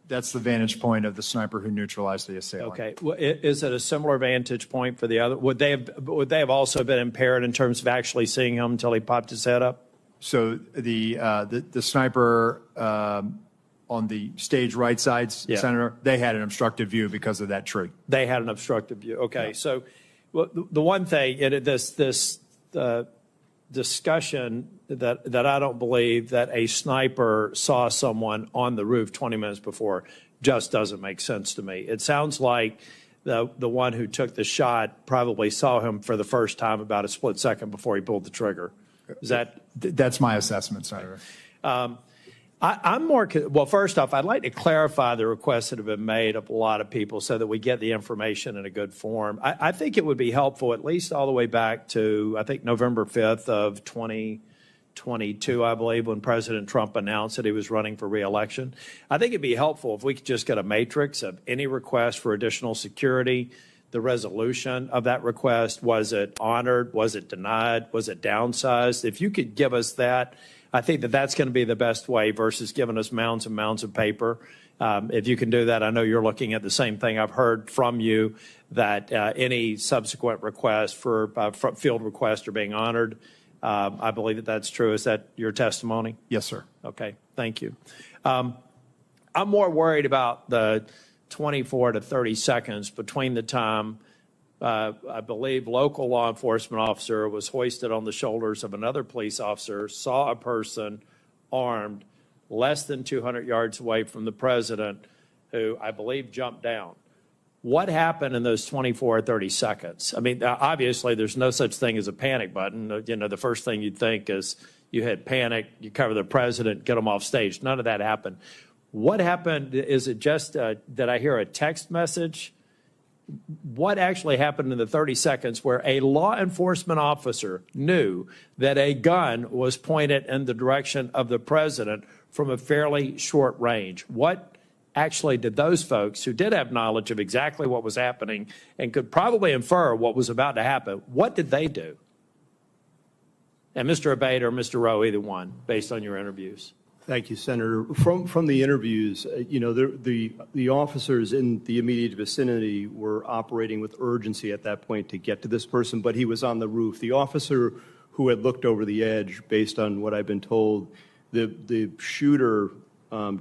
That's the vantage point of the sniper who neutralized the assailant. Okay. Well, is it a similar vantage point for the other? Would they have also been impaired in terms of actually seeing him until he popped his head up? So the sniper on the stage right side, Senator, they had an obstructive view because of that tree. They had an obstructive view. Okay. Yeah. So the one thing, this discussion that I don't believe that a sniper saw someone on the roof 20 minutes before just doesn't make sense to me. It sounds like the one who took the shot probably saw him for the first time about a split second before he pulled the trigger. Is that? That's my assessment, Senator. I'm more, well, first off, I'd like to clarify the requests that have been made of a lot of people so that we get the information in a good form. I think it would be helpful, at least all the way back to, I think, November 5th of 2022, I believe, when President Trump announced that he was running for re-election. I think it'd be helpful if we could just get a matrix of any request for additional security, the resolution of that request. Was it honored? Was it denied? Was it downsized? If you could give us that, I think that that's going to be the best way versus giving us mounds and mounds of paper. If you can do that, I know you're looking at the same thing. I've heard from you that any subsequent requests for field requests are being honored. I believe that that's true. Is that your testimony? Yes, sir. Okay, thank you. I'm more worried about the 24 to 30 seconds between the time I believe local law enforcement officer was hoisted on the shoulders of another police officer, saw a person armed less than 200 yards away from the president, who I believe jumped down. What happened in those 24 or 30 seconds? I mean, obviously there's no such thing as a panic button. You know, the first thing you'd think is you hit panic, you cover the president, get him off stage. None of that happened. What happened? Is it just, did I hear a text message? What actually happened in the 30 seconds where a law enforcement officer knew that a gun was pointed in the direction of the president from a fairly short range? What actually did those folks who did have knowledge of exactly what was happening and could probably infer what was about to happen, what did they do? And Mr. Abate or Mr. Rowe, either one, based on your interviews. Thank you, Senator. From the interviews, you know, the officers in the immediate vicinity were operating with urgency at that point to get to this person, but he was on the roof. The officer who had looked over the edge, based on what I've been told, the shooter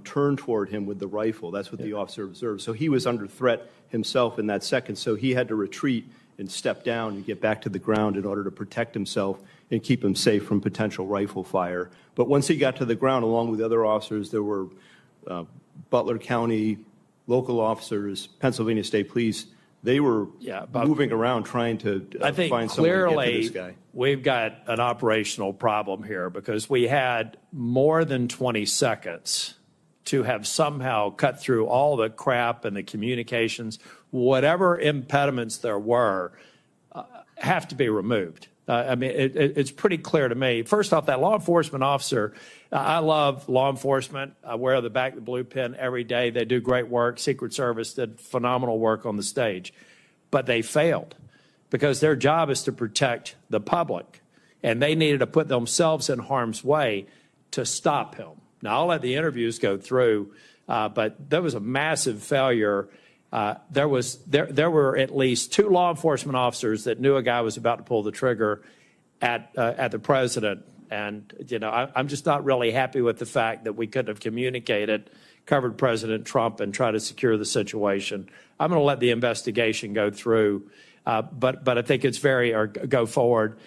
turned toward him with the rifle. That's what the officer observed. So he was under threat himself in that second. So he had to retreat and step down and get back to the ground in order to protect himself and keep him safe from potential rifle fire. But once he got to the ground, along with the other officers, there were Butler County local officers, Pennsylvania State Police. They were moving around trying to find someone to get to this guy. We've got an operational problem here because we had more than 20 seconds to have somehow cut through all the crap and the communications, whatever impediments there were, have to be removed. I mean, it's pretty clear to me. First off, that law enforcement officer, I love law enforcement. I wear the back of the blue pin every day. They do great work. Secret Service did phenomenal work on the stage. But they failed because their job is to protect the public. And they needed to put themselves in harm's way to stop him. Now, I'll let the interviews go through, but there was a massive failure. There were at least 2 law enforcement officers that knew a guy was about to pull the trigger at the president. And, you know, I'm just not really happy with the fact that we couldn't have communicated, covered President Trump, and try to secure the situation. I'm going to let the investigation go through, but I think it's go forward.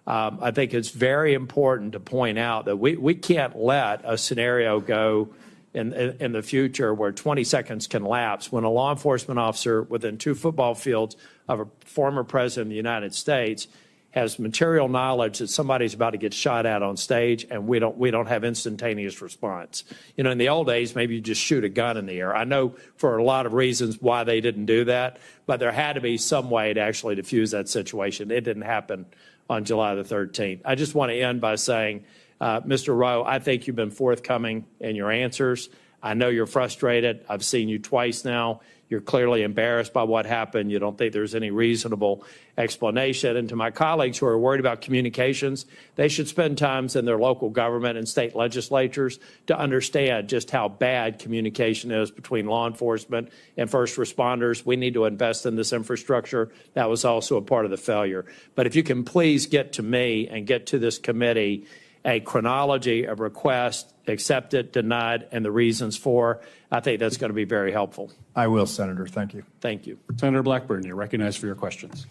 I think it's very important to point out that we can't let a scenario go in the future where 20 seconds can lapse when a law enforcement officer within 2 football fields of a former president of the United States has material knowledge that somebody's about to get shot at on stage, and we don't have instantaneous response. You know, in the old days, maybe you just shoot a gun in the air. I know for a lot of reasons why they didn't do that, but there had to be some way to actually defuse that situation. It didn't happen on July the 13th. I just want to end by saying, Mr. Rowe, I think you've been forthcoming in your answers. I know you're frustrated. I've seen you twice now. You're clearly embarrassed by what happened. You don't think there's any reasonable explanation. And to my colleagues who are worried about communications, they should spend time in their local government and state legislatures to understand just how bad communication is between law enforcement and first responders. We need to invest in this infrastructure. That was also a part of the failure. But if you can please get to me and get to this committee a chronology of requests, accepted, denied, and the reasons for, I think that's going to be very helpful. I will, Senator. Thank you. Thank you. Senator Blackburn, you're recognized for your questions.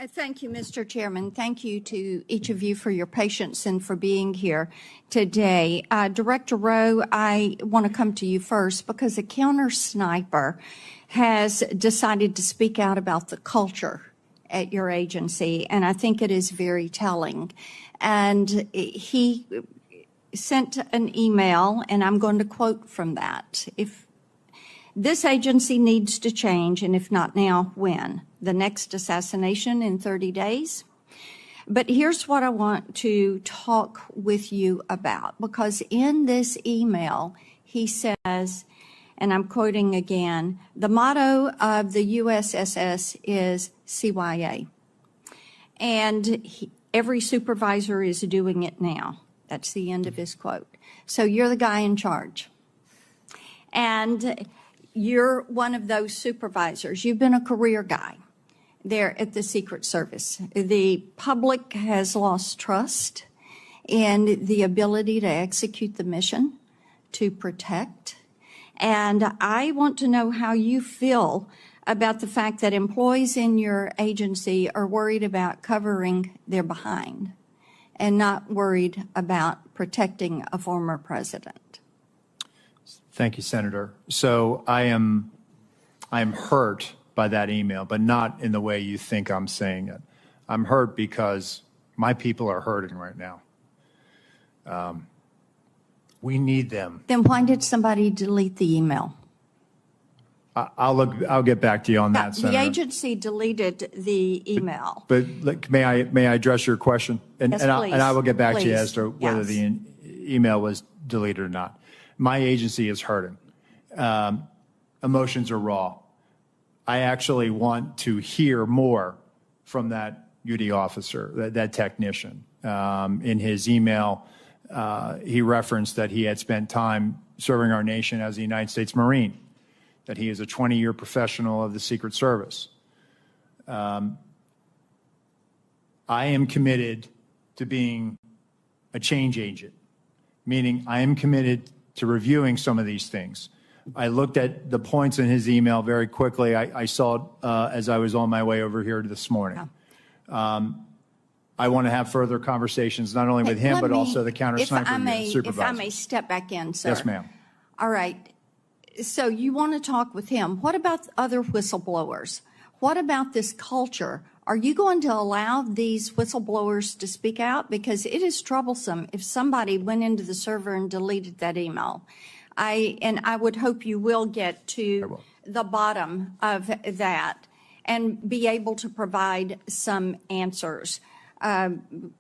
Thank you, Mr. Chairman. Thank you to each of you for your patience and for being here today. Director Rowe, I want to come to you first because a counter sniper has decided to speak out about the culture at your agency, and I think it is very telling. And he sent an email, and I'm going to quote from that. If this agency needs to change, and if not now, when? The next assassination in 30 days? But here's what I want to talk with you about, because in this email, he says, and I'm quoting again, the motto of the USSS is CYA. And every supervisor is doing it now. That's the end of his quote. So you're the guy in charge. And you're one of those supervisors. You've been a career guy there at the Secret Service. The public has lost trust in the ability to execute the mission, to protect. And I want to know how you feel about the fact that employees in your agency are worried about covering their behind and not worried about protecting a former president. Thank you, Senator. So I am hurt by that email, but not in the way you think I'm saying it. I'm hurt because my people are hurting right now. We need them. Then why did somebody delete the email? I'll get back to you on that, Senator. The agency deleted the email. But may I address your question? Yes, please. And I will get back to you as to Please. whether Yes. the email was deleted or not. My agency is hurting. Emotions are raw. I actually want to hear more from that UD officer, that technician. In his email, he referenced that he had spent time serving our nation as a United States Marine, that he is a 20-year professional of the Secret Service. I am committed to being a change agent, meaning I am committed to reviewing some of these things. I looked at the points in his email very quickly. I saw it as I was on my way over here this morning. I want to have further conversations, not only with him, but also the counter sniper supervisor. If I may step back in, sir. Yes, ma'am. All right. So you want to talk with him. What about other whistleblowers? What about this culture? Are you going to allow these whistleblowers to speak out? Because it is troublesome if somebody went into the server and deleted that email. I would hope you will get to the bottom of that and be able to provide some answers.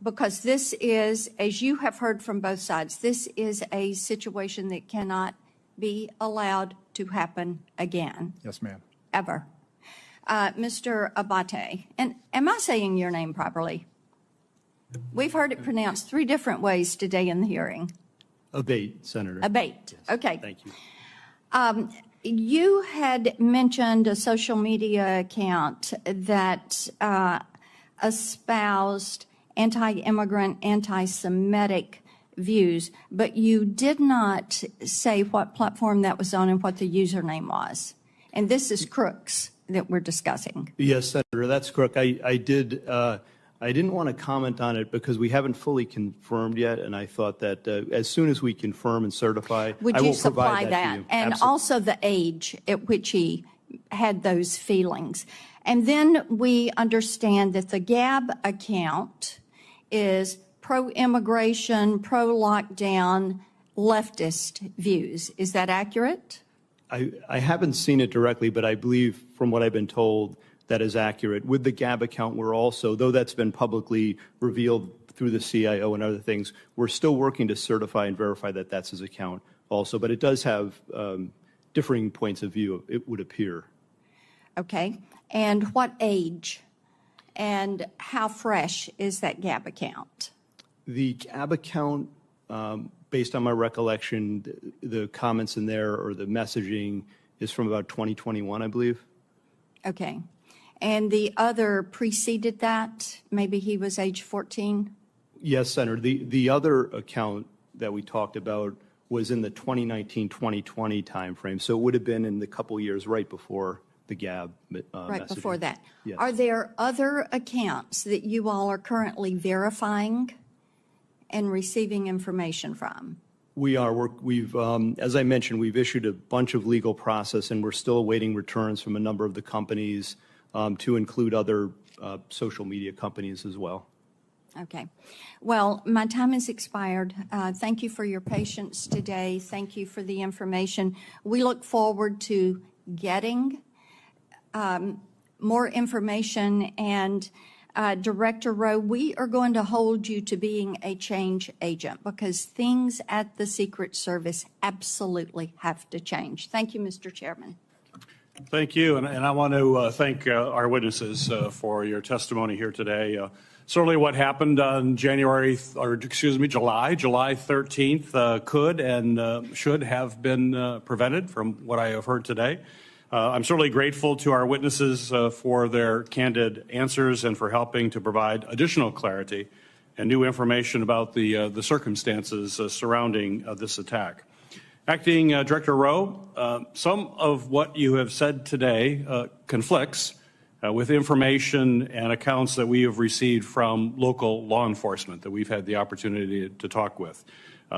Because this is, as you have heard from both sides, this is a situation that cannot be allowed to happen again. Yes, ma'am. Ever. Mr. Abate, and am I saying your name properly? We've heard it pronounced 3 different ways today in the hearing. Abate, Senator. Abate. Yes. Okay. Thank you. You had mentioned a social media account that espoused anti-immigrant, anti-Semitic views, but you did not say what platform that was on and what the username was. And this is Crooks that we're discussing. Yes, Senator, that's correct. I didn't want to comment on it because we haven't fully confirmed yet, and I thought that as soon as we confirm and certify, Would I you will supply provide that to that? you. And Absolutely. also the age at which he had those feelings. And then we understand that the Gab account is pro-immigration, pro-lockdown, leftist views. Is that accurate? I haven't seen it directly, but I believe from what I've been told, that is accurate. With the Gab account, we're also, though that's been publicly revealed through the CIO and other things, we're still working to certify and verify that that's his account also, but it does have differing points of view, it would appear. Okay. And what age and how fresh is that GAB account? The GAB account, based on my recollection, the comments in there or the messaging is from about 2021, I believe. Okay. And the other preceded that? Maybe he was age 14? Yes, Senator. The other account that we talked about was in the 2019-2020 timeframe, so it would have been in the couple years right before the GAB Right messaging. before that. Yes. Are there other accounts that you all are currently verifying and receiving information from? We are. We've, as I mentioned, we've issued a bunch of legal process, and we're still awaiting returns from a number of the companies, to include other social media companies as well. Okay. Well, my time has expired. Thank you for your patience today. Thank you for the information. We look forward to getting more information. And Director Rowe, we are going to hold you to being a change agent because things at the Secret Service absolutely have to change. Thank you, Mr. Chairman. Thank you, and I want to thank our witnesses for your testimony here today. Certainly what happened on July 13th could and should have been prevented from what I have heard today. I'm certainly grateful to our witnesses for their candid answers and for helping to provide additional clarity and new information about the circumstances surrounding this attack. Acting Director Rowe, some of what you have said today conflicts with information and accounts that we have received from local law enforcement that we've had the opportunity to talk with.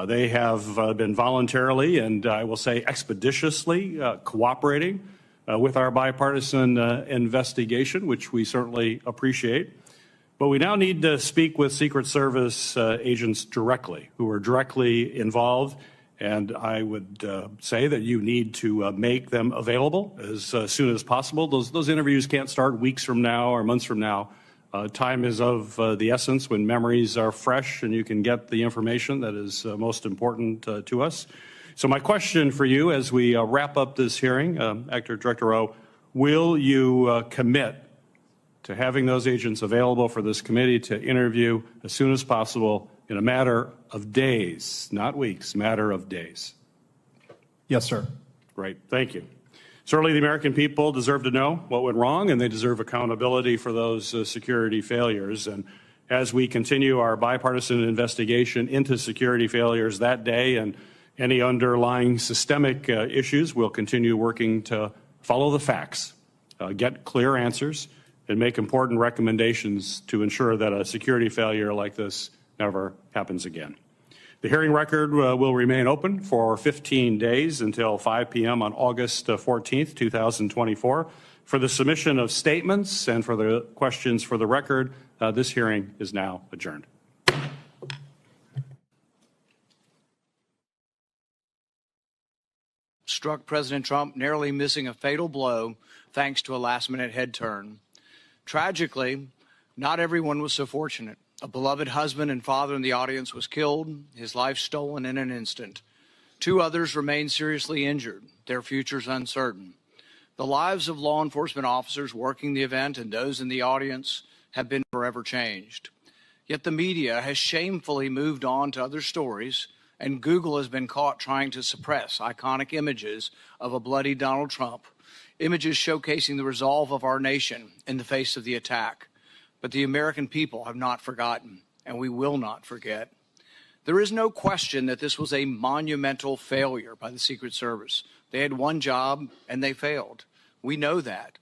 They have been voluntarily and I will say expeditiously cooperating with our bipartisan investigation, which we certainly appreciate. But we now need to speak with Secret Service agents directly, who are directly involved. And I would say that you need to make them available as soon as possible. Those interviews can't start weeks from now or months from now. Time is of the essence when memories are fresh and you can get the information that is most important to us. So my question for you as we wrap up this hearing, Acting Director Rowe, will you commit to having those agents available for this committee to interview as soon as possible in a matter of days, not weeks, matter of days? Yes, sir. Great, thank you. Certainly the American people deserve to know what went wrong, and they deserve accountability for those security failures. And as we continue our bipartisan investigation into security failures that day and any underlying systemic issues, we'll continue working to follow the facts, get clear answers, and make important recommendations to ensure that a security failure like this never happens again. The hearing record will remain open for 15 days until 5 p.m. on August 14th, 2024. For the submission of statements and for the questions for the record, this hearing is now adjourned. Struck President Trump, narrowly missing a fatal blow thanks to a last-minute head turn. Tragically, not everyone was so fortunate. A beloved husband and father in the audience was killed, his life stolen in an instant. 2 others remain seriously injured, their futures uncertain. The lives of law enforcement officers working the event and those in the audience have been forever changed. Yet the media has shamefully moved on to other stories, and Google has been caught trying to suppress iconic images of a bloody Donald Trump, images showcasing the resolve of our nation in the face of the attack. But the American people have not forgotten, and we will not forget. There is no question that this was a monumental failure by the Secret Service. They had one job, and they failed. We know that.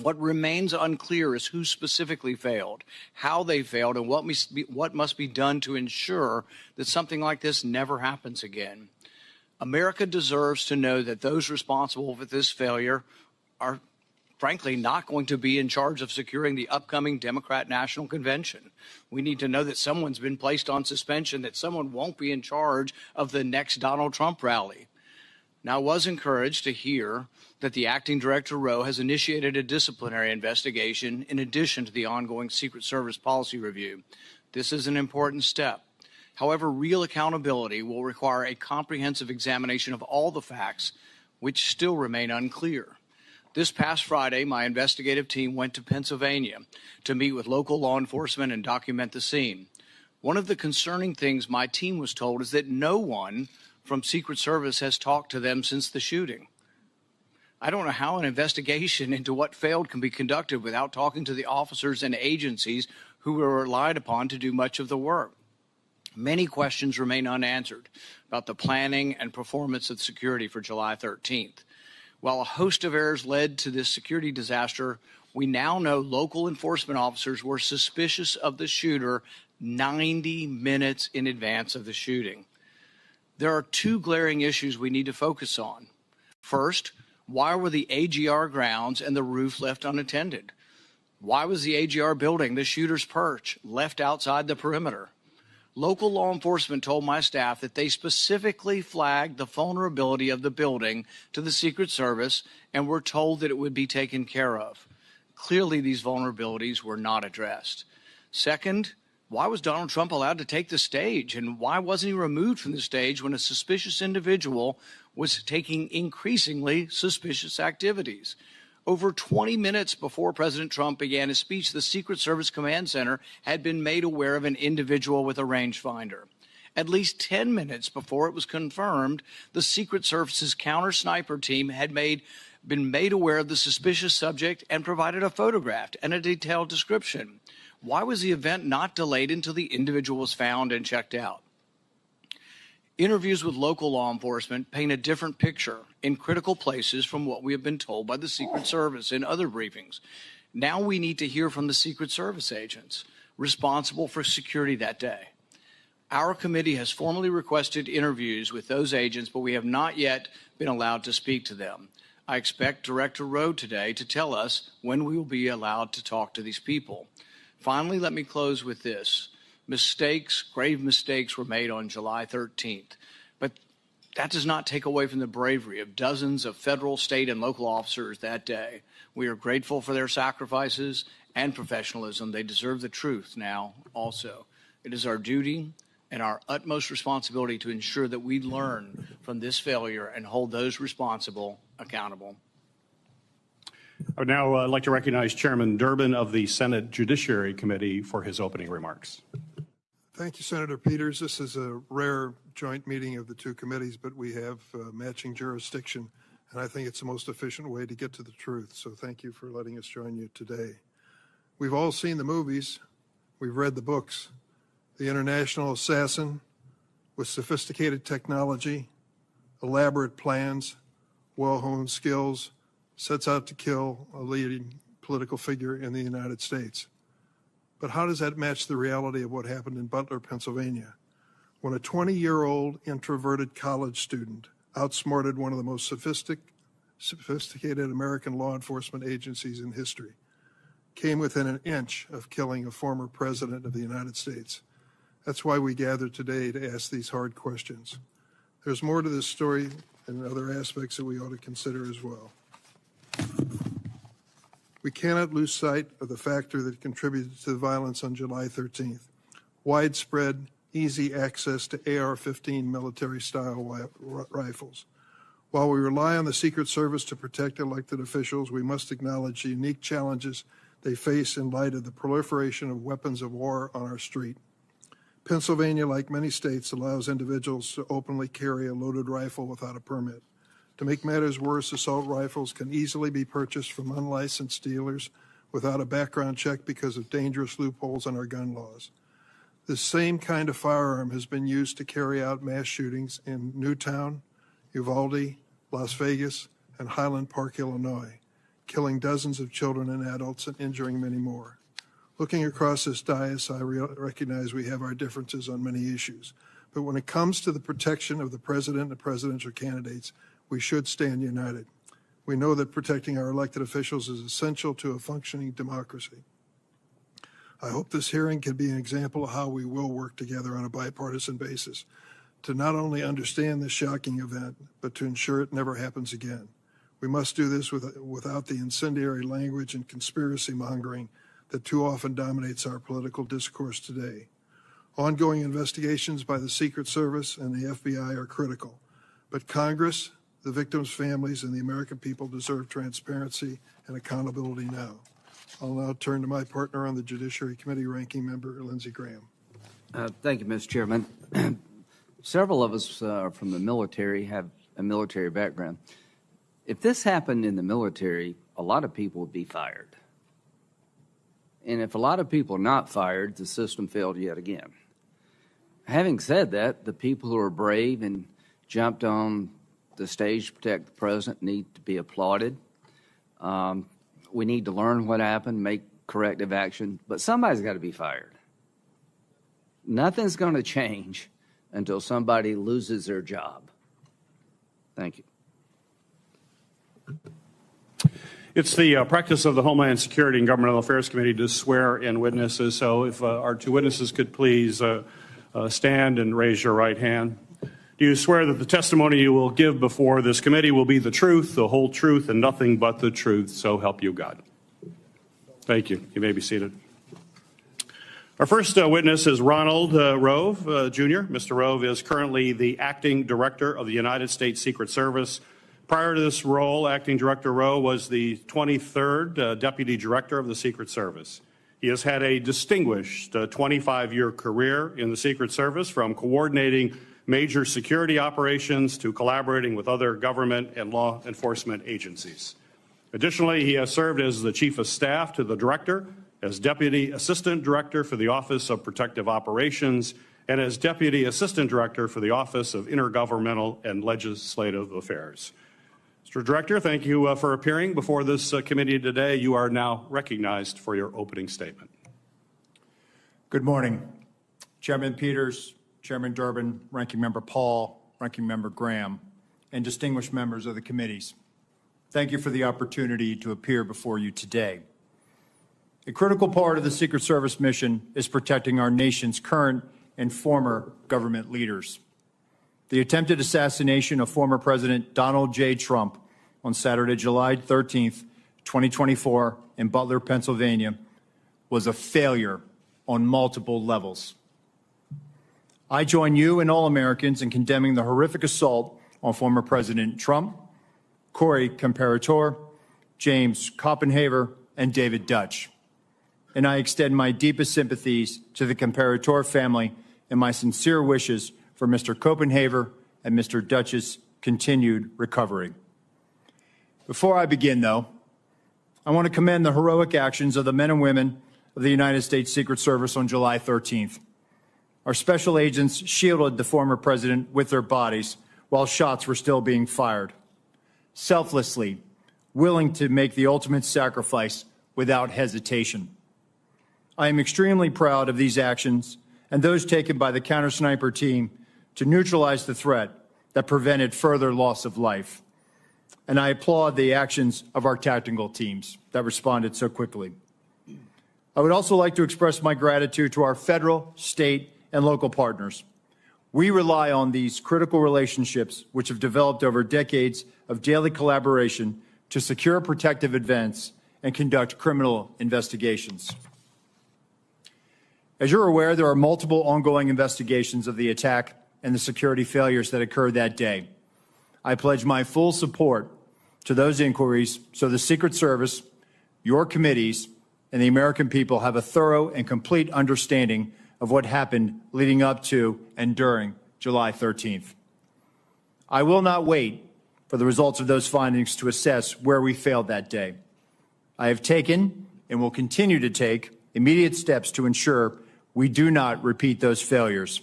What remains unclear is who specifically failed, how they failed, and what must be done to ensure that something like this never happens again. America deserves to know that those responsible for this failure are frankly not going to be in charge of securing the upcoming Democrat National Convention. We need to know that someone's been placed on suspension, that someone won't be in charge of the next Donald Trump rally. Now, I was encouraged to hear that the Acting Director Rowe has initiated a disciplinary investigation in addition to the ongoing Secret Service policy review. This is an important step. However, real accountability will require a comprehensive examination of all the facts, which still remain unclear. This past Friday, my investigative team went to Pennsylvania to meet with local law enforcement and document the scene. One of the concerning things my team was told is that no one from Secret Service has talked to them since the shooting. I don't know how an investigation into what failed can be conducted without talking to the officers and agencies who were relied upon to do much of the work. Many questions remain unanswered about the planning and performance of security for July 13th. While a host of errors led to this security disaster, we now know local enforcement officers were suspicious of the shooter 90 minutes in advance of the shooting. There are two glaring issues we need to focus on. First, why were the AGR grounds and the roof left unattended? Why was the AGR building, the shooter's perch, left outside the perimeter? Local law enforcement told my staff that they specifically flagged the vulnerability of the building to the Secret Service and were told that it would be taken care of. Clearly, these vulnerabilities were not addressed. Second, why was Donald Trump allowed to take the stage, and why wasn't he removed from the stage when a suspicious individual was taking increasingly suspicious activities? Over 20 minutes before President Trump began his speech, the Secret Service Command Center had been made aware of an individual with a rangefinder. At least 10 minutes before it was confirmed, the Secret Service's counter-sniper team had been made aware of the suspicious subject and provided a photograph and a detailed description. Why was the event not delayed until the individual was found and checked out? Interviews with local law enforcement paint a different picture in critical places from what we have been told by the Secret Service in other briefings. Now we need to hear from the Secret Service agents responsible for security that day. Our committee has formally requested interviews with those agents, but we have not yet been allowed to speak to them. I expect Director Rowe today to tell us when we will be allowed to talk to these people. Finally, let me close with this. Mistakes, grave mistakes were made on July 13th, but that does not take away from the bravery of dozens of federal, state, and local officers that day. We are grateful for their sacrifices and professionalism. They deserve the truth now also. It is our duty and our utmost responsibility to ensure that we learn from this failure and hold those responsible accountable. I would now like to recognize Chairman Durbin of the Senate Judiciary Committee for his opening remarks. Thank you, Senator Peters. This is a rare joint meeting of the two committees, but we have matching jurisdiction, and I think it's the most efficient way to get to the truth. So thank you for letting us join you today. We've all seen the movies. We've read the books. The international assassin with sophisticated technology, elaborate plans, well-honed skills, sets out to kill a leading political figure in the United States. But how does that match the reality of what happened in Butler, Pennsylvania, when a 20-year-old introverted college student outsmarted one of the most sophisticated American law enforcement agencies in history, came within an inch of killing a former president of the United States? That's why we gathered today to ask these hard questions. There's more to this story and other aspects that we ought to consider as well. We cannot lose sight of the factor that contributed to the violence on July 13th. Widespread, easy access to AR-15 military-style rifles. While we rely on the Secret Service to protect elected officials, we must acknowledge the unique challenges they face in light of the proliferation of weapons of war on our street. Pennsylvania, like many states, allows individuals to openly carry a loaded rifle without a permit. To make matters worse, assault rifles can easily be purchased from unlicensed dealers without a background check because of dangerous loopholes in our gun laws. This same kind of firearm has been used to carry out mass shootings in Newtown, Uvalde, Las Vegas, and Highland Park, Illinois, killing dozens of children and adults and injuring many more. Looking across this dais, I recognize we have our differences on many issues. But when it comes to the protection of the president and presidential candidates, we should stand united. We know that protecting our elected officials is essential to a functioning democracy. I hope this hearing can be an example of how we will work together on a bipartisan basis to not only understand this shocking event, but to ensure it never happens again. We must do this without the incendiary language and conspiracy mongering that too often dominates our political discourse today. Ongoing investigations by the Secret Service and the FBI are critical, but Congress, the victims' families, and the American people deserve transparency and accountability now. I'll now turn to my partner on the Judiciary Committee, Ranking Member Lindsey Graham. Thank you, Mr. Chairman. Several of us are from the military, have a military background. If this happened in the military, a lot of people would be fired. And if a lot of people are not fired, the system failed yet again. Having said that, the people who are brave and jumped on the stage to protect the president need to be applauded. We need to learn what happened, make corrective action, but somebody's got to be fired. Nothing's going to change until somebody loses their job. Thank you. It's the practice of the Homeland Security and Governmental Affairs Committee to swear in witnesses. So if our two witnesses could please stand and raise your right hand. Do you swear that the testimony you will give before this committee will be the truth, the whole truth, and nothing but the truth, so help you God? Thank you. You may be seated. Our first witness is Ronald Rowe, Jr. Mr. Rowe is currently the Acting Director of the United States Secret Service. Prior to this role, Acting Director Rowe was the 23rd Deputy Director of the Secret Service. He has had a distinguished 25-year career in the Secret Service, from coordinating major security operations to collaborating with other government and law enforcement agencies. Additionally, he has served as the Chief of Staff to the Director, as Deputy Assistant Director for the Office of Protective Operations, and as Deputy Assistant Director for the Office of Intergovernmental and Legislative Affairs. Mr. Director, thank you for appearing before this committee today. You are now recognized for your opening statement. Good morning, Chairman Peters, Chairman Durbin, Ranking Member Paul, Ranking Member Graham, and distinguished members of the committees. Thank you for the opportunity to appear before you today. A critical part of the Secret Service mission is protecting our nation's current and former government leaders. The attempted assassination of former President Donald J. Trump on Saturday, July 13th, 2024, in Butler, Pennsylvania, was a failure on multiple levels. I join you and all Americans in condemning the horrific assault on former President Trump, Corey Comparator, James Copenhaver, and David Dutch. And I extend my deepest sympathies to the Comparator family and my sincere wishes for Mr. Copenhaver and Mr. Dutch's continued recovery. Before I begin, though, I want to commend the heroic actions of the men and women of the United States Secret Service on July 13th. Our special agents shielded the former president with their bodies while shots were still being fired, selflessly, willing to make the ultimate sacrifice without hesitation. I am extremely proud of these actions and those taken by the counter-sniper team to neutralize the threat that prevented further loss of life. And I applaud the actions of our tactical teams that responded so quickly. I would also like to express my gratitude to our federal, state, and local partners. We rely on these critical relationships, which have developed over decades of daily collaboration to secure protective events and conduct criminal investigations. As you're aware, there are multiple ongoing investigations of the attack and the security failures that occurred that day. I pledge my full support to those inquiries so the Secret Service, your committees, and the American people have a thorough and complete understanding of what happened leading up to and during July 13th. I will not wait for the results of those findings to assess where we failed that day. I have taken and will continue to take immediate steps to ensure we do not repeat those failures.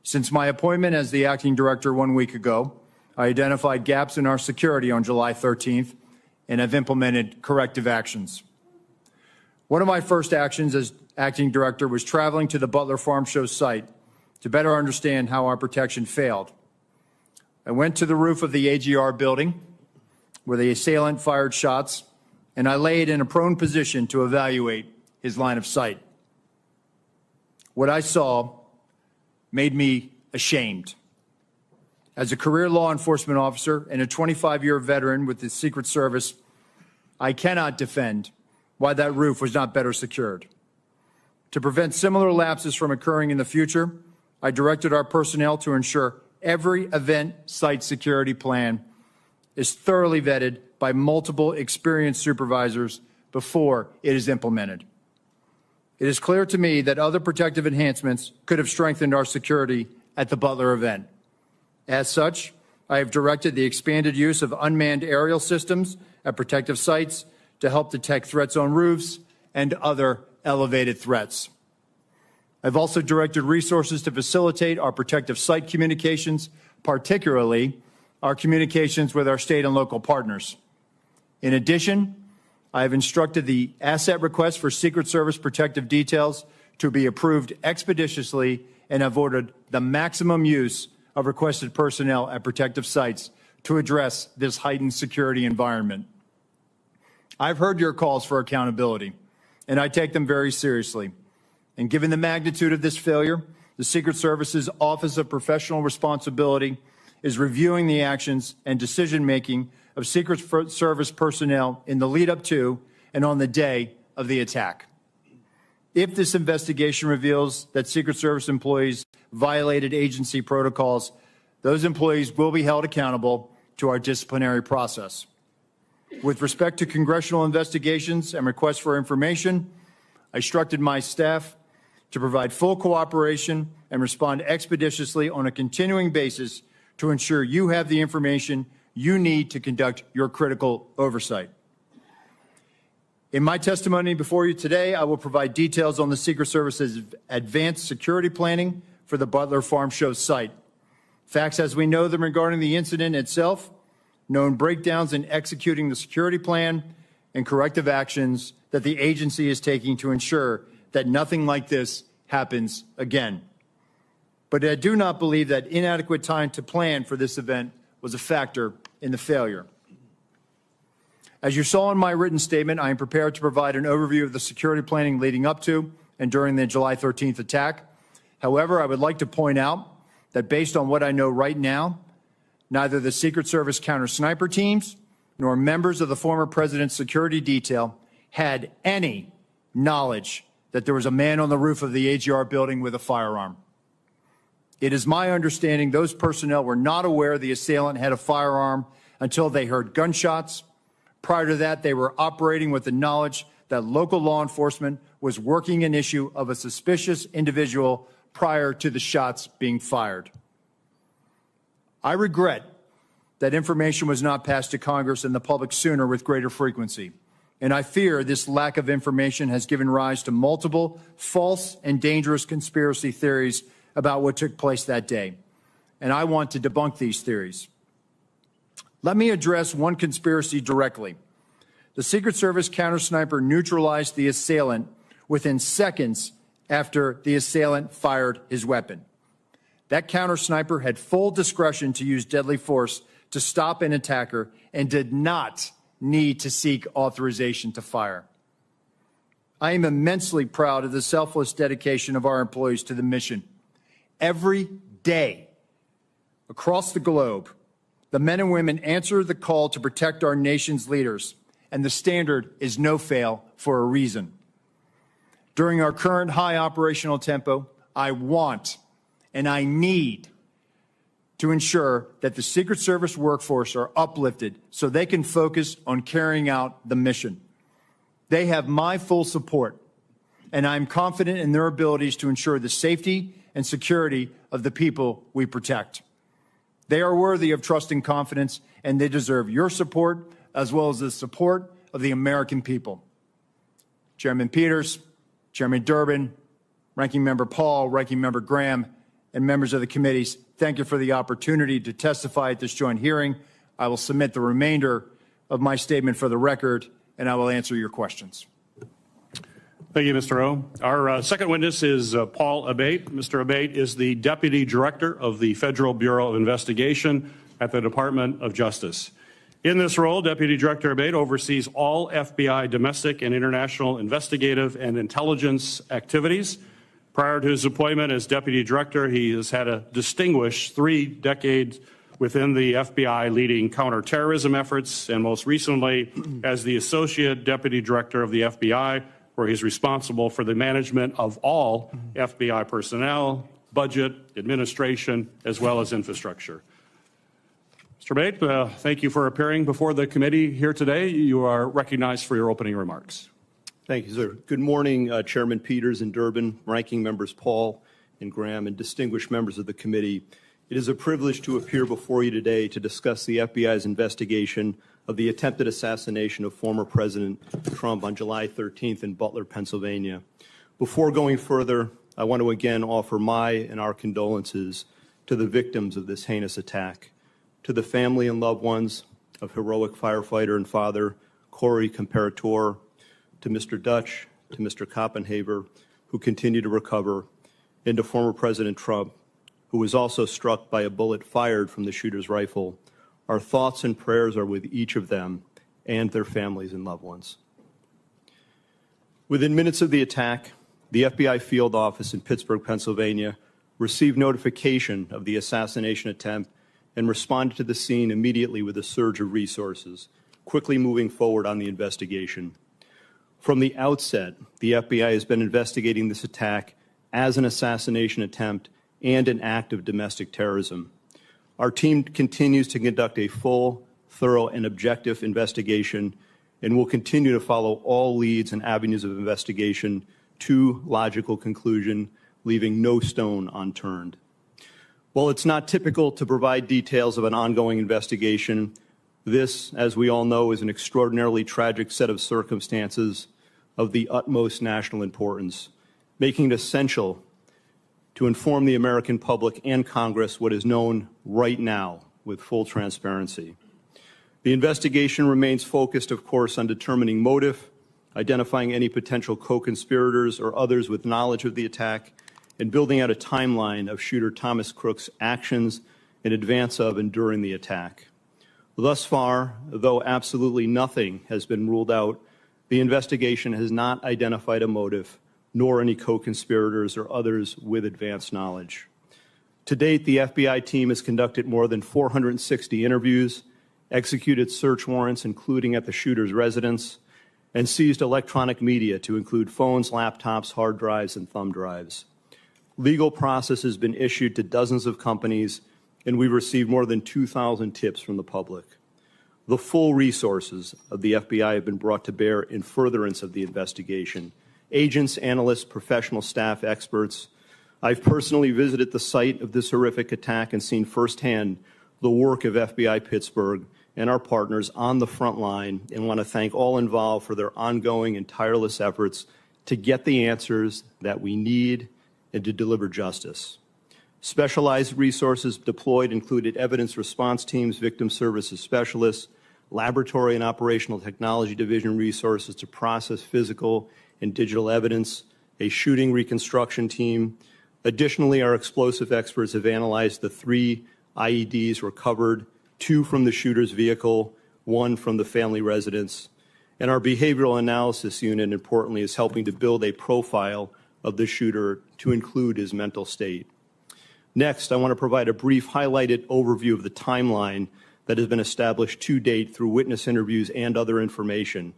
Since my appointment as the acting director 1 week ago, I identified gaps in our security on July 13th and have implemented corrective actions. One of my first actions as acting director was traveling to the Butler Farm Show site to better understand how our protection failed. I went to the roof of the AGR building where the assailant fired shots, and I laid in a prone position to evaluate his line of sight. What I saw made me ashamed. As a career law enforcement officer and a 25-year veteran with the Secret Service, I cannot defend why that roof was not better secured. To prevent similar lapses from occurring in the future, I directed our personnel to ensure every event site security plan is thoroughly vetted by multiple experienced supervisors before it is implemented. It is clear to me that other protective enhancements could have strengthened our security at the Butler event. As such, I have directed the expanded use of unmanned aerial systems at protective sites to help detect threats on roofs and other elevated threats. I've also directed resources to facilitate our protective site communications, particularly our communications with our state and local partners. In addition, I have instructed the asset request for Secret Service protective details to be approved expeditiously and have ordered the maximum use of requested personnel at protective sites to address this heightened security environment. I've heard your calls for accountability, and I take them very seriously. And given the magnitude of this failure, the Secret Service's Office of Professional Responsibility is reviewing the actions and decision-making of Secret Service personnel in the lead-up to and on the day of the attack. If this investigation reveals that Secret Service employees violated agency protocols, those employees will be held accountable to our disciplinary process. With respect to congressional investigations and requests for information, I instructed my staff to provide full cooperation and respond expeditiously on a continuing basis to ensure you have the information you need to conduct your critical oversight. In my testimony before you today, I will provide details on the Secret Service's advanced security planning for the Butler Farm Show site. Facts as we know them regarding the incident itself, known breakdowns in executing the security plan, and corrective actions that the agency is taking to ensure that nothing like this happens again. But I do not believe that inadequate time to plan for this event was a factor in the failure. As you saw in my written statement, I am prepared to provide an overview of the security planning leading up to and during the July 13th attack. However, I would like to point out that based on what I know right now, neither the Secret Service counter-sniper teams nor members of the former president's security detail had any knowledge that there was a man on the roof of the AGR building with a firearm. It is my understanding those personnel were not aware the assailant had a firearm until they heard gunshots. Prior to that, they were operating with the knowledge that local law enforcement was working an issue of a suspicious individual prior to the shots being fired. I regret that information was not passed to Congress and the public sooner with greater frequency. And I fear this lack of information has given rise to multiple false and dangerous conspiracy theories about what took place that day. And I want to debunk these theories. Let me address one conspiracy directly. The Secret Service counter-sniper neutralized the assailant within seconds after the assailant fired his weapon. That counter-sniper had full discretion to use deadly force to stop an attacker and did not need to seek authorization to fire. I am immensely proud of the selfless dedication of our employees to the mission. Every day across the globe, the men and women answer the call to protect our nation's leaders, and the standard is no fail for a reason. During our current high operational tempo, I want and I need to ensure that the Secret Service workforce are uplifted so they can focus on carrying out the mission. They have my full support, and I'm confident in their abilities to ensure the safety and security of the people we protect. They are worthy of trust and confidence, and they deserve your support as well as the support of the American people. Chairman Peters, Chairman Durbin, Ranking Member Paul, Ranking Member Graham, and members of the committees, thank you for the opportunity to testify at this joint hearing. I will submit the remainder of my statement for the record, and I will answer your questions. Thank you, Mr. Rowe. Our second witness is Paul Abate. Mr. Abate is the Deputy Director of the Federal Bureau of Investigation at the Department of Justice. In this role, Deputy Director Abate oversees all FBI domestic and international investigative and intelligence activities. Prior to his appointment as Deputy Director, he has had a distinguished 3 decades within the FBI leading counterterrorism efforts, and most recently as the Associate Deputy Director of the FBI, where he's responsible for the management of all FBI personnel, budget, administration, as well as infrastructure. Mr. Bate, thank you for appearing before the committee here today. You are recognized for your opening remarks. Thank you, sir. Good morning, Chairman Peters and Durbin, ranking members Paul and Graham, and distinguished members of the committee. It is a privilege to appear before you today to discuss the FBI's investigation of the attempted assassination of former President Trump on July 13th in Butler, Pennsylvania. Before going further, I want to again offer my and our condolences to the victims of this heinous attack, to the family and loved ones of heroic firefighter and father Corey Comparator, to Mr. Dutch, to Mr. Koppenhaver, who continue to recover, and to former President Trump, who was also struck by a bullet fired from the shooter's rifle. Our thoughts and prayers are with each of them and their families and loved ones. Within minutes of the attack, the FBI field office in Pittsburgh, Pennsylvania, received notification of the assassination attempt and responded to the scene immediately with a surge of resources, quickly moving forward on the investigation. From the outset, the FBI has been investigating this attack as an assassination attempt and an act of domestic terrorism. Our team continues to conduct a full, thorough, and objective investigation and will continue to follow all leads and avenues of investigation to logical conclusion, leaving no stone unturned. While it's not typical to provide details of an ongoing investigation, this, as we all know, is an extraordinarily tragic set of circumstances of the utmost national importance, making it essential to inform the American public and Congress what is known right now with full transparency. The investigation remains focused, of course, on determining motive, identifying any potential co-conspirators or others with knowledge of the attack, and building out a timeline of shooter Thomas Crook's actions in advance of and during the attack. Thus far, though absolutely nothing has been ruled out, the investigation has not identified a motive, nor any co-conspirators or others with advanced knowledge. To date, the FBI team has conducted more than 460 interviews, executed search warrants, including at the shooter's residence, and seized electronic media to include phones, laptops, hard drives, and thumb drives. Legal process has been issued to dozens of companies, and we've received more than 2,000 tips from the public. The full resources of the FBI have been brought to bear in furtherance of the investigation. Agents, analysts, professional staff, experts. I've personally visited the site of this horrific attack and seen firsthand the work of FBI Pittsburgh and our partners on the front line, and want to thank all involved for their ongoing and tireless efforts to get the answers that we need and to deliver justice. Specialized resources deployed included evidence response teams, victim services specialists, laboratory and operational technology division resources to process physical and digital evidence, a shooting reconstruction team. Additionally, our explosive experts have analyzed the 3 IEDs recovered, 2 from the shooter's vehicle, 1 from the family residence. And our behavioral analysis unit, importantly, is helping to build a profile of the shooter to include his mental state. Next, I want to provide a brief highlighted overview of the timeline that has been established to date through witness interviews and other information.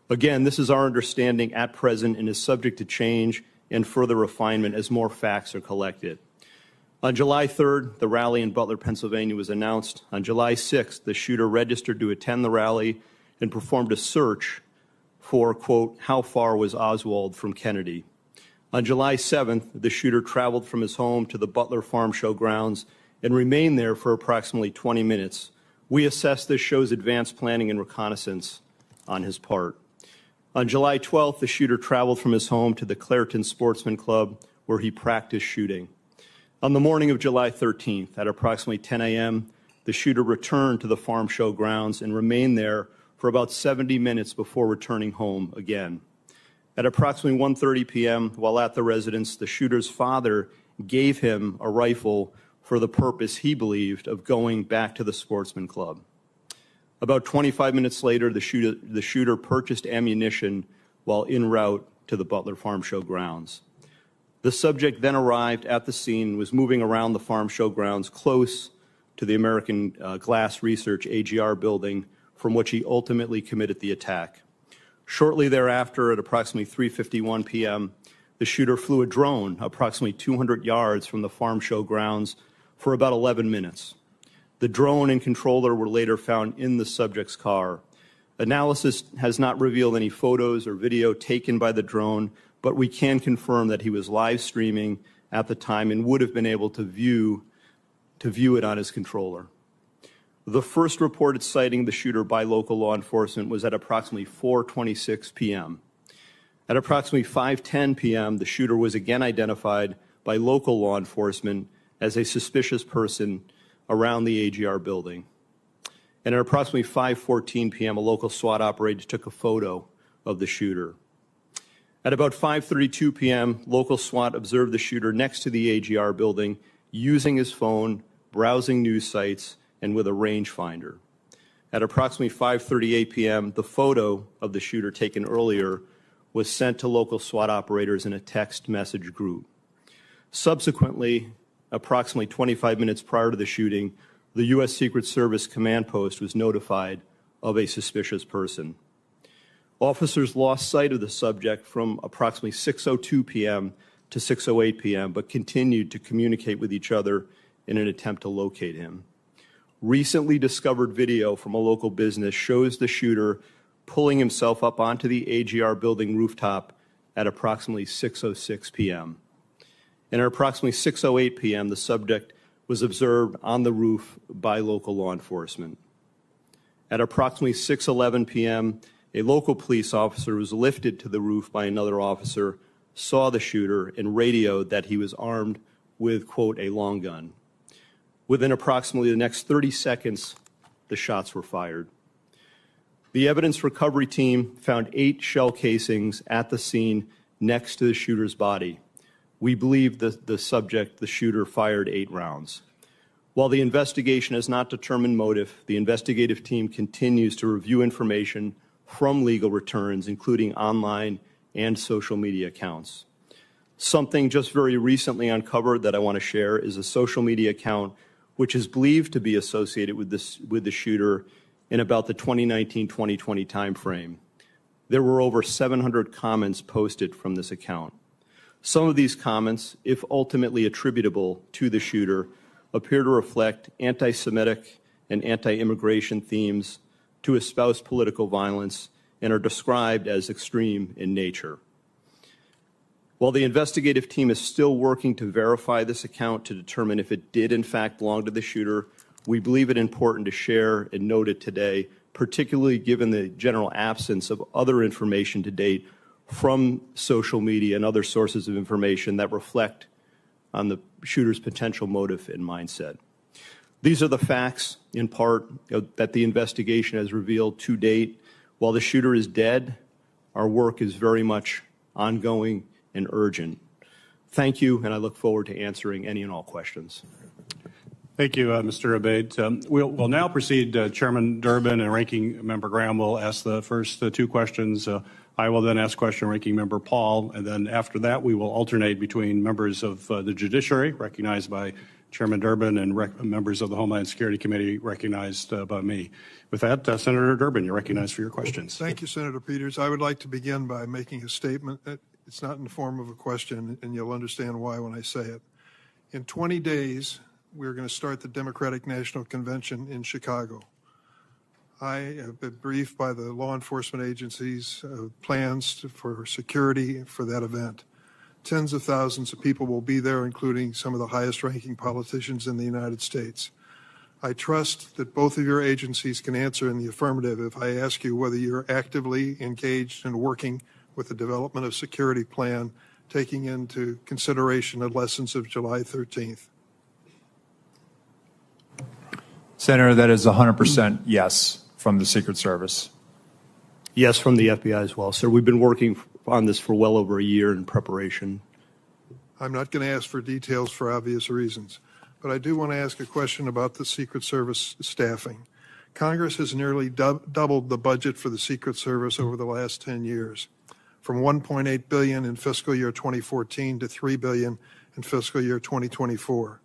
Again, this is our understanding at present and is subject to change and further refinement as more facts are collected. On July 3rd, the rally in Butler, Pennsylvania was announced. On July 6th, the shooter registered to attend the rally and performed a search for, quote, how far was Oswald from Kennedy? On July 7th, the shooter traveled from his home to the Butler Farm Show grounds and remained there for approximately 20 minutes. We assess this shows advanced planning and reconnaissance on his part. On July 12th, the shooter traveled from his home to the Clairton Sportsman Club, where he practiced shooting. On the morning of July 13th, at approximately 10 a.m., the shooter returned to the farm show grounds and remained there for about 70 minutes before returning home again. At approximately 1:30 p.m., while at the residence, the shooter's father gave him a rifle for the purpose, he believed, of going back to the Sportsman Club. About 25 minutes later, the shooter purchased ammunition while en route to the Butler Farm Show grounds. The subject then arrived at the scene and was moving around the farm show grounds close to the American Glass Research AGR building, from which he ultimately committed the attack. Shortly thereafter, at approximately 3:51 p.m., the shooter flew a drone approximately 200 yards from the farm show grounds for about 11 minutes. The drone and controller were later found in the subject's car. Analysis has not revealed any photos or video taken by the drone, but we can confirm that he was live streaming at the time and would have been able to view it on his controller. The first reported sighting of the shooter by local law enforcement was at approximately 4:26 p.m. At approximately 5:10 p.m., the shooter was again identified by local law enforcement as a suspicious person around the AGR building. And at approximately 5:14 p.m., a local SWAT operator took a photo of the shooter. At about 5:32 p.m., local SWAT observed the shooter next to the AGR building using his phone, browsing news sites, and with a rangefinder. At approximately 5:38 p.m., the photo of the shooter taken earlier was sent to local SWAT operators in a text message group. Subsequently, approximately 25 minutes prior to the shooting, the U.S. Secret Service command post was notified of a suspicious person. Officers lost sight of the subject from approximately 6:02 p.m. to 6:08 p.m., but continued to communicate with each other in an attempt to locate him. Recently discovered video from a local business shows the shooter pulling himself up onto the AGR building rooftop at approximately 6:06 p.m. And at approximately 6:08 p.m., the subject was observed on the roof by local law enforcement. At approximately 6:11 p.m., a local police officer was lifted to the roof by another officer, saw the shooter, and radioed that he was armed with, quote, a long gun. Within approximately the next 30 seconds, the shots were fired. The evidence recovery team found 8 shell casings at the scene next to the shooter's body. We believe that the shooter, fired 8 rounds. While the investigation has not determined motive, the investigative team continues to review information from legal returns, including online and social media accounts. Something just very recently uncovered that I want to share is a social media account which is believed to be associated with the shooter in about the 2019-2020 timeframe. There were over 700 comments posted from this account. Some of these comments, if ultimately attributable to the shooter, appear to reflect anti-Semitic and anti-immigration themes, to espouse political violence, and are described as extreme in nature. While the investigative team is still working to verify this account to determine if it did in fact belong to the shooter, we believe it important to share and note it today, particularly given the general absence of other information to date from social media and other sources of information that reflect on the shooter's potential motive and mindset. These are the facts, in part, that the investigation has revealed to date. While the shooter is dead, our work is very much ongoing and urgent. Thank you, and I look forward to answering any and all questions. Thank you, Mr. Abaid. We'll now proceed. Chairman Durbin and Ranking Member Graham will ask the first 2 questions. I will then ask question Ranking Member Paul, and then after that we will alternate between members of the judiciary, recognized by Chairman Durbin, and members of the Homeland Security Committee, recognized by me. With that, Senator Durbin, you're recognized for your questions. Thank you, Senator Peters. I would like to begin by making a statement. It's not in the form of a question, and you'll understand why when I say it. In 20 days, we're going to start the Democratic National Convention in Chicago. I have been briefed by the law enforcement agencies plans for security for that event. Tens of thousands of people will be there, including some of the highest-ranking politicians in the United States. I trust that both of your agencies can answer in the affirmative if I ask you whether you're actively engaged in working with the development of security plan, taking into consideration the lessons of July 13th. Senator, that is 100% yes from the Secret Service. Yes, from the FBI as well, sir. We've been working on this for well over a year in preparation. I'm not going to ask for details for obvious reasons, but I do want to ask a question about the Secret Service staffing. Congress has nearly doubled the budget for the Secret Service over the last 10 years, from $1.8 billion in fiscal year 2014 to $3 billion in fiscal year 2024.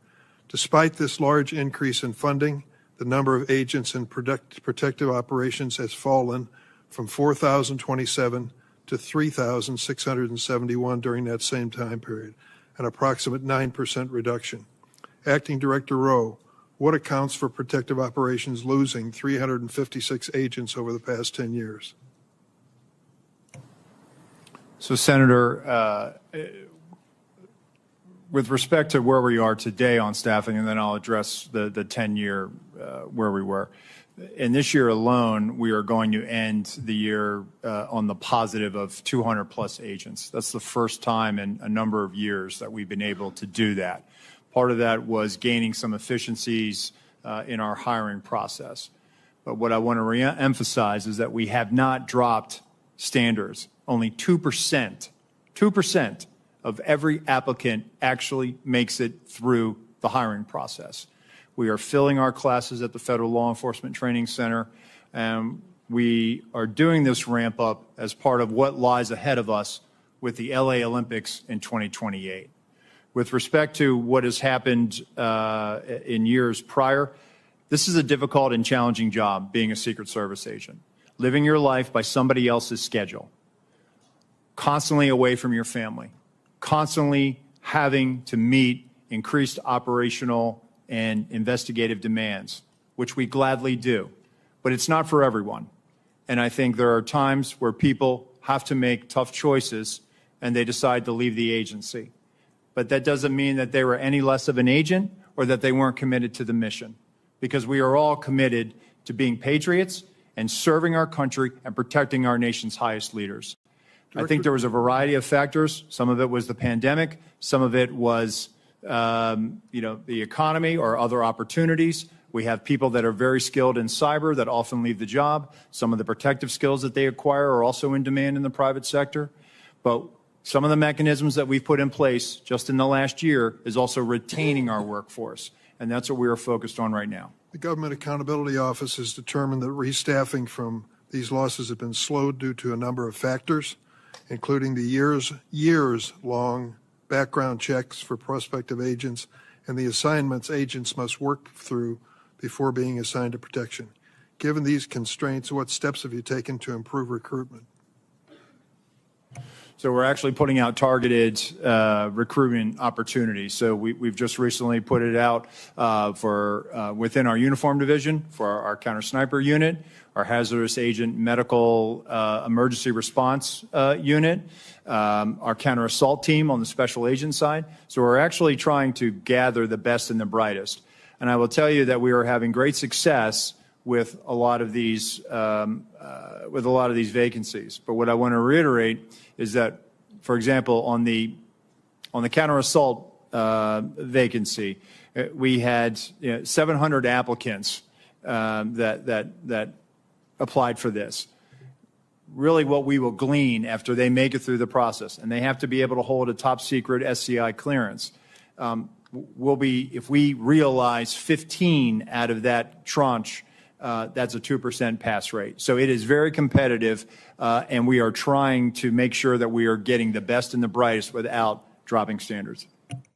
Despite this large increase in funding, the number of agents in protective operations has fallen from 4,027 to 3,671 during that same time period, an approximate 9% reduction. Acting Director Rowe, what accounts for protective operations losing 356 agents over the past 10 years? So, Senator, with respect to where we are today on staffing, and then I'll address the 10-year where we were. In this year alone, we are going to end the year on the positive of 200 plus agents. That's the first time in a number of years that we've been able to do that. Part of that was gaining some efficiencies in our hiring process. But what I want to re-emphasize is that we have not dropped standards. Only 2% of every applicant actually makes it through the hiring process. We are filling our classes at the Federal Law Enforcement Training Center, and we are doing this ramp up as part of what lies ahead of us with the LA Olympics in 2028. With respect to what has happened in years prior, this is a difficult and challenging job, being a Secret Service agent. Living your life by somebody else's schedule, constantly away from your family, constantly having to meet increased operational and investigative demands, which we gladly do. But it's not for everyone. And I think there are times where people have to make tough choices and they decide to leave the agency. But that doesn't mean that they were any less of an agent or that they weren't committed to the mission, because we are all committed to being patriots and serving our country and protecting our nation's highest leaders. I think there was a variety of factors. Some of it was the pandemic. Some of it was, the economy or other opportunities. We have people that are very skilled in cyber that often leave the job. Some of the protective skills that they acquire are also in demand in the private sector. But some of the mechanisms that we've put in place just in the last year is also retaining our workforce. And that's what we are focused on right now. The Government Accountability Office has determined that restaffing from these losses have been slowed due to a number of factors, including the years-long background checks for prospective agents and the assignments agents must work through before being assigned to protection. Given these constraints, what steps have you taken to improve recruitment? So we're actually putting out targeted recruitment opportunities. So we've just recently put it out for within our uniform division for our counter sniper unit, our hazardous agent medical emergency response unit, our counter assault team on the special agent side. So we're actually trying to gather the best and the brightest. And I will tell you that we are having great success with a lot of these vacancies. But what I want to reiterate is that, for example, on the counter assault vacancy, we had 700 applicants that applied for this. Really, what we will glean after they make it through the process, and they have to be able to hold a top secret SCI clearance, will be, if we realize 15 out of that tranche, that's a 2% pass rate. So it is very competitive, and we are trying to make sure that we are getting the best and the brightest without dropping standards.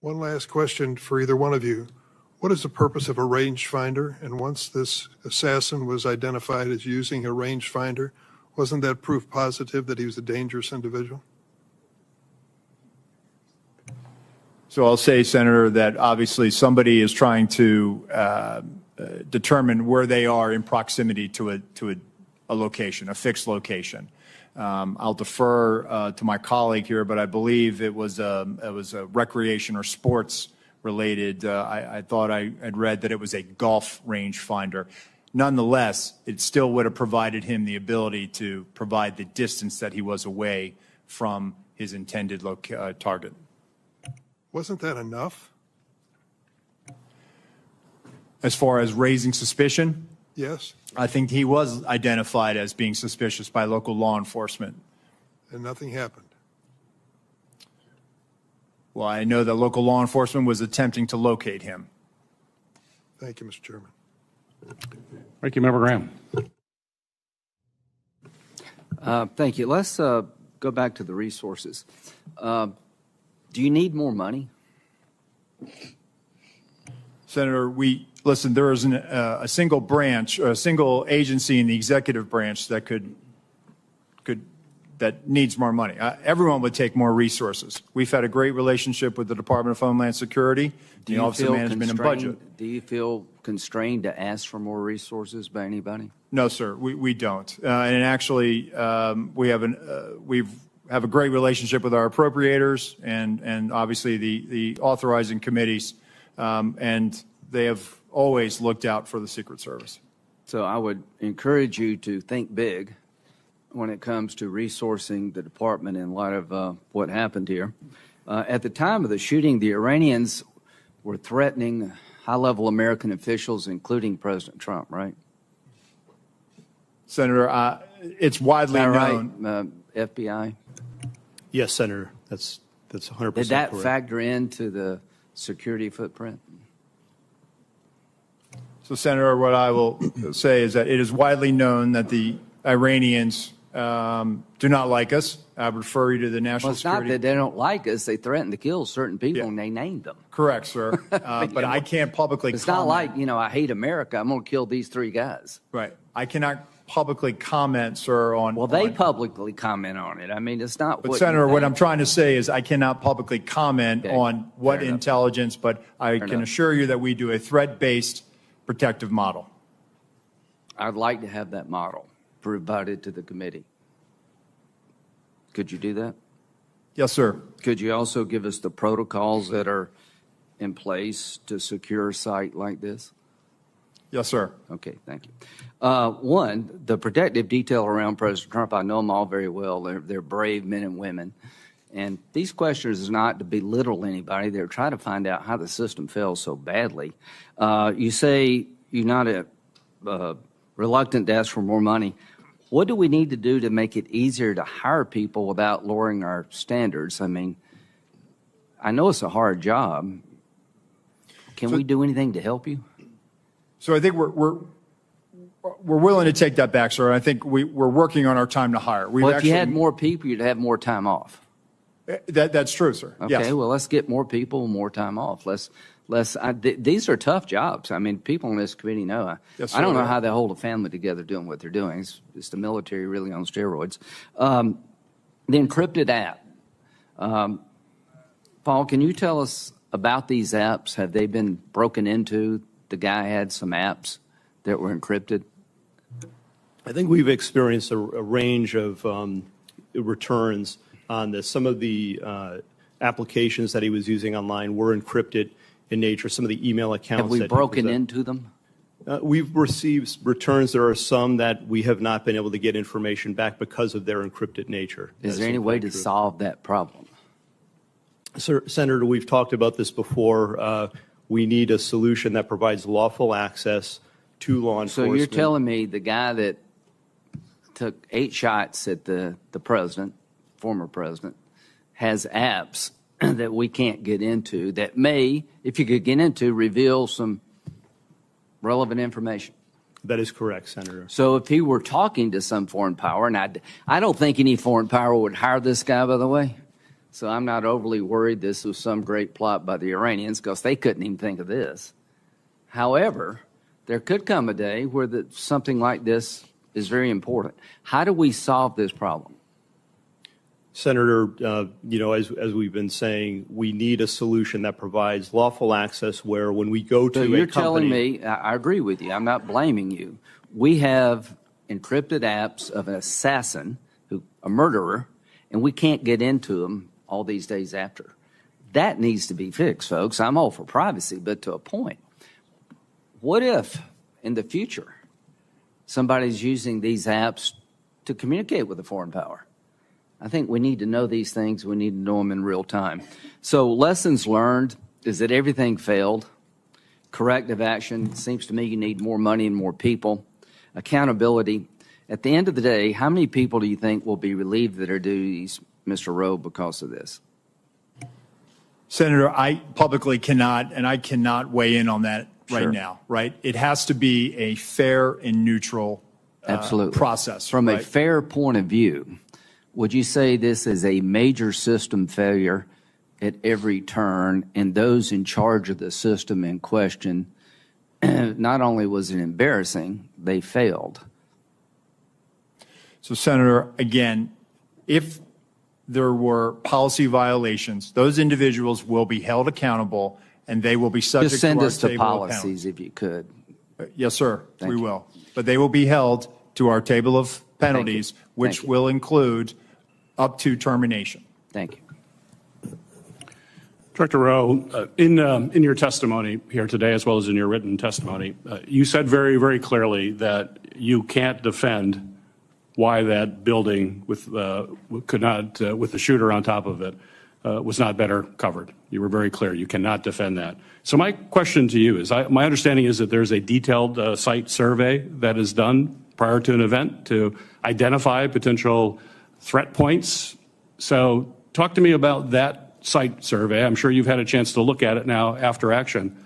One last question for either one of you. What is the purpose of a rangefinder? And once this assassin was identified as using a rangefinder, wasn't that proof positive that he was a dangerous individual? So I'll say, Senator, that obviously somebody is trying to determine where they are in proximity to a location, a fixed location. I'll defer to my colleague here, but I believe it was a recreation or sports related. I thought I had read that it was a golf range finder. Nonetheless, it still would have provided him the ability to provide the distance that he was away from his intended target. Wasn't that enough? As far as raising suspicion? Yes. I think he was identified as being suspicious by local law enforcement. And nothing happened? Well, I know that local law enforcement was attempting to locate him. Thank you, Mr. Chairman. Thank you, Member Graham. Thank you. Let's go back to the resources. Do you need more money? Senator, there isn't a single branch or a single agency in the executive branch that could that needs more money. Everyone would take more resources. We've had a great relationship with the Department of Homeland Security, the Office of Management and Budget. Do you feel constrained to ask for more resources by anybody? No, sir, we don't. And actually, we have a great relationship with our appropriators and obviously the authorizing committees, and they have always looked out for the Secret Service. So I would encourage you to think big when it comes to resourcing the department in light of what happened here. At the time of the shooting, the Iranians were threatening high-level American officials, including President Trump, right? Senator, it's widely known. Right? FBI? Yes, Senator, that's 100% Did that correct. factor into the security footprint? So, Senator, what I will say is that it is widely known that the Iranians do not like us. I would refer you to the National Well, it's not Security. that they don't like us. They threatened to kill certain people, Yeah. and they named them. Correct, sir. But I can't publicly It's comment. not like, I hate America. I'm going to kill these 3 guys. Right. I cannot publicly comment, sir, on. Well, they on- publicly comment on it. I mean, it's not But, what Senator, you what think. I'm trying to say is I cannot publicly comment Okay. on what Fair enough. intelligence, but I can enough. assure you that we do a threat-based protective model. I'd like to have that model provided to the committee. Could you do that? Yes, sir. Could you also give us the protocols that are in place to secure a site like this? Yes, sir. Okay, thank you. One, the protective detail around President Trump, I know them all very well. They're brave men and women. And these questions is not to belittle anybody. They're trying to find out how the system fails so badly. You say you're not reluctant to ask for more money. What do we need to do to make it easier to hire people without lowering our standards? I mean, I know it's a hard job. Can we do anything to help you? So I think we're willing to take that back, sir. I think we're working on our time to hire. We've Well, if you actually- had more people, you'd have more time off. That's true, sir. Okay, Yes. well, let's get more people, more time off. These are tough jobs. I mean, people on this committee know. Yes, I don't sir. know how they hold a family together doing what they're doing. It's the military really on steroids. The encrypted app. Paul, can you tell us about these apps? Have they been broken into? The guy had some apps that were encrypted. I think we've experienced a range of returns on this. Some of the applications that he was using online were encrypted in nature. Some of the email accounts. Have we that he broken was, into them? We've received returns. There are some that we have not been able to get information back because of their encrypted nature. Is That there any in way fact to true. solve that problem? Sir, Senator, we've talked about this before. We need a solution that provides lawful access to law So enforcement. you're telling me the guy that took 8 shots at the president, former president, has apps that we can't get into that may, if you could get into, reveal some relevant information. That is correct, Senator. So if he were talking to some foreign power, and I don't think any foreign power would hire this guy, by the way. So I'm not overly worried this was some great plot by the Iranians because they couldn't even think of this. However, there could come a day where something like this is very important. How do we solve this problem? Senator, as we've been saying, we need a solution that provides lawful access where when we go to So a you're company. telling me, I agree with you, I'm not blaming you. We have encrypted apps of an assassin, a murderer, and we can't get into them all these days after. That needs to be fixed, folks. I'm all for privacy, but to a point. What if, in the future, somebody's using these apps to communicate with a foreign power? I think we need to know these things. We need to know them in real time. So lessons learned is that everything failed. Corrective action, seems to me you need more money and more people. Accountability. At the end of the day, how many people do you think will be relieved of their duties, Mr. Rowe, because of this? Senator, I publicly cannot, and I cannot weigh in on that right Sure. now, right? It has to be a fair and neutral Absolutely. process. From a right? fair point of view, would you say this is a major system failure at every turn, and those in charge of the system in question, not only was it embarrassing, they failed? So, Senator, again, if there were policy violations, those individuals will be held accountable and they will be subject Just send to our us the table of policies penalties. if you could. Yes, sir, Thank we you. will. But they will be held to our table of penalties, which Thank you. will include up to termination. Thank you. Director Rowe, in your testimony here today, as well as in your written testimony, you said very, very clearly that you can't defend why that building with with the shooter on top of it was not better covered. You were very clear. You cannot defend that. So my question to you is, my understanding is that there's a detailed site survey that is done prior to an event to identify potential threat points. So talk to me about that site survey. I'm sure you've had a chance to look at it now after action.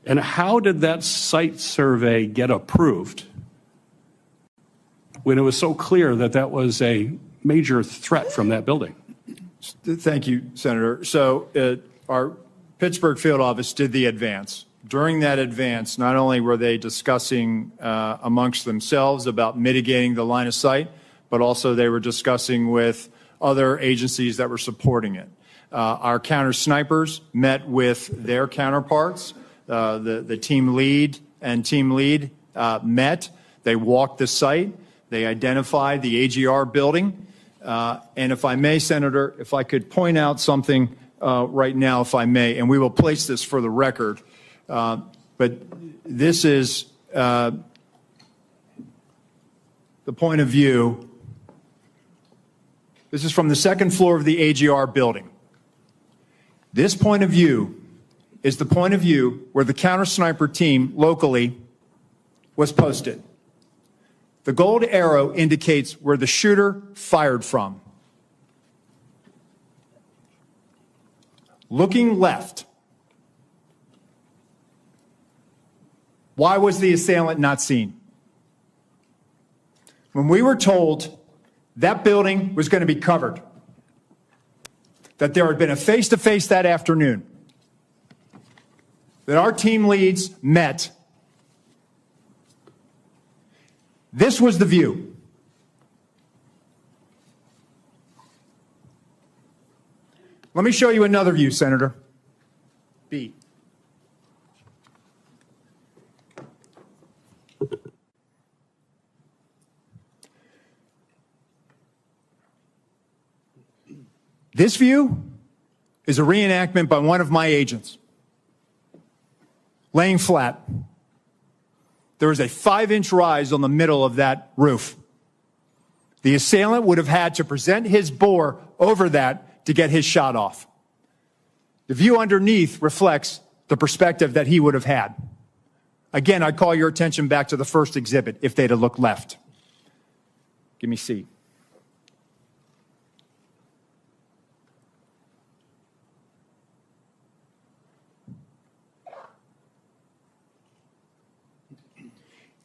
And how did that site survey get approved when it was so clear that that was a major threat from that building? Thank you, Senator. So our Pittsburgh field office did the advance. During that advance, not only were they discussing amongst themselves about mitigating the line of sight, but also they were discussing with other agencies that were supporting it. Our counter snipers met with their counterparts. The team lead and team lead met. They walked the site. They identified the AGR building. And if I may, Senator, if I could point out something right now, if I may, and we will place this for the record, but this is the point of view. This is from the second floor of the AGR building. This point of view is the point of view where the counter sniper team locally was posted. The gold arrow indicates where the shooter fired from. Looking left, why was the assailant not seen? When we were told that building was going to be covered, that there had been a face-to-face that afternoon, that our team leads met, this was the view. Let me show you another view, Senator. B. This view is a reenactment by one of my agents, laying flat. There was a 5-inch rise on the middle of that roof. The assailant would have had to present his bore over that to get his shot off. The view underneath reflects the perspective that he would have had. Again, I call your attention back to the first exhibit if they'd have looked left. Give me C.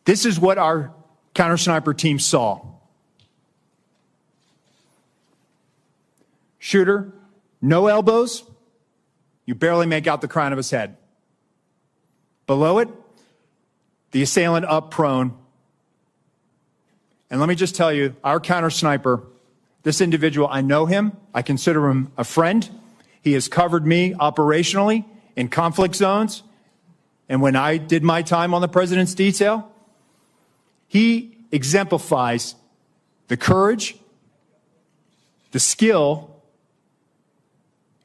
This is what our counter sniper team saw. Shooter, no elbows. You barely make out the crown of his head. Below it, the assailant up prone. And let me just tell you, our counter sniper, this individual, I know him. I consider him a friend. He has covered me operationally in conflict zones. And when I did my time on the president's detail, he exemplifies the courage, the skill,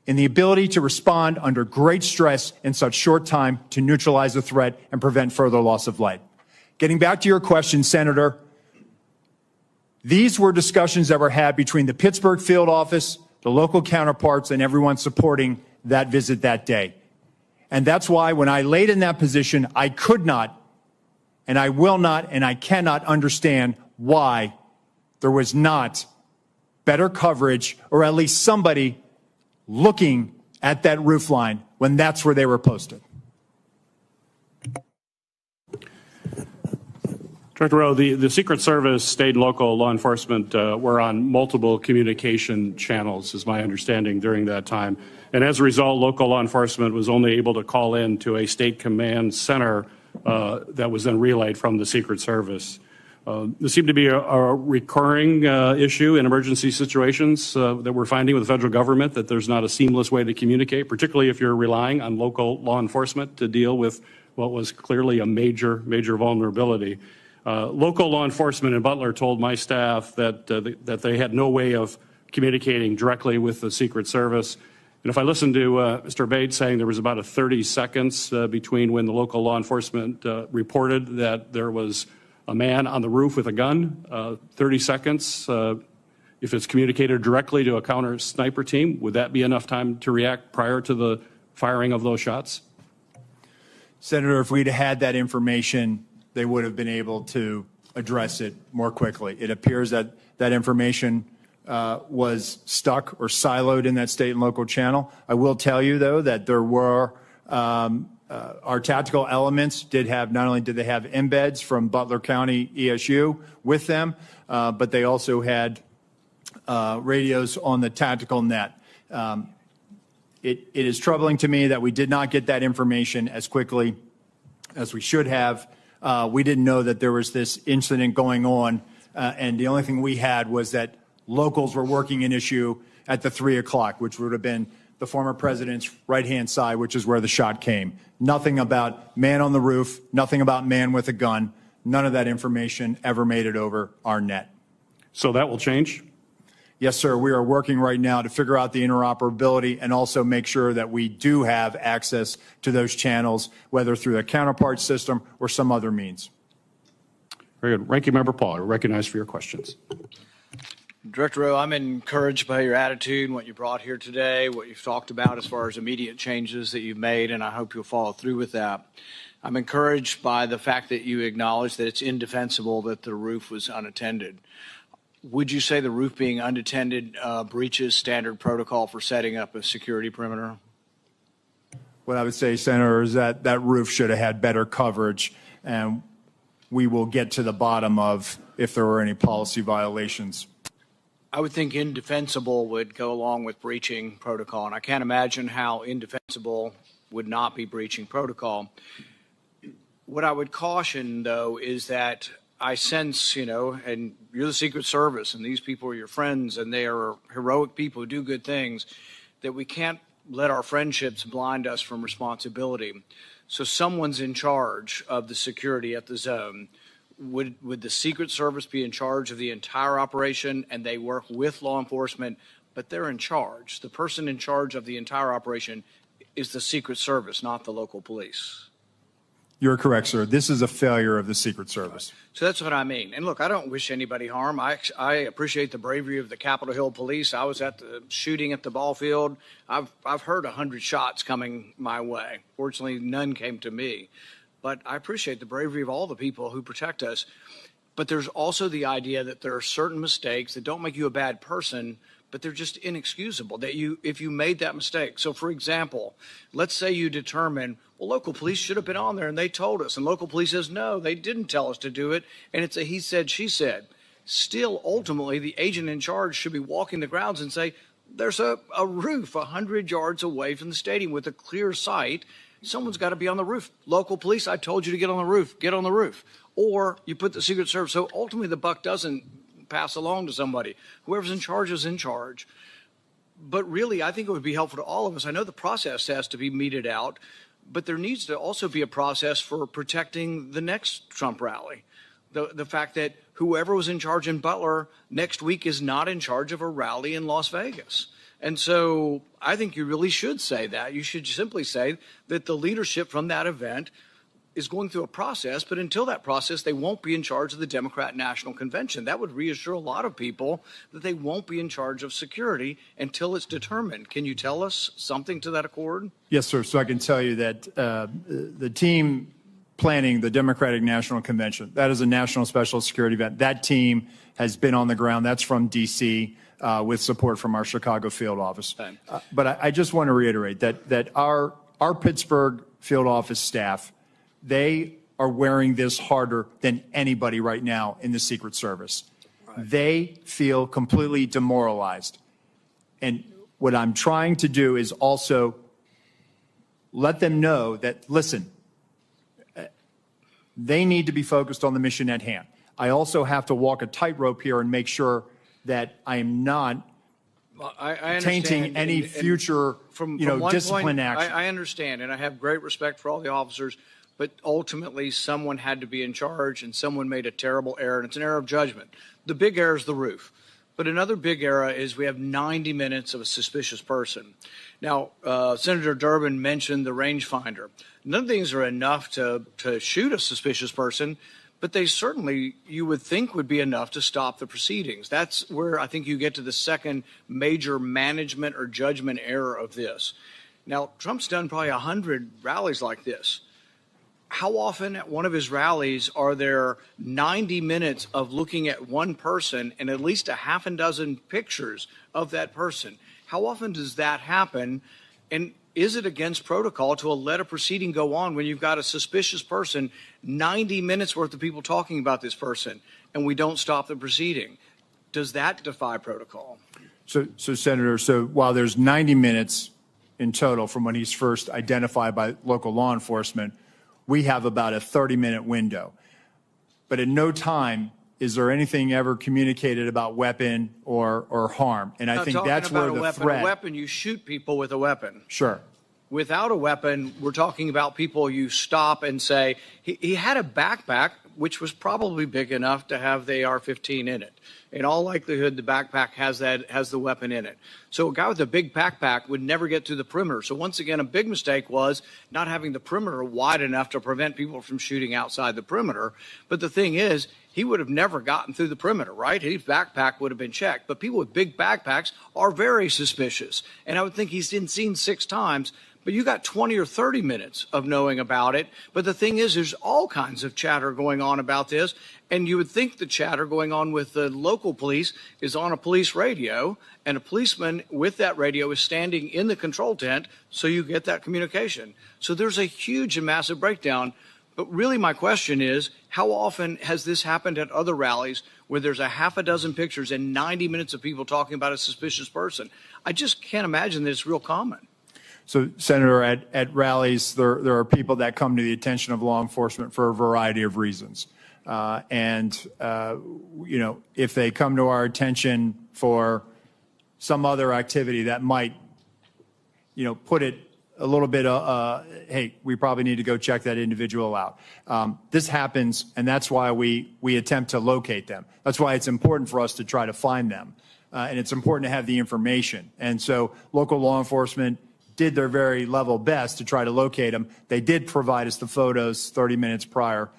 and the ability to respond under great stress in such short time to neutralize the threat and prevent further loss of life. Getting back to your question, Senator, these were discussions that were had between the Pittsburgh field office, the local counterparts, and everyone supporting that visit that day. And that's why when I laid in that position, I could not, and I will not, and I cannot understand why there was not better coverage, or at least somebody looking at that roof line when that's where they were posted. Director Rowe, the Secret Service, state and local law enforcement were on multiple communication channels, is my understanding, during that time. And as a result, local law enforcement was only able to call in to a state command center that was then relayed from the Secret Service. This seemed to be a recurring issue in emergency situations that we're finding with the federal government, that there's not a seamless way to communicate, particularly if you're relying on local law enforcement to deal with what was clearly a major vulnerability. Local law enforcement in Butler told my staff that they had no way of communicating directly with the Secret Service. And if I listened to Mr. Bates saying there was about 30 seconds between when the local law enforcement reported that there was a man on the roof with a gun, 30 seconds, if it's communicated directly to a counter sniper team, would that be enough time to react prior to the firing of those shots? Senator, if we'd had that information, they would have been able to address it more quickly. It appears that that information was stuck or siloed in that state and local channel. I will tell you, though, that there were our tactical elements did have, not only did they have embeds from Butler County ESU with them, but they also had radios on the tactical net. It is troubling to me that we did not get that information as quickly as we should have. We didn't know that there was this incident going on, and the only thing we had was that locals were working an issue at the 3 o'clock, which would have been the former president's right-hand side, which is where the shot came. Nothing about man on the roof, nothing about man with a gun. None of that information ever made it over our net. So that will change? Yes, sir. We are working right now to figure out the interoperability and also make sure that we do have access to those channels, whether through the counterpart system or some other means. Very good. Ranking Member Paul, you're recognized for your questions. Director Rowe, I'm encouraged by your attitude and what you brought here today, what you've talked about as far as immediate changes that you've made, and I hope you'll follow through with that. I'm encouraged by the fact that you acknowledge that it's indefensible that the roof was unattended. Would you say the roof being unattended breaches standard protocol for setting up a security perimeter? What I would say, Senator, is that that roof should have had better coverage, and we will get to the bottom of if there were any policy violations. I would think indefensible would go along with breaching protocol, and I can't imagine how indefensible would not be breaching protocol. What I would caution, though, is that I sense, and you're the Secret Service, and these people are your friends, and they are heroic people who do good things, that we can't let our friendships blind us from responsibility. So someone's in charge of the security at the zone. Would the Secret Service be in charge of the entire operation, and they work with law enforcement, but they're in charge? The person in charge of the entire operation is the Secret Service, not the local police. You're correct, sir. This is a failure of the Secret Service. So that's what I mean. And look, I don't wish anybody harm. I appreciate the bravery of the Capitol Hill Police. I was at the shooting at the ball field. I've heard 100 shots coming my way. Fortunately, none came to me. But I appreciate the bravery of all the people who protect us. But there's also the idea that there are certain mistakes that don't make you a bad person, but they're just inexcusable if you made that mistake. So, for example, let's say you determine, well, local police should have been on there and they told us, and local police says, no, they didn't tell us to do it, and it's a he said, she said. Still, ultimately, the agent in charge should be walking the grounds and say, there's a roof 100 yards away from the stadium with a clear sight. Someone's got to be on the roof. Local police, I told you to get on the roof. Get on the roof. Or you put the Secret Service. So ultimately, the buck doesn't pass along to somebody. Whoever's in charge is in charge. But really, I think it would be helpful to all of us. I know the process has to be meted out, but there needs to also be a process for protecting the next Trump rally. The fact that whoever was in charge in Butler next week is not in charge of a rally in Las Vegas. And so I think you really should say that. You should simply say that the leadership from that event is going through a process, but until that process, they won't be in charge of the Democrat National Convention. That would reassure a lot of people that they won't be in charge of security until it's determined. Can you tell us something to that accord? Yes, sir. So I can tell you that the team planning the Democratic National Convention, that is a national special security event. That team has been on the ground. That's from D.C. With support from our Chicago field office. But I just want to reiterate that our Pittsburgh field office staff, they are wearing this harder than anybody right now in the Secret Service. Right. They feel completely demoralized. And what I'm trying to do is also let them know that, listen, they need to be focused on the mission at hand. I also have to walk a tightrope here and make sure that I am not I tainting any future, discipline action. I understand, and I have great respect for all the officers, but ultimately someone had to be in charge, and someone made a terrible error, and it's an error of judgment. The big error is the roof. But another big error is we have 90 minutes of a suspicious person. Now, Senator Durbin mentioned the rangefinder. None of these are enough to shoot a suspicious person, but they certainly, you would think, would be enough to stop the proceedings. That's where I think you get to the second major management or judgment error of this. Now, Trump's done probably 100 rallies like this. How often at one of his rallies are there 90 minutes of looking at one person and at least a half a dozen pictures of that person? How often does that happen? And is it against protocol to let a proceeding go on when you've got a suspicious person, 90 minutes worth of people talking about this person, and we don't stop the proceeding? Does that defy protocol? So Senator, while there's 90 minutes in total from when he's first identified by local law enforcement, we have about a 30-minute window. But at no time is there anything ever communicated about weapon or harm. And I think that's where the threat. A weapon, you shoot people with a weapon. Sure. Without a weapon, we're talking about people you stop and say, he had a backpack, which was probably big enough to have the AR-15 in it. In all likelihood, the backpack has the weapon in it. So a guy with a big backpack would never get through the perimeter. So once again, a big mistake was not having the perimeter wide enough to prevent people from shooting outside the perimeter. But the thing is, he would have never gotten through the perimeter, right? His backpack would have been checked. But people with big backpacks are very suspicious. And I would think he's been seen 6 times. But you got 20 or 30 minutes of knowing about it. But the thing is, there's all kinds of chatter going on about this. And you would think the chatter going on with the local police is on a police radio, and a policeman with that radio is standing in the control tent, so you get that communication. So there's a huge and massive breakdown. But really my question is, how often has this happened at other rallies where there's a half a dozen pictures and 90 minutes of people talking about a suspicious person? I just can't imagine that it's real common. So, Senator, at rallies, there are people that come to the attention of law enforcement for a variety of reasons. If they come to our attention for some other activity that might, put it a little bit, hey, we probably need to go check that individual out. This happens, and that's why we attempt to locate them. That's why it's important for us to try to find them. And it's important to have the information. And so local law enforcement did their very level best to try to locate him. They did provide us the photos 30 minutes prior.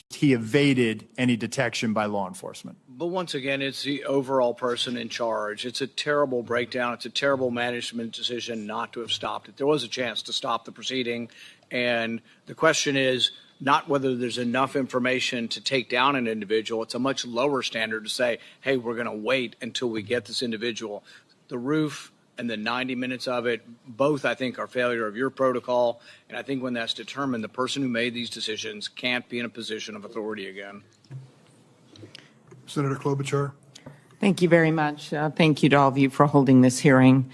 He evaded any detection by law enforcement. But once again, it's the overall person in charge. It's a terrible breakdown. It's a terrible management decision not to have stopped it. There was a chance to stop the proceeding. And the question is not whether there's enough information to take down an individual. It's a much lower standard to say, hey, we're going to wait until we get this individual. The roof and the 90 minutes of it, both, I think, are failure of your protocol. And I think when that's determined, the person who made these decisions can't be in a position of authority again. Senator Klobuchar. Thank you very much. Thank you to all of you for holding this hearing.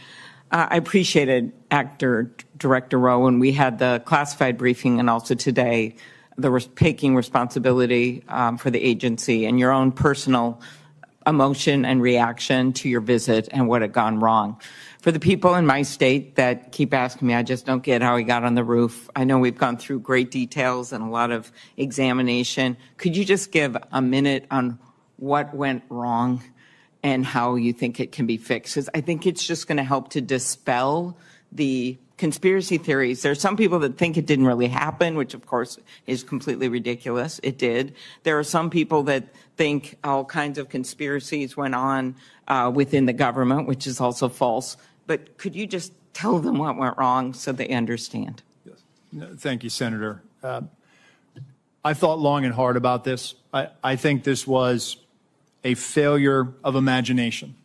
I appreciated Director Rowe, and we had the classified briefing, and also today, taking responsibility for the agency and your own personal emotion and reaction to your visit and what had gone wrong. For the people in my state that keep asking me, I just don't get how he got on the roof. I know we've gone through great details and a lot of examination. Could you just give a minute on what went wrong and how you think it can be fixed? Because I think it's just going to help to dispel the conspiracy theories. There are some people that think it didn't really happen, which of course is completely ridiculous. It did. There are some people that think all kinds of conspiracies went on within the government, which is also false. But could you just tell them what went wrong so they understand? Yes. No, thank you, Senator. I thought long and hard about this. I think this was a failure of imagination,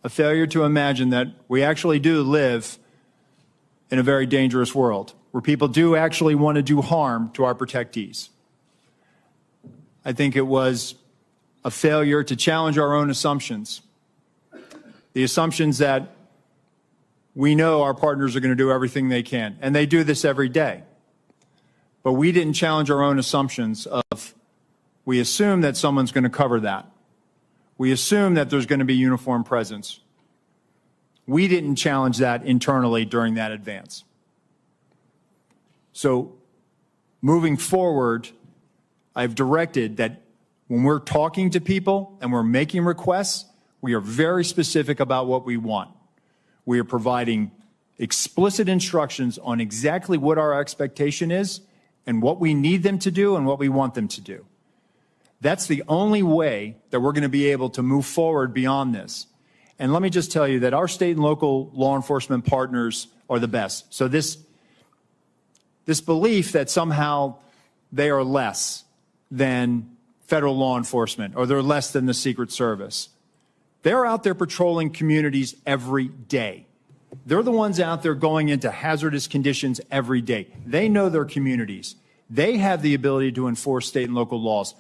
a failure to imagine that we actually do live in a very dangerous world where people do actually want to do harm to our protectees. I think it was a failure to challenge our own assumptions, the assumptions that we know our partners are going to do everything they can, and they do this every day. But we didn't challenge our own assumptions of We assume that someone's going to cover that. We assume that there's going to be uniform presence. We didn't challenge that internally during that advance. So moving forward, I've directed that when we're talking to people and we're making requests, we are very specific about what we want. We are providing explicit instructions on exactly what our expectation is and what we need them to do and what we want them to do. That's the only way that we're going to be able to move forward beyond this. And let me just tell you that our state and local law enforcement partners are the best. So this belief that somehow they are less than federal law enforcement or they're less than the Secret Service. They're out there patrolling communities every day. They're the ones out there going into hazardous conditions every day. They know their communities. They have the ability to enforce state and local laws.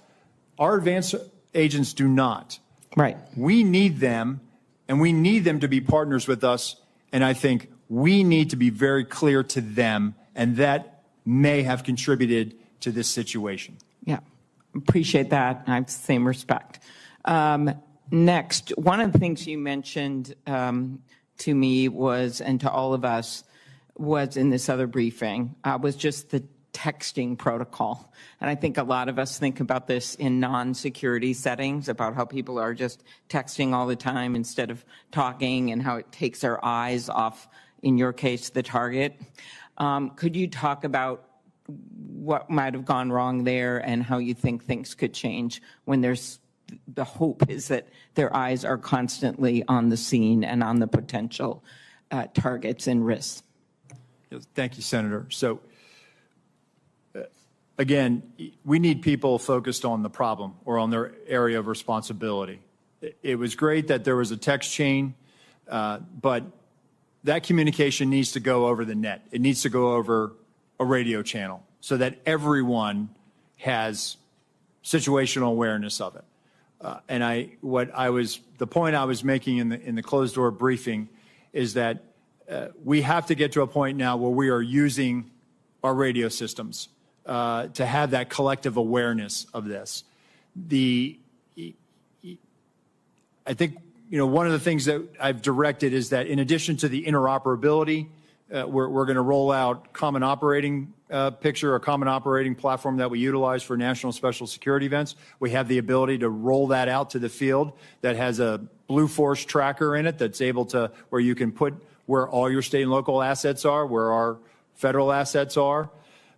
Our advanced agents do not. Right. We need them, and we need them to be partners with us, and I think we need to be very clear to them, and that may have contributed to this situation. Yeah, appreciate that. I have the same respect. Next, one of the things you mentioned to me was, and to all of us, was in this other briefing, was just the texting protocol. And I think a lot of us think about this in non-security settings, about how people are just texting all the time instead of talking, and how it takes our eyes off, in your case, the target. Could you talk about what might have gone wrong there and how you think things could change when there's the hope is that their eyes are constantly on the scene and on the potential targets and risks? Thank you, Senator. So, again, we need people focused on the problem or on their area of responsibility. It was great that there was a text chain, but that communication needs to go over the net. It needs to go over a radio channel so that everyone has situational awareness of it. The point I was making in the closed door briefing is that we have to get to a point now where we are using our radio systems to have that collective awareness of this. I think, one of the things that I've directed is that in addition to the interoperability, we're going to roll out common operating picture, a common operating platform that we utilize for national special security events. We have the ability to roll that out to the field that has a Blue Force tracker in it that's able to, where you can put where all your state and local assets are, where our federal assets are.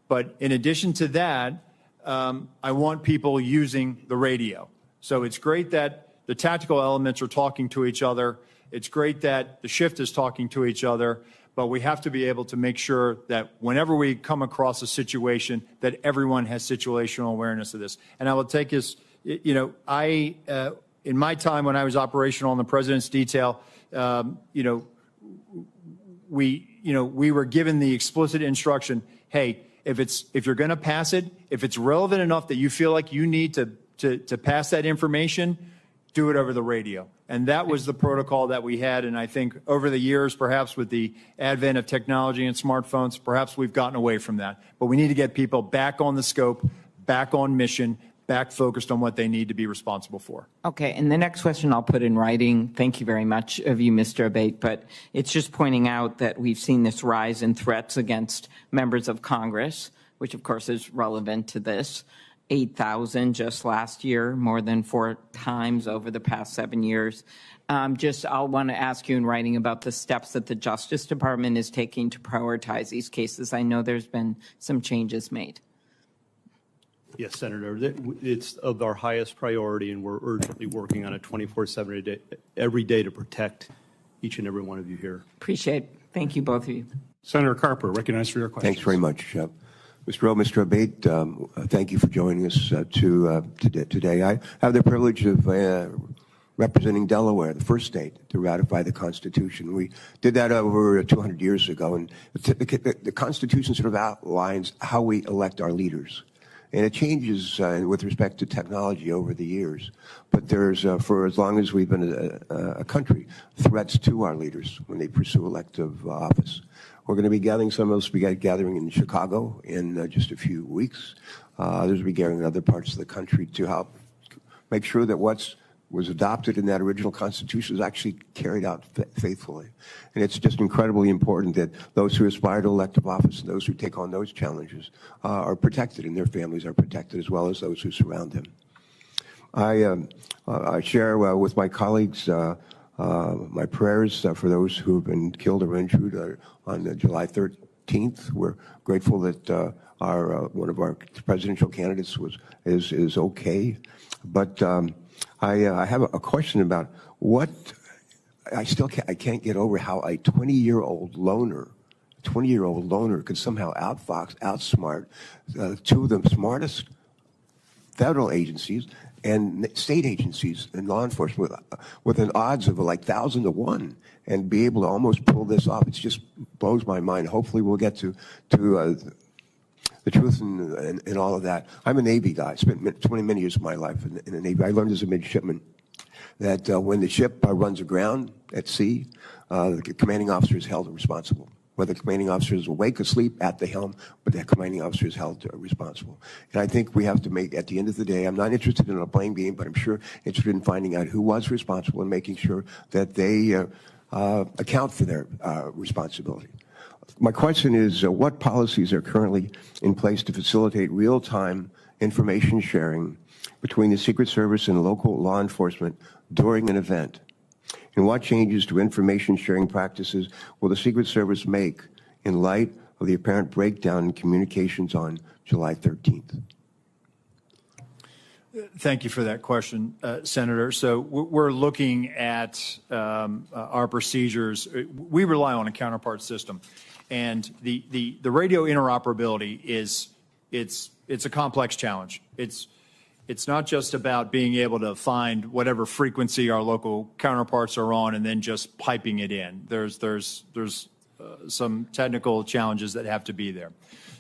But in addition to that, I want people using the radio. So it's great that the tactical elements are talking to each other. It's great that the shift is talking to each other, but we have to be able to make sure that whenever we come across a situation, that everyone has situational awareness of this. And I will take this, in my time when I was operational in the President's detail, we were given the explicit instruction, hey, if you're going to pass it, if it's relevant enough that you feel like you need to pass that information, do it over the radio. And that was the protocol that we had. And I think over the years, perhaps with the advent of technology and smartphones, perhaps we've gotten away from that. But we need to get people back on the scope, back on mission, back focused on what they need to be responsible for. Okay, and the next question I'll put in writing. Thank you very much of you, Mr. Abate, but it's just pointing out that we've seen this rise in threats against members of Congress, which of course is relevant to this. 8,000 just last year, more than 4 times over the past 7 years. I'll want to ask you in writing about the steps that the Justice Department is taking to prioritize these cases. I know there's been some changes made. Yes, Senator, it's of our highest priority, and we're urgently working on it 24/7 every day to protect each and every one of you here. Appreciate it. Thank you, both of you. Senator Carper, recognized for your question. Thanks very much. Mr. Rowe, Mr. Abate, thank you for joining us today. I have the privilege of representing Delaware, the first state to ratify the Constitution. We did that over 200 years ago, and the Constitution sort of outlines how we elect our leaders. And it changes with respect to technology over the years. But there's, for as long as we've been a country, threats to our leaders when they pursue elective office. We're going to be gathering, some of us will be gathering in Chicago in just a few weeks. Others will be gathering in other parts of the country to help make sure that what was adopted in that original Constitution is actually carried out faithfully. And it's just incredibly important that those who aspire to elective office and those who take on those challenges are protected, and their families are protected, as well as those who surround them. I share with my colleagues my prayers for those who have been killed or injured on July 13th. We're grateful that one of our presidential candidates is okay. But I have a question about what I can't get over how a 20-year-old loner could somehow outsmart two of the smartest federal agencies and state agencies and law enforcement with an odds of like 1,000 to 1, and be able to almost pull this off. It just blows my mind. Hopefully we'll get to the truth in all of that. I'm a Navy guy. I spent many years of my life in the Navy. I learned as a midshipman that when the ship runs aground at sea, the commanding officer is held responsible. Whether the commanding officer is awake or asleep at the helm, but the commanding officer is held responsible. And I think we have to make, at the end of the day, I'm not interested in a blame game, but I'm sure interested in finding out who was responsible and making sure that they account for their responsibility. My question is, what policies are currently in place to facilitate real-time information sharing between the Secret Service and local law enforcement during an event? And what changes to information sharing practices will the Secret Service make in light of the apparent breakdown in communications on July 13th? Thank you for that question, Senator. So we're looking at our procedures. We rely on a counterpart system, and the radio interoperability it's a complex challenge. It's not just about being able to find whatever frequency our local counterparts are on and then just piping it in. There's some technical challenges that have to be there.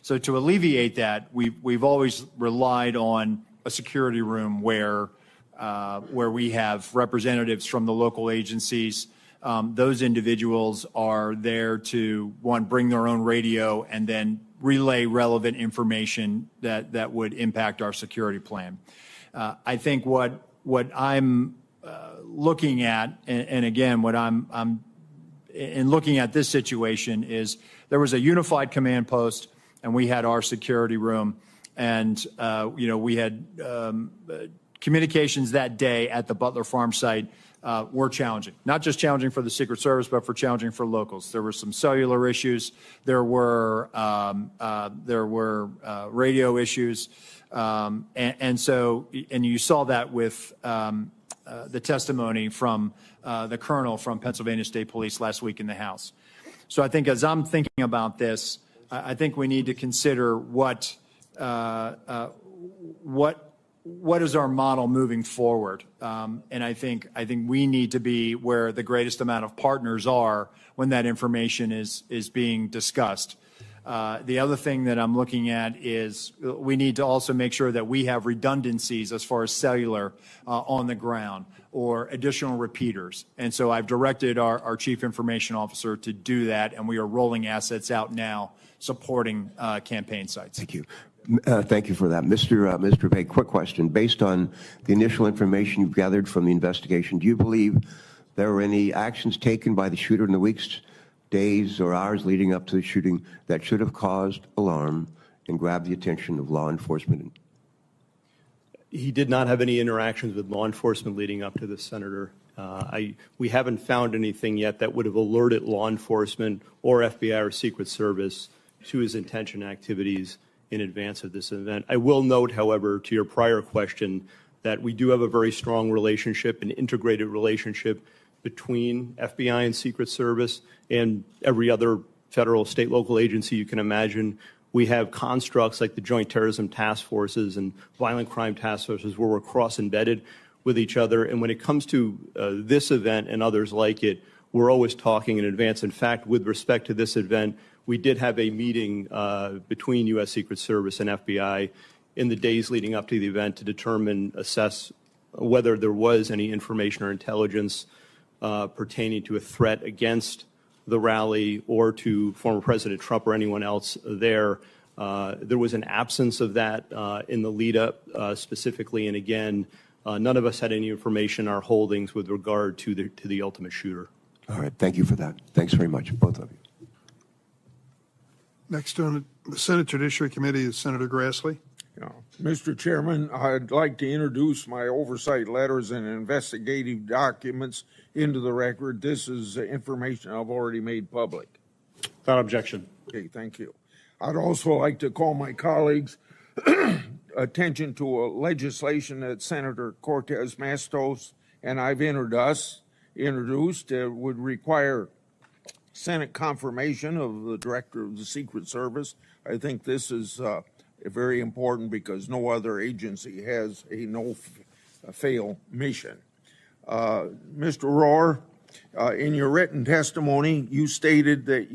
So to alleviate that, we've always relied on a security room where we have representatives from the local agencies. Those individuals are there to, one, bring their own radio and then relay relevant information that would impact our security plan. I think what I'm looking at, and again, what I'm in looking at this situation is there was a unified command post, and we had our security room, and we had communications that day at the Butler Farm site were challenging. Not just challenging for the Secret Service, but for challenging for locals. There were some cellular issues. There were radio issues, and you saw that with the testimony from the colonel from Pennsylvania State Police last week in the House. So I think as I'm thinking about this, I think we need to consider what is our model moving forward, and I think we need to be where the greatest amount of partners are when that information is being discussed. The other thing that I'm looking at is we need to also make sure that we have redundancies as far as cellular on the ground or additional repeaters. And so I've directed our Chief Information Officer to do that, and we are rolling assets out now supporting campaign sites. Thank you. Thank you for that. Mr. Bay, quick question. Based on the initial information you've gathered from the investigation, do you believe there were any actions taken by the shooter in the weeks, days, or hours leading up to the shooting that should have caused alarm and grabbed the attention of law enforcement? He did not have any interactions with law enforcement leading up to this, Senator. We haven't found anything yet that would have alerted law enforcement or FBI or Secret Service to his intention activities in advance of this event. I will note, however, to your prior question, that we do have a very strong relationship, an integrated relationship between FBI and Secret Service and every other federal, state, local agency you can imagine. We have constructs like the Joint Terrorism Task Forces and Violent Crime Task Forces where we're cross-embedded with each other. And when it comes to this event and others like it, we're always talking in advance. In fact, with respect to this event, we did have a meeting between U.S. Secret Service and FBI in the days leading up to the event to assess whether there was any information or intelligence pertaining to a threat against the rally or to former President Trump or anyone else there. There was an absence of that in the lead up specifically, and again, none of us had any information in our holdings with regard to the ultimate shooter. All right, thank you for that. Thanks very much, both of you. Next on the Senate Judiciary Committee is Senator Grassley. Yeah. Mr. Chairman, I'd like to introduce my oversight letters and investigative documents into the record. This is information I've already made public. Without objection. Okay, thank you. I'd also like to call my colleagues' attention to a legislation that Senator Cortez Matos and I've introduced would require Senate confirmation of the Director of the Secret Service. I think this is very important because no other agency has a no-fail mission. Mr. Rohr, in your written testimony, you stated that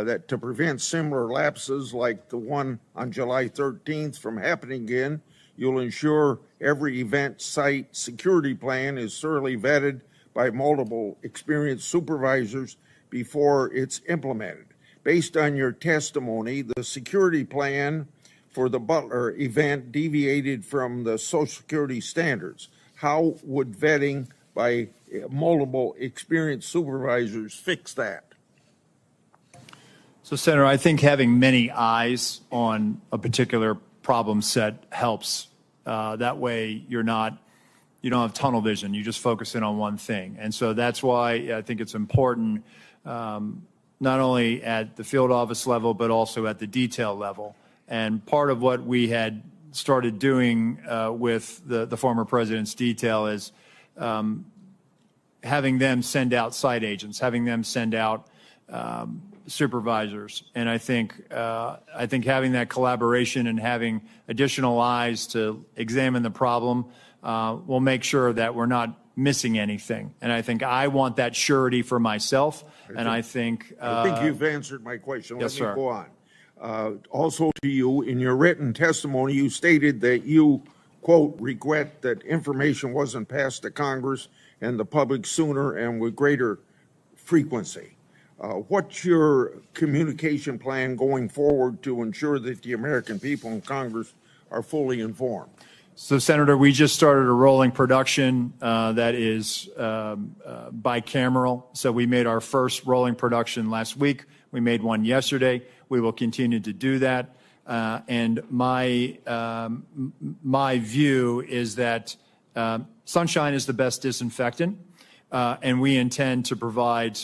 that to prevent similar lapses like the one on July 13th from happening again, you'll ensure every event site security plan is thoroughly vetted by multiple experienced supervisors before it's implemented. Based on your testimony, the security plan for the Butler event deviated from the Social Security standards. How would vetting by multiple experienced supervisors fix that? So, Senator, I think having many eyes on a particular problem set helps. That way you don't have tunnel vision. You just focus in on one thing. And so that's why I think it's important, not only at the field office level, but also at the detail level. And part of what we had started doing with the former president's detail is having them send out site agents, having them send out supervisors. And I think having that collaboration and having additional eyes to examine the problem will make sure that we're not missing anything. And I think I want that surety for myself. I think you've answered my question. Yes, Let me sir. go on. Also to you, in your written testimony, you stated that you, quote, regret that information wasn't passed to Congress and the public sooner and with greater frequency. What's your communication plan going forward to ensure that the American people in Congress are fully informed? So, Senator, we just started a rolling production that is bicameral. So we made our first rolling production last week. We made one yesterday. We will continue to do that. And my view is that sunshine is the best disinfectant, and we intend to provide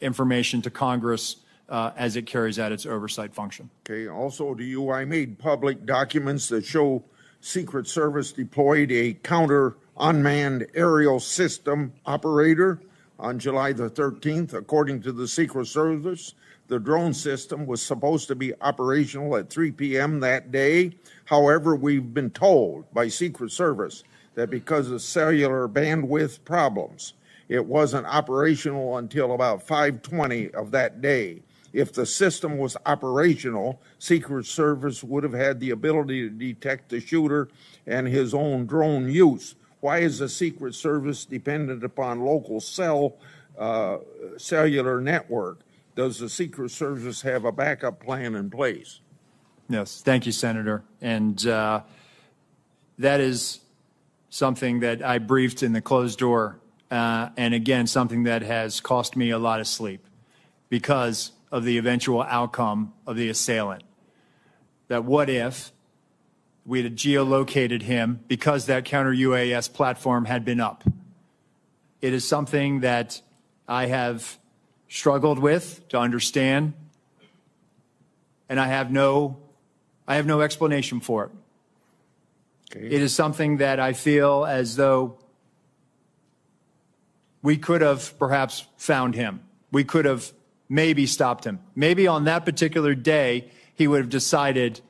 information to Congress as it carries out its oversight function. Okay. Also to you, I made public documents that show Secret Service deployed a counter unmanned aerial system operator on July the 13th. According to the Secret Service, the drone system was supposed to be operational at 3 p.m. that day. However, we've been told by Secret Service that because of cellular bandwidth problems, it wasn't operational until about 5:20 of that day. If the system was operational, Secret Service would have had the ability to detect the shooter and his own drone use. Why is the Secret Service dependent upon local cellular network? Does the Secret Service have a backup plan in place? Yes, thank you, Senator. And that is something that I briefed in the closed door, and again, something that has cost me a lot of sleep because of the eventual outcome of the assailant. That what if we had geolocated him because that counter-UAS platform had been up? It is something that I have struggled with to understand, and I have no explanation for it. Okay. It is something that I feel as though we could have perhaps found him. We could have maybe stopped him. Maybe on that particular day, he would have decided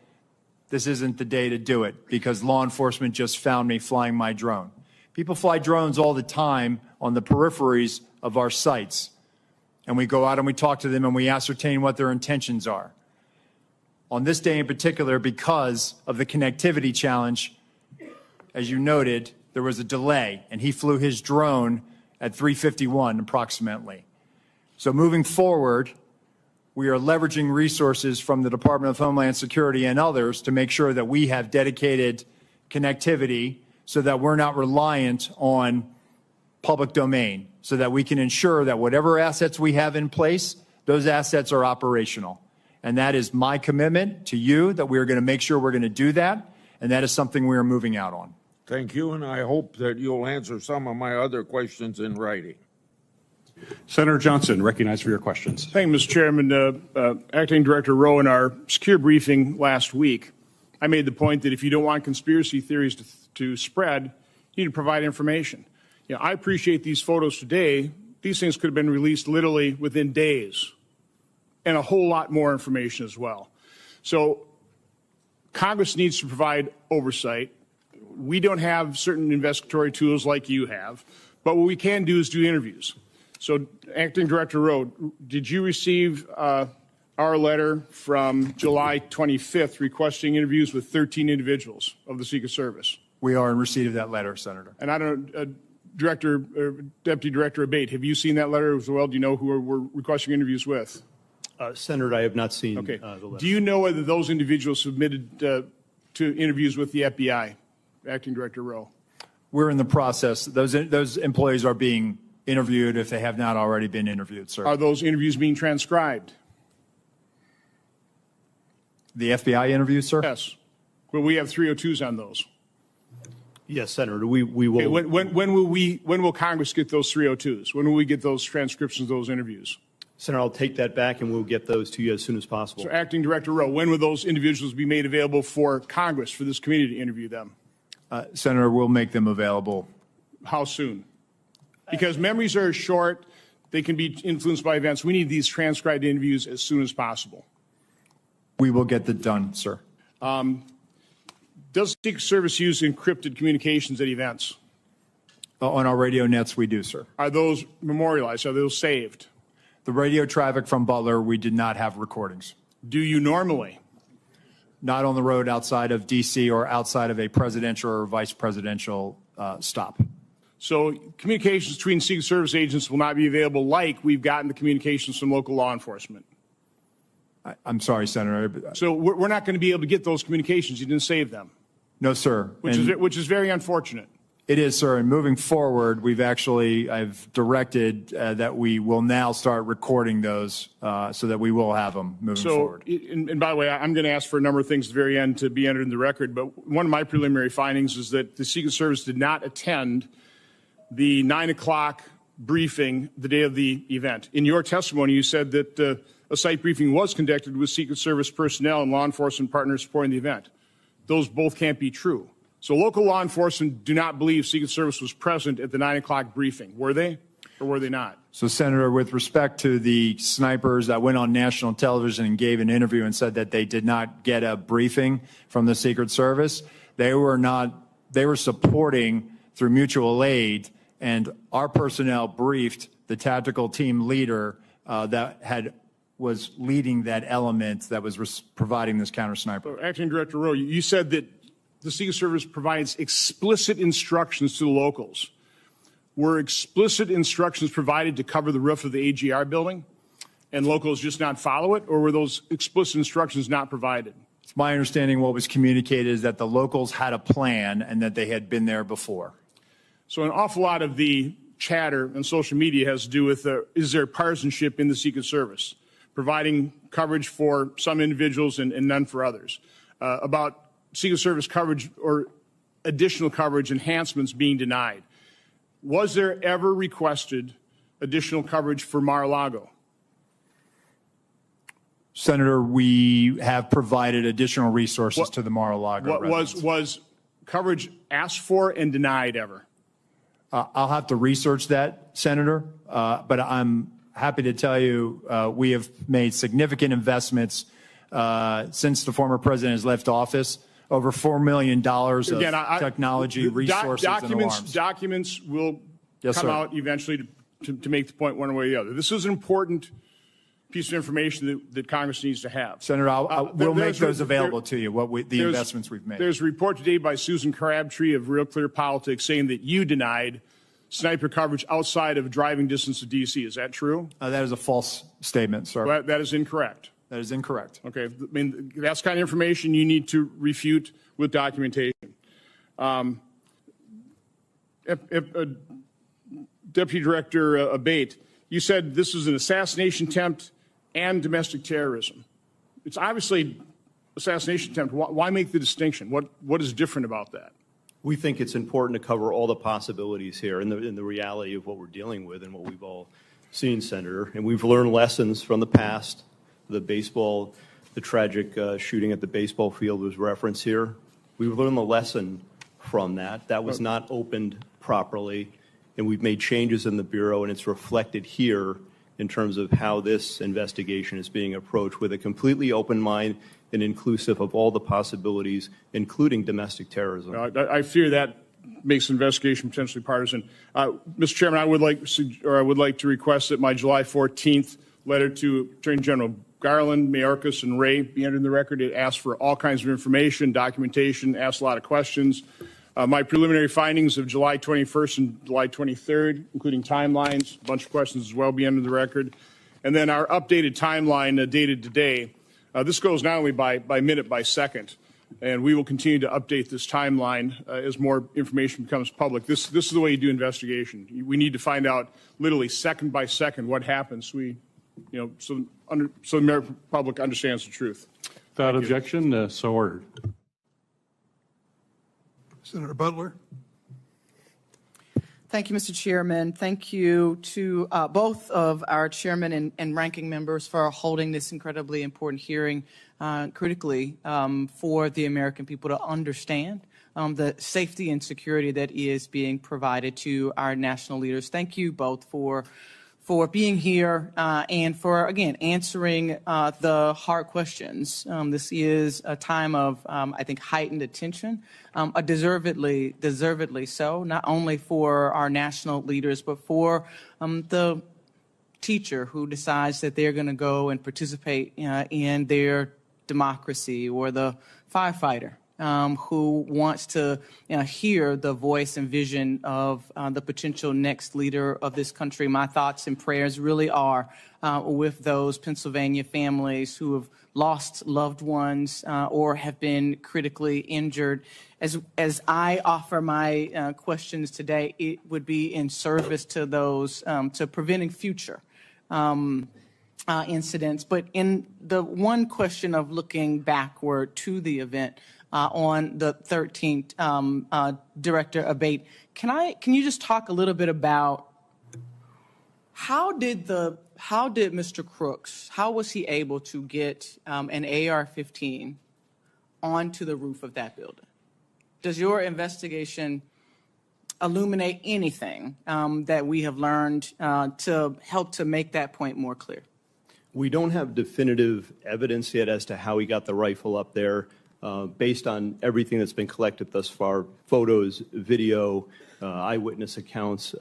this isn't the day to do it because law enforcement just found me flying my drone. People fly drones all the time on the peripheries of our sites. And we go out and we talk to them and we ascertain what their intentions are. On this day in particular, because of the connectivity challenge, as you noted, there was a delay, and he flew his drone at 3:51 approximately. So moving forward, we are leveraging resources from the Department of Homeland Security and others to make sure that we have dedicated connectivity so that we're not reliant on public domain, so that we can ensure that whatever assets we have in place, those assets are operational. And that is my commitment to you, that we're going to make sure we're going to do that, and that is something we are moving out on. Thank you, and I hope that you'll answer some of my other questions in writing. Senator Johnson, recognized for your questions. Thank you, Mr. Chairman. Acting Director Rowe, in our secure briefing last week, I made the point that if you don't want conspiracy theories to spread, you need to provide information. You know, I appreciate these photos today. These things could have been released literally within days, and a whole lot more information as well. So Congress needs to provide oversight. We don't have certain investigatory tools like you have, but what we can do is do interviews. So, Acting Director Rowe, did you receive our letter from July 25th requesting interviews with 13 individuals of the Secret Service? We are in receipt of that letter, Senator. And I don't know, Deputy Director Abate, have you seen that letter as well? Do you know who we're requesting interviews with? Senator, I have not seen Okay. the letter. Do you know whether those individuals submitted to interviews with the FBI, Acting Director Rowe? We're in the process. Those employees are being interviewed if they have not already been interviewed, sir. Are those interviews being transcribed? The FBI interviews, sir? Yes. Well, we have 302s on those. Yes, Senator, we will. Okay, when will Congress get those 302s? When will we get those transcriptions of those interviews? Senator, I'll take that back and we'll get those to you as soon as possible. So, Acting Director Rowe, when will those individuals be made available for Congress, for this committee to interview them? Senator, we'll make them available. How soon? Because memories are short. They can be influenced by events. We need these transcribed interviews as soon as possible. We will get that done, sir. Does the Secret Service use encrypted communications at events? On our radio nets, we do, sir. Are those memorialized? Are those saved? The radio traffic from Butler, we did not have recordings. Do you normally? Not on the road outside of D.C. or outside of a presidential or vice presidential stop. So communications between Secret Service agents will not be available like we've gotten the communications from local law enforcement. I'm sorry, Senator. So we're not going to be able to get those communications. You didn't save them. No, sir. Which is very unfortunate. It is, sir. And moving forward, I've directed that we will now start recording those so that we will have them moving forward. And by the way, I'm going to ask for a number of things at the very end to be entered in the record. But one of my preliminary findings is that the Secret Service did not attend the 9 o'clock briefing the day of the event. In your testimony, you said that a site briefing was conducted with Secret Service personnel and law enforcement partners supporting the event. Those both can't be true. So local law enforcement do not believe Secret Service was present at the 9 o'clock briefing. Were they or were they not? So, Senator, with respect to the snipers that went on national television and gave an interview and said that they did not get a briefing from the Secret Service, they were supporting through mutual aid, and our personnel briefed the tactical team leader was leading that element that was providing this counter sniper. Acting Director Rowe, you said that the Secret Service provides explicit instructions to the locals. Were explicit instructions provided to cover the roof of the AGR building and locals just not follow it, or were those explicit instructions not provided? It's my understanding what was communicated is that the locals had a plan and that they had been there before. So an awful lot of the chatter on social media has to do with is there partisanship in the Secret Service, providing coverage for some individuals and none for others, about Secret Service coverage or additional coverage enhancements being denied. Was there ever requested additional coverage for Mar-a-Lago? Senator, we have provided additional resources to the Mar-a-Lago residents. Was coverage asked for and denied ever? I'll have to research that, Senator, but I'm happy to tell you we have made significant investments since the former president has left office. Over $4 million of technology, resources, and alarms. Documents will come out eventually to make the point one way or the other. This is an important piece of information that Congress needs to have. Senator, we'll make those available to you, the there's- investments we've made. There's a report today by Susan Crabtree of Real Clear Politics saying that you denied sniper coverage outside of driving distance to D.C. Is that true? That is a false statement, sir. Well, that is incorrect. That is incorrect. Okay. I mean, that's the kind of information you need to refute with documentation. Deputy Director Abate, you said this was an assassination attempt and domestic terrorism. It's obviously assassination attempt. Why make the distinction? What is different about that? We think it's important to cover all the possibilities here and the reality of what we're dealing with and what we've all seen, Senator. And we've learned lessons from the past. The tragic shooting at the baseball field was referenced here. We've learned the lesson from that. That was not opened properly, and we've made changes in the Bureau, and it's reflected here in terms of how this investigation is being approached with a completely open mind and inclusive of all the possibilities, including domestic terrorism. I fear that makes the investigation potentially partisan. Mr. Chairman, I would like to request that my July 14th letter to Attorney General Garland, Mayorkas, and Wray be entered in the record. It asks for all kinds of information, documentation, asks a lot of questions. My preliminary findings of July 21st and July 23rd, including timelines, a bunch of questions as well, be entered in the record. And then our updated timeline dated today. This goes not only by minute, by second, and we will continue to update this timeline as more information becomes public. This is the way you do investigation. We need to find out literally second by second what happens. So the American public understands the truth. Without objection, so ordered. Senator Butler. Thank you, Mr. Chairman. Thank you to both of our chairman and ranking members for holding this incredibly important hearing critically for the American people to understand the safety and security that is being provided to our national leaders. Thank you both for being here and for, again, answering the hard questions. This is a time of, I think, heightened attention, deservedly so, not only for our national leaders, but for the teacher who decides that they're going to go and participate in their democracy, or the firefighter who wants to hear the voice and vision of the potential next leader of this country. My thoughts and prayers really are with those Pennsylvania families who have lost loved ones or have been critically injured. As I offer my questions today, it would be in service to those, to preventing future incidents. But in the one question of looking backward to the event, on the 13th, Director Abate, can you just talk a little bit about how did Mr. Crooks, how was he able to get an AR-15 onto the roof of that building? Does your investigation illuminate anything that we have learned to help to make that point more clear? We don't have definitive evidence yet as to how he got the rifle up there. Based on everything that's been collected thus far, photos, video, eyewitness accounts,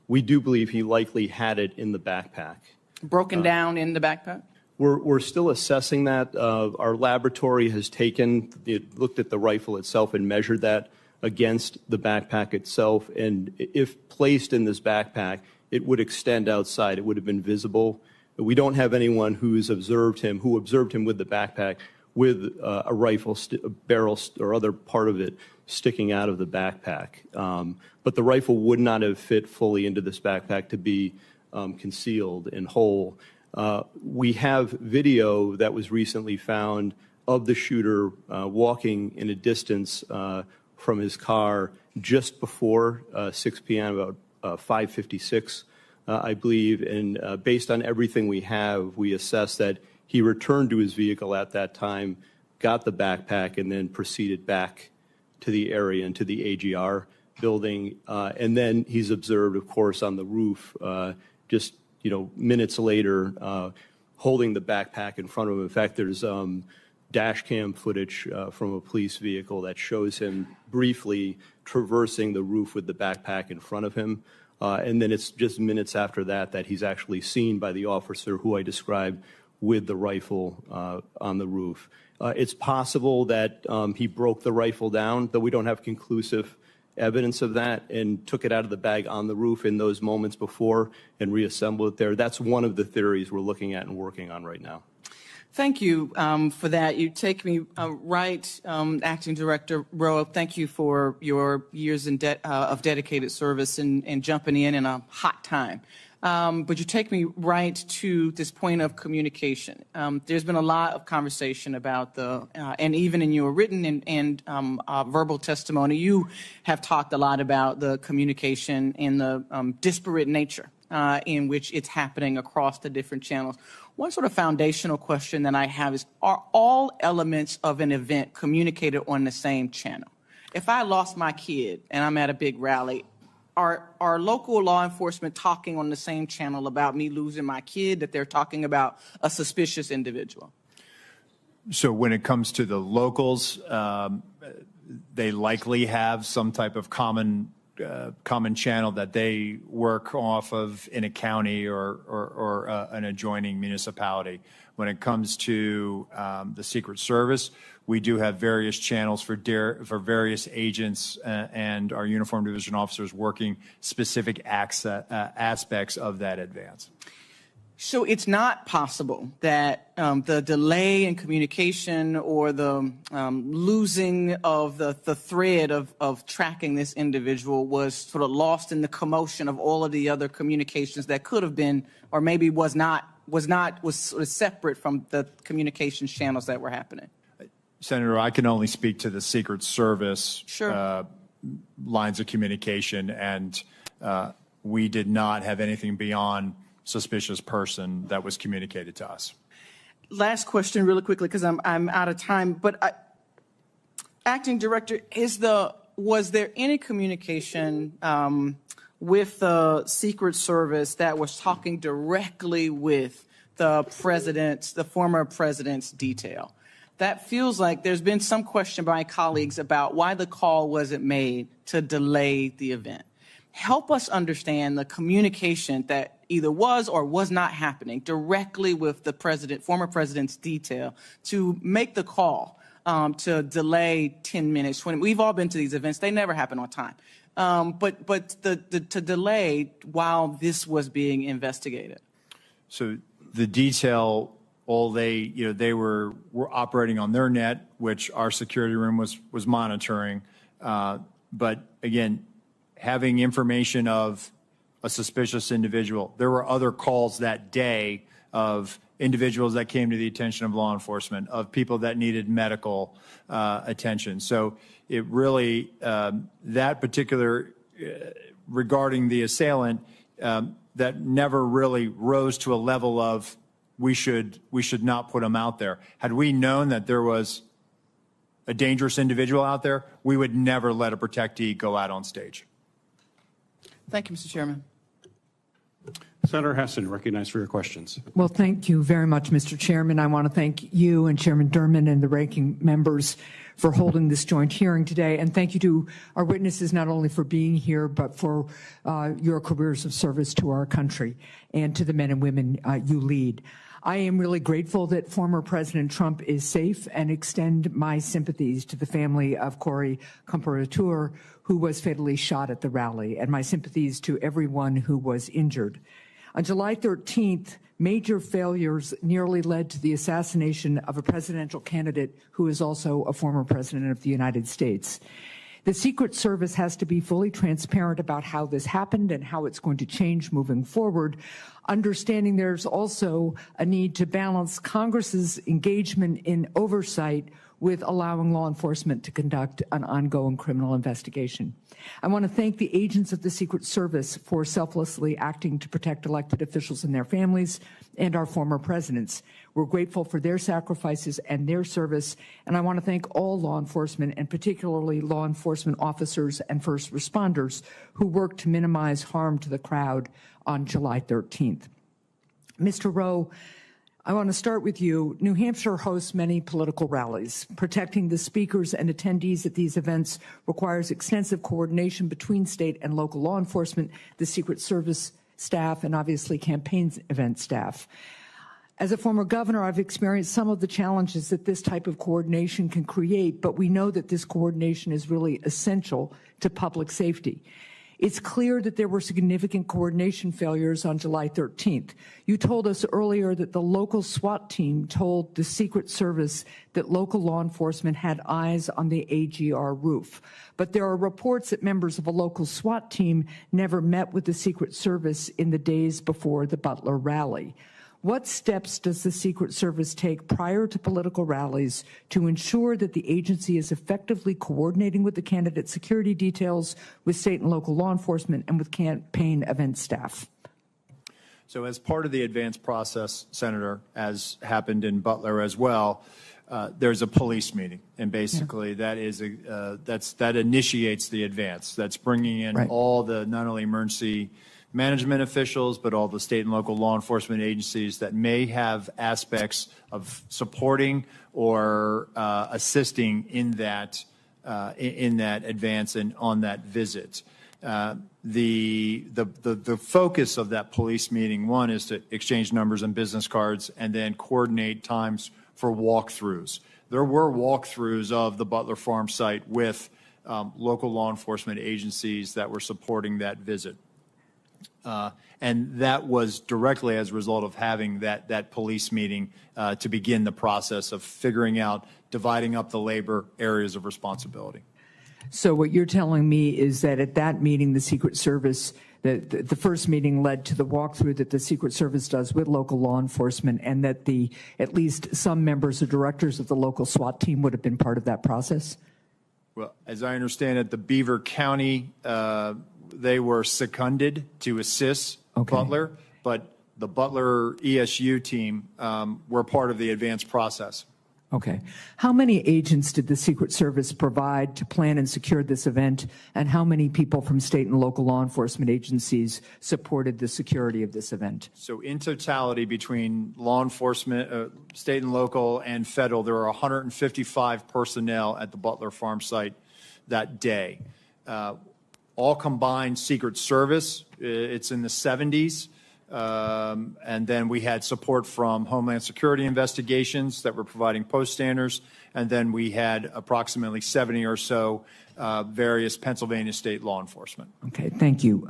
we do believe he likely had it in the backpack. Broken down in the backpack? We're still assessing that. Our laboratory has looked at the rifle itself and measured that against the backpack itself. And if placed in this backpack, it would extend outside. It would have been visible. We don't have anyone who observed him with the backpack with a rifle barrel or other part of it sticking out of the backpack. But the rifle would not have fit fully into this backpack to be concealed and whole. We have video that was recently found of the shooter walking in a distance from his car just before 6 p.m., about 5:56, I believe. And based on everything we have, we assess that he returned to his vehicle at that time, got the backpack, and then proceeded back to the area and to the AGR building. And then he's observed, of course, on the roof just minutes later holding the backpack in front of him. In fact, there's dash cam footage from a police vehicle that shows him briefly traversing the roof with the backpack in front of him. And then it's just minutes after that that he's actually seen by the officer who I described with the rifle on the roof. It's possible that he broke the rifle down, though we don't have conclusive evidence of that, and took it out of the bag on the roof in those moments before and reassembled it there. That's one of the theories we're looking at and working on right now. Thank you for that. You take me right, Acting Director Rowe. Thank you for your years of dedicated service and jumping in a hot time. But you take me right to this point of communication. There's been a lot of conversation about and even in your written and verbal testimony, you have talked a lot about the communication and the disparate nature in which it's happening across the different channels. One sort of foundational question that I have is, are all elements of an event communicated on the same channel? If I lost my kid and I'm at a big rally, are local law enforcement talking on the same channel about me losing my kid that they're talking about a suspicious individual? So when it comes to the locals, they likely have some type of common channel that they work off of in a county or an adjoining municipality. When it comes to the Secret Service, we do have various channels for various agents and our uniformed division officers working specific aspects of that advance. So it's not possible that the delay in communication or the losing of the thread of tracking this individual was sort of lost in the commotion of all of the other communications that could have been, or maybe was sort of separate from the communications channels that were happening. Senator, I can only speak to the Secret Service lines of communication, and we did not have anything beyond suspicious person that was communicated to us. Last question really quickly, because I'm out of time, but Acting Director, was there any communication with the Secret Service that was talking directly with the former president's detail? That feels like there's been some question by my colleagues about why the call wasn't made to delay the event. Help us understand the communication that either was or was not happening directly with the former president's detail to make the call to delay 10 minutes. When we've all been to these events, they never happen on time. But to delay while this was being investigated. So the detail, they were operating on their net, which our security room was monitoring. But again, having information of a suspicious individual, there were other calls that day of individuals that came to the attention of law enforcement, of people that needed medical attention. So it really, that particular, regarding the assailant, that never really rose to a level of we should not put him out there. Had we known that there was a dangerous individual out there, we would never let a protectee go out on stage. Thank you, Mr. Chairman. Senator Heston, recognized for your questions. Well, thank you very much, Mr. Chairman. I want to thank you and Chairman Durman and the ranking members for holding this joint hearing today. And thank you to our witnesses, not only for being here, but for your careers of service to our country and to the men and women you lead. I am really grateful that former President Trump is safe and extend my sympathies to the family of Corey Comparateur, who was fatally shot at the rally, and my sympathies to everyone who was injured. On July 13th, major failures nearly led to the assassination of a presidential candidate who is also a former president of the United States. The Secret Service has to be fully transparent about how this happened and how it's going to change moving forward, understanding there's also a need to balance Congress's engagement in oversight with allowing law enforcement to conduct an ongoing criminal investigation. I want to thank the agents of the Secret Service for selflessly acting to protect elected officials and their families and our former presidents. We're grateful for their sacrifices and their service, and I want to thank all law enforcement, and particularly law enforcement officers and first responders who worked to minimize harm to the crowd on July 13th. Mr. Rowe, I want to start with you. New Hampshire hosts many political rallies. Protecting the speakers and attendees at these events requires extensive coordination between state and local law enforcement, the Secret Service staff, and obviously campaign event staff. As a former governor, I've experienced some of the challenges that this type of coordination can create, but we know that this coordination is really essential to public safety. It's clear that there were significant coordination failures on July 13th. You told us earlier that the local SWAT team told the Secret Service that local law enforcement had eyes on the AGR roof. But there are reports that members of a local SWAT team never met with the Secret Service in the days before the Butler rally. What steps does the Secret Service take prior to political rallies to ensure that the agency is effectively coordinating with the candidate security details, with state and local law enforcement, and with campaign event staff? So as part of the advance process, Senator, as happened in Butler as well, there's a police meeting, and basically that initiates the advance. That's bringing in all the not only emergency management officials, but all the state and local law enforcement agencies that may have aspects of supporting or assisting in that advance and on that visit. The focus of that police meeting, one, is to exchange numbers and business cards, and then coordinate times for walkthroughs. There were walkthroughs of the Butler Farm site with local law enforcement agencies that were supporting that visit. And that was directly as a result of having that police meeting to begin the process of figuring out, dividing up the labor areas of responsibility. So what you're telling me is that at that meeting, the Secret Service, the first meeting led to the walkthrough that the Secret Service does with local law enforcement, and that at least some members or directors of the local SWAT team would have been part of that process? Well, as I understand it, the Beaver County, they were seconded to assist Butler, but the Butler ESU team were part of the advance process. Okay. How many agents did the Secret Service provide to plan and secure this event, and how many people from state and local law enforcement agencies supported the security of this event? So in totality, between law enforcement, state and local, and federal, there are 155 personnel at the Butler Farm site that day. All combined Secret Service, it's in the 70s. And then we had support from Homeland Security investigations that were providing post standards. And then we had approximately 70 or so various Pennsylvania state law enforcement. Okay, thank you.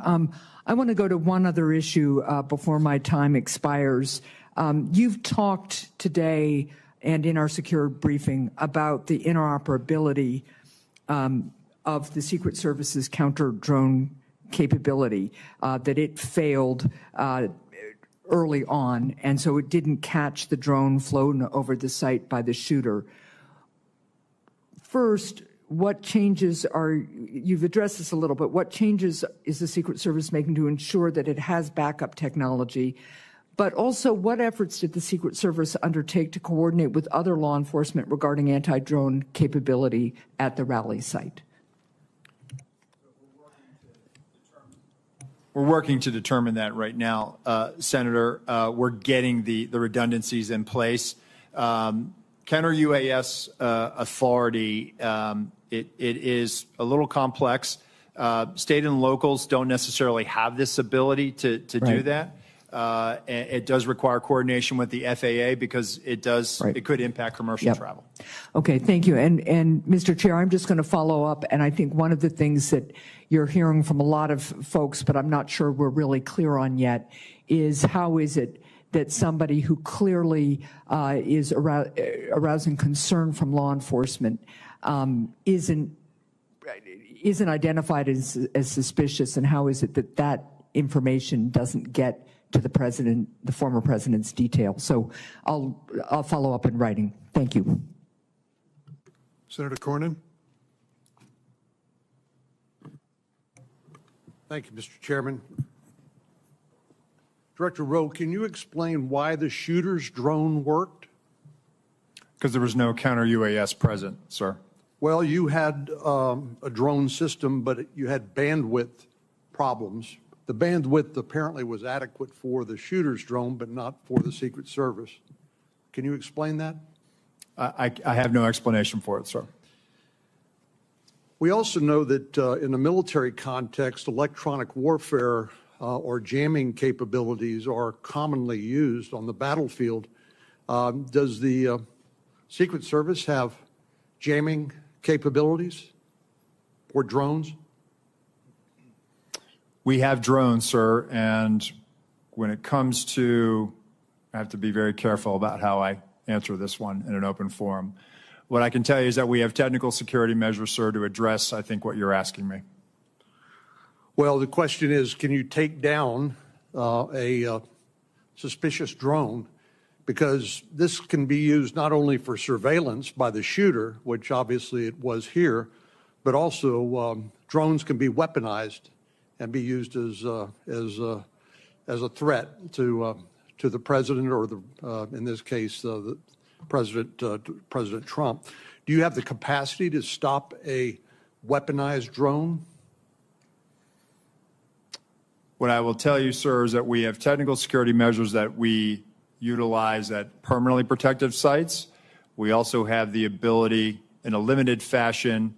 I want to go to one other issue before my time expires. You've talked today and in our secure briefing about the interoperability of the Secret Service's counter-drone capability, that it failed early on, and so it didn't catch the drone flown over the site by the shooter. First, what changes you've addressed this a little, but what changes is the Secret Service making to ensure that it has backup technology? But also, what efforts did the Secret Service undertake to coordinate with other law enforcement regarding anti-drone capability at the rally site? We're working to determine that right now, Senator. We're getting the redundancies in place. Counter UAS authority, it is a little complex. State and locals don't necessarily have this ability to do that. It does require coordination with the FAA because it could impact commercial travel. Okay, thank you. And Mr. Chair, I'm just going to follow up, and I think one of the things that you're hearing from a lot of folks, but I'm not sure we're really clear on yet, is how is it that somebody who clearly is arousing concern from law enforcement isn't identified as suspicious, and how is it that that information doesn't get to the president, the former president's detail? So I'll follow up in writing. Thank you. Senator Cornyn. Thank you, Mr. Chairman. Director Rowe, can you explain why the shooter's drone worked? Because there was no counter UAS present, sir. Well, you had a drone system, but you had bandwidth problems. The bandwidth apparently was adequate for the shooter's drone, but not for the Secret Service. Can you explain that? I have no explanation for it, sir. We also know that in a military context, electronic warfare or jamming capabilities are commonly used on the battlefield. Does the Secret Service have jamming capabilities or drones? We have drones, sir, and when it comes to, I have to be very careful about how I answer this one in an open forum. What I can tell you is that we have technical security measures, sir, to address, I think, what you're asking me. Well, the question is, can you take down a suspicious drone? Because this can be used not only for surveillance by the shooter, which obviously it was here, but also drones can be weaponized and be used as a threat to the president, or in this case, the President Trump. Do you have the capacity to stop a weaponized drone? What I will tell you, sir, is that we have technical security measures that we utilize at permanently protected sites. We also have the ability in a limited fashion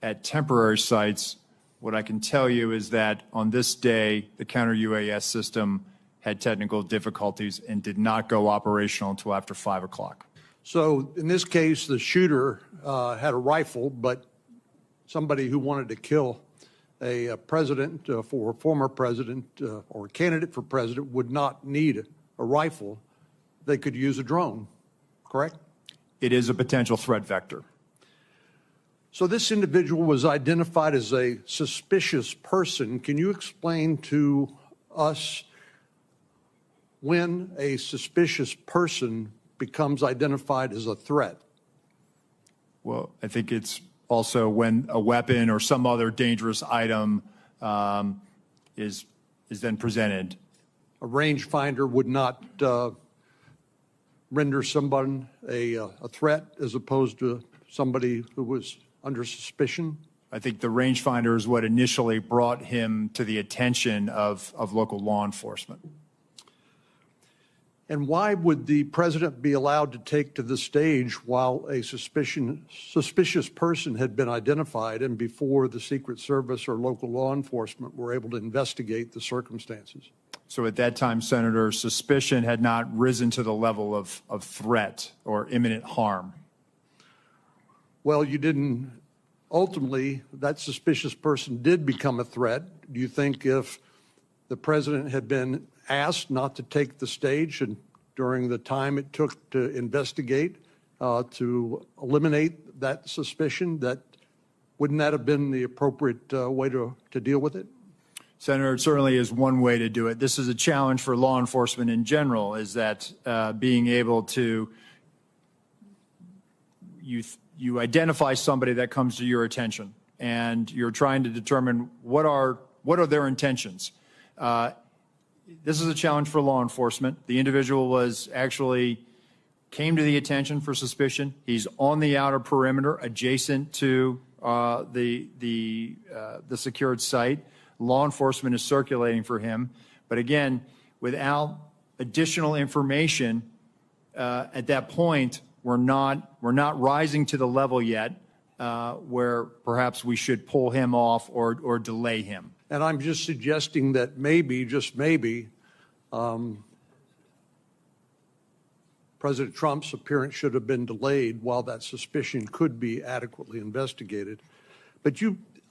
at temporary sites. What I can tell you is that on this day, the counter-UAS system had technical difficulties and did not go operational until after 5 o'clock. So in this case, the shooter had a rifle, but somebody who wanted to kill a president for a former president or a candidate for president would not need a rifle. They could use a drone, correct? It is a potential threat vector. So this individual was identified as a suspicious person. Can you explain to us when a suspicious person becomes identified as a threat? Well, I think it's also when a weapon or some other dangerous item is then presented. A rangefinder would not render someone a threat as opposed to somebody who was under suspicion? I think the rangefinder is what initially brought him to the attention of local law enforcement. And why would the president be allowed to take to the stage while a suspicious person had been identified and before the Secret Service or local law enforcement were able to investigate the circumstances? So at that time, Senator, suspicion had not risen to the level of threat or imminent harm. Well, you didn't. Ultimately, that suspicious person did become a threat. Do you think if the president had been asked not to take the stage and during the time it took to investigate to eliminate that suspicion, that wouldn't that have been the appropriate way to deal with it? Senator, it certainly is one way to do it. This is a challenge for law enforcement in general, is that being able to, you identify somebody that comes to your attention and you're trying to determine what are their intentions. This is a challenge for law enforcement. The individual came to the attention for suspicion. He's on the outer perimeter adjacent to the secured site. Law enforcement is circulating for him. But again, without additional information at that point, we're not rising to the level yet where perhaps we should pull him off or delay him. And I'm just suggesting that maybe, just maybe, President Trump's appearance should have been delayed while that suspicion could be adequately investigated. But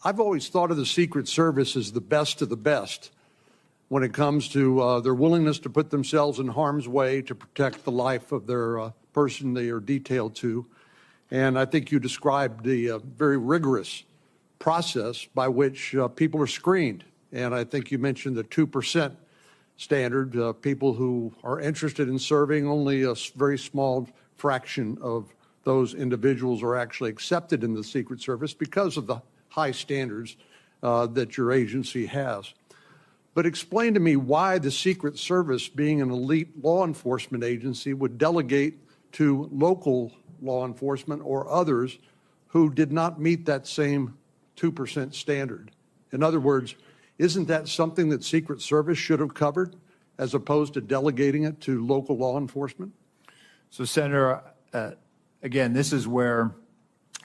I've always thought of the Secret Service as the best of the best when it comes to their willingness to put themselves in harm's way to protect the life of their person they are detailed to. And I think you described the very rigorous process by which people are screened. And I think you mentioned the 2% standard. People who are interested in serving, only a very small fraction of those individuals are actually accepted in the Secret Service because of the high standards that your agency has. But explain to me why the Secret Service, being an elite law enforcement agency, would delegate to local law enforcement or others who did not meet that same 2% standard. In other words, isn't that something that Secret Service should have covered as opposed to delegating it to local law enforcement? So, Senator, again, this is where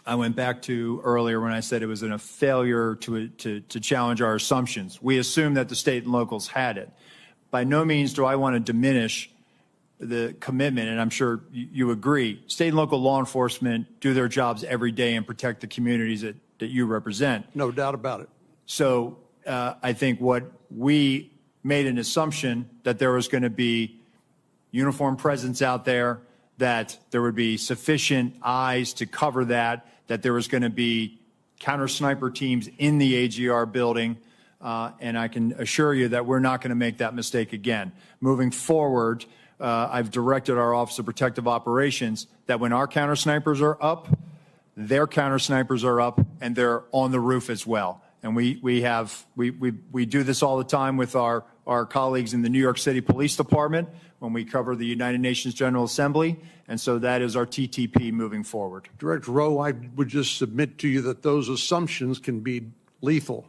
I went back to earlier when I said it was a failure to challenge our assumptions. We assumed that the state and locals had it. By no means do I want to diminish the commitment, and I'm sure you agree. State and local law enforcement do their jobs every day and protect the communities that you represent. No doubt about it. So I think what we made an assumption that there was going to be uniformed presence out there, that there would be sufficient eyes to cover that there was going to be counter sniper teams in the AGR building. And I can assure you that we're not going to make that mistake again. Moving forward, I've directed our Office of Protective Operations that when our counter snipers are up, their counter snipers are up and they're on the roof as well. And we do this all the time with our colleagues in the New York City Police Department when we cover the United Nations General Assembly. And so that is our TTP moving forward. Director Rowe, I would just submit to you that those assumptions can be lethal.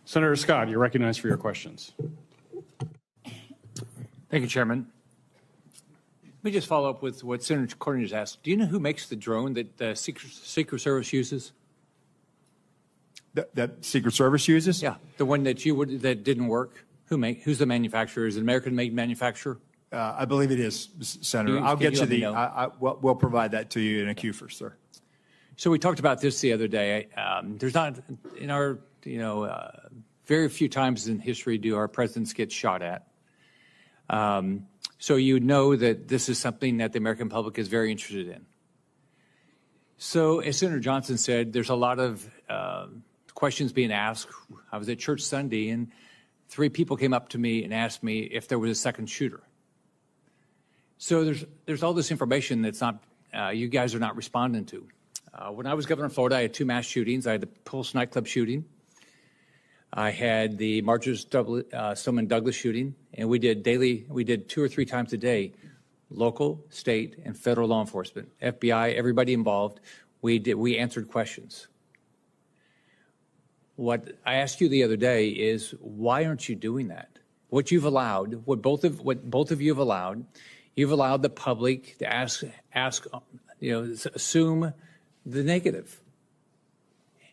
Senator Scott, you're recognized for your questions. Thank you, Chairman. Let me just follow up with what Senator Cornyn just asked. Do you know who makes the drone that the Secret Service uses? That Secret Service uses? Yeah, the one that that didn't work. Who's the manufacturer? Is it an American-made manufacturer? I believe it is, Senator. I'll get you we'll provide that to you in a queue for, sir. So we talked about this the other day. There's not in our, very few times in history do our presidents get shot at. So you know that this is something that the American public is very interested in. So as Senator Johnson said, there's a lot of questions being asked. I was at church Sunday and 3 people came up to me and asked me if there was a second shooter. So there's all this information that's not, you guys are not responding to. When I was governor of Florida, I had 2 mass shootings. I had the Pulse nightclub shooting. I had the Marjorie Stoneman Douglas shooting, and we did 2 or 3 times a day, local, state, and federal law enforcement, FBI, everybody involved. We answered questions. What I asked you the other day is, why aren't you doing that? What you've allowed, what both of you have allowed, you've allowed the public to ask, assume the negative.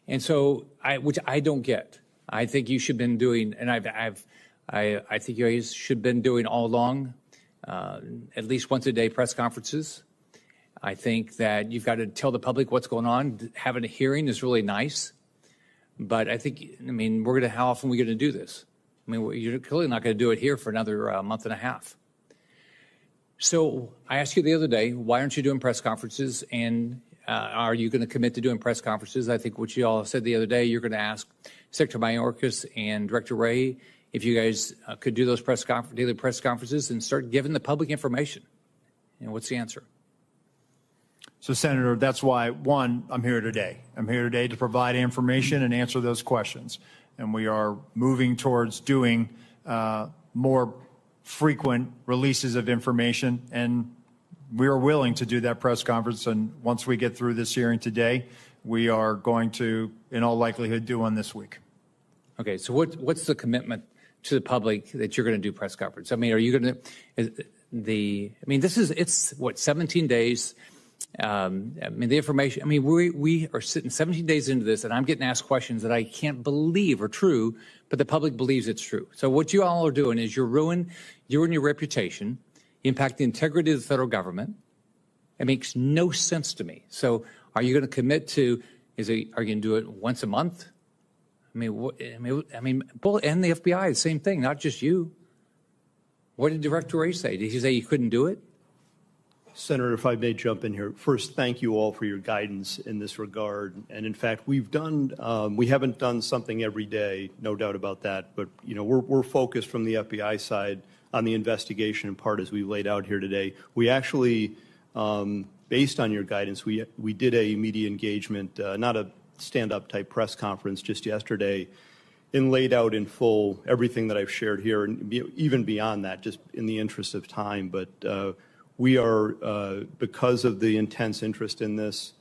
And so, which I don't get. I think you should have been doing, and I think you guys should have been doing all along, at least once a day press conferences. I think that you've got to tell the public what's going on. Having a hearing is really nice, but how often are we going to do this? You're clearly not going to do it here for another month and a half. So I asked you the other day, why aren't you doing press conferences? And are you going to commit to doing press conferences? I think what you all said the other day, you're going to ask Secretary Mayorkas and Director Rowe if you guys could do those daily press conferences and start giving the public information. What's the answer? So, Senator, that's why, one, I'm here today. I'm here today to provide information and answer those questions. And we are moving towards doing more frequent releases of information. And we are willing to do that press conference. And once we get through this hearing today, we are going to, in all likelihood, do one this week. Okay. So what's the commitment to the public that you're going to do press conference? Are you going to, it's what, 17 days. The information, we are sitting 17 days into this and I'm getting asked questions that I can't believe are true, but the public believes it's true. So what you all are doing is you're ruining your reputation, you impact the integrity of the federal government. It makes no sense to me. So are you going to commit to, are you going to do it once a month? Both and the FBI, the same thing, not just you. What did Director Rowe say? Did he say you couldn't do it? Senator, if I may jump in here. First, thank you all for your guidance in this regard. And in fact, we haven't done something every day, no doubt about that. But, we're focused from the FBI side on the investigation in part as we laid out here today. We actually, based on your guidance, we did a media engagement, not a stand-up type press conference just yesterday, and laid out in full everything that I've shared here, and even beyond that, just in the interest of time. But we are, because of the intense interest in this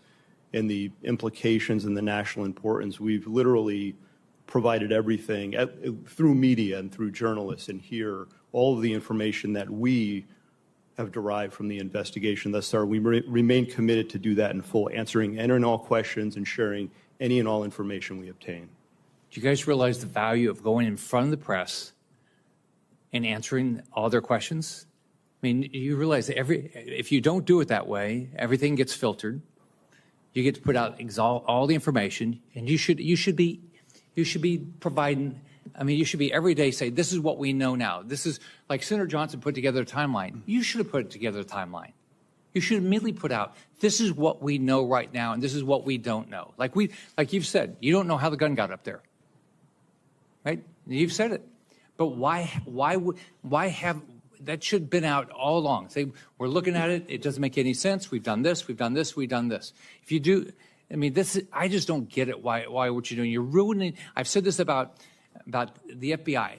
and the implications and the national importance, we've literally provided everything through media and through journalists, and here all of the information that we have derived from the investigation thus far. We remain committed to do that in full, answering any and all questions and sharing any and all information we obtain. Do you guys realize the value of going in front of the press and answering all their questions? I mean, you realize that if you don't do it that way, everything gets filtered. You get to put out all the information, and you should be providing. I mean, you should be every day say, this is what we know now. This is like Senator Johnson put together a timeline. You should have put together a timeline. You should immediately put out, this is what we know right now, and this is what we don't know. Like you've said, you don't know how the gun got up there, right? You've said it, but why have that should have been out all along? Say, we're looking at it. It doesn't make any sense. We've done this. We've done this. We've done this. If you do, I mean, I just don't get it. Why what you're doing? You're ruining. I've said this about the FBI.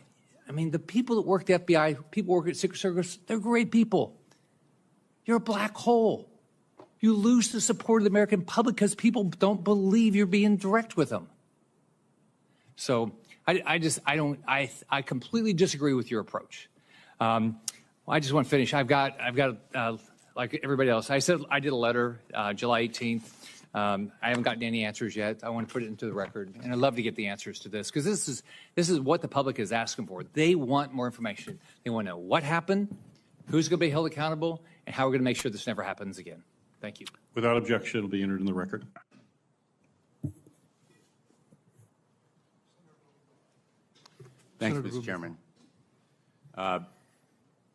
I mean, the people that work at the FBI, people who work at Secret Service, they're great people. You're a black hole. You lose the support of the American public because people don't believe you're being direct with them. So I completely disagree with your approach. I just want to finish. I've got like everybody else. I said I did a letter July 18th. I haven't gotten any answers yet. I want to put it into the record, and I'd love to get the answers to this because this is what the public is asking for. They want more information. They want to know what happened, who's going to be held accountable, and how we're going to make sure this never happens again. Thank you. Without objection, it'll be entered in the record. Thanks, Mr. Chairman.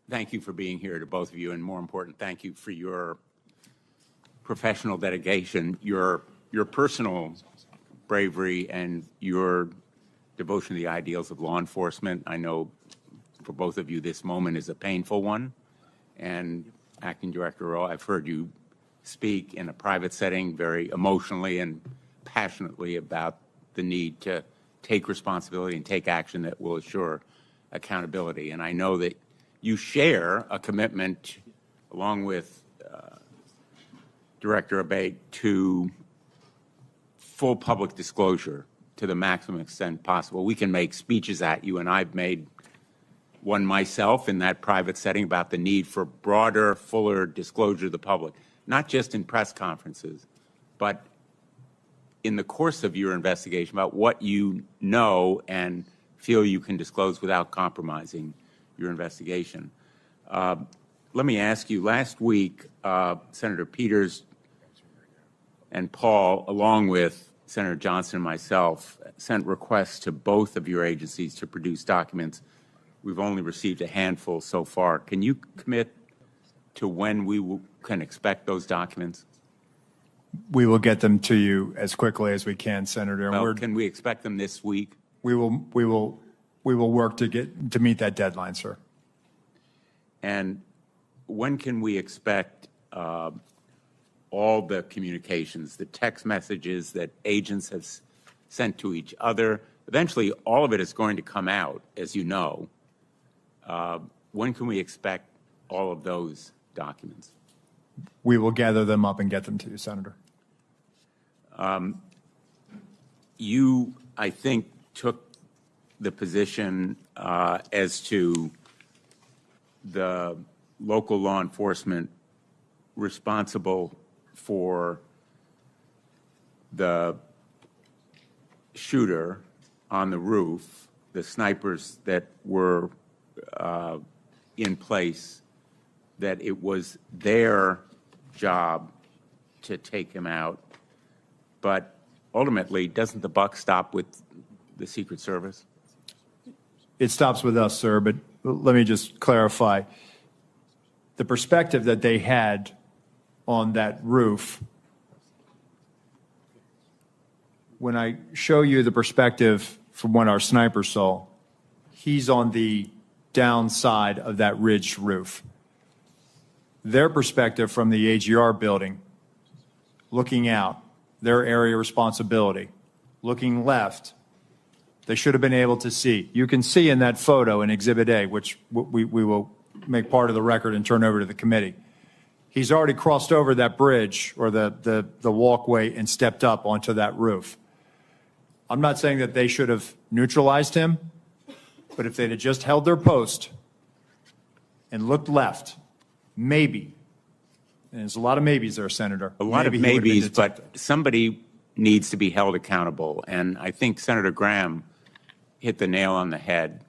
Thank you for being here to both of you, and more important, thank you for your professional dedication, your personal bravery, and your devotion to the ideals of law enforcement. I know for both of you this moment is a painful one, and Acting Director Rowe, I've heard you speak in a private setting very emotionally and passionately about the need to take responsibility and take action that will assure accountability. And I know that you share a commitment, along with Director Abate, to full public disclosure to the maximum extent possible. We can make speeches at you, and I've made one myself in that private setting about the need for broader, fuller disclosure to the public, not just in press conferences, but in the course of your investigation about what you know and feel you can disclose without compromising your investigation. Let me ask you, last week, Senator Peters and Paul, along with Senator Johnson and myself, sent requests to both of your agencies to produce documents. We've only received a handful so far. Can you commit to when we can expect those documents? We will get them to you as quickly as we can, Senator. Well, can we expect them this week? We will work to meet that deadline, sir. And when can we expect all the communications, the text messages that agents have sent to each other? Eventually, all of it is going to come out, as you know. When can we expect all of those documents? We will gather them up and get them to you, Senator. You, I think, took the position as to the local law enforcement responsible for the shooter on the roof, the snipers that were in place, that it was their job to take him out. But ultimately, doesn't the buck stop with the Secret Service? It stops with us, sir, but let me just clarify. The perspective that they had on that roof, when I show you the perspective from what our sniper saw, he's on the downside of that ridged roof. Their perspective from the AGR building, looking out, their area of responsibility, looking left, they should have been able to see. You can see in that photo in Exhibit A, which we will make part of the record and turn over to the committee. He's already crossed over that bridge or the walkway and stepped up onto that roof. I'm not saying that they should have neutralized him, but if they'd have just held their post and looked left, maybe, and there's a lot of maybes there, Senator. A lot of maybe he would have been maybes, detected. but somebody needs to be held accountable. And I think Senator Graham hit the nail on the head.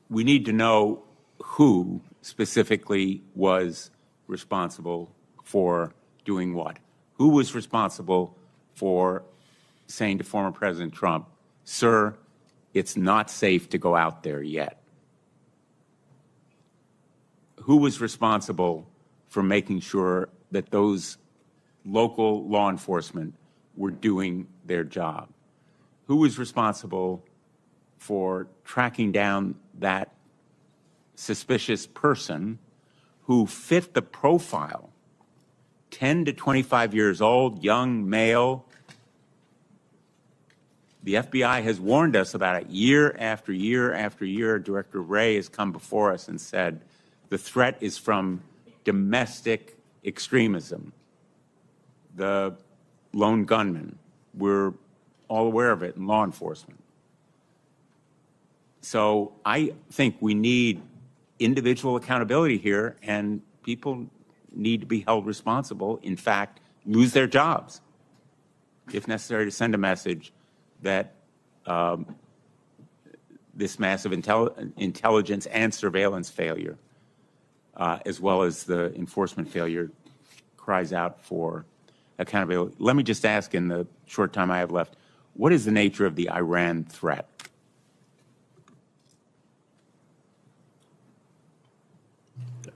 We need to know who specifically was responsible for doing what. Who was responsible for saying to former President Trump, sir, it's not safe to go out there yet? Who was responsible for making sure that those local law enforcement were doing their job? Who was responsible for tracking down that suspicious person who fit the profile? 10 to 25 years old, young male. The FBI has warned us about it year after year after year. Director Rowe has come before us and said the threat is from domestic extremism. The lone gunman, we're all aware of it in law enforcement. So I think we need individual accountability here, and people need to be held responsible, in fact, lose their jobs, if necessary, to send a message that this massive intelligence and surveillance failure, as well as the enforcement failure, cries out for accountability. Let me just ask, in the short time I have left, what is the nature of the Iran threat?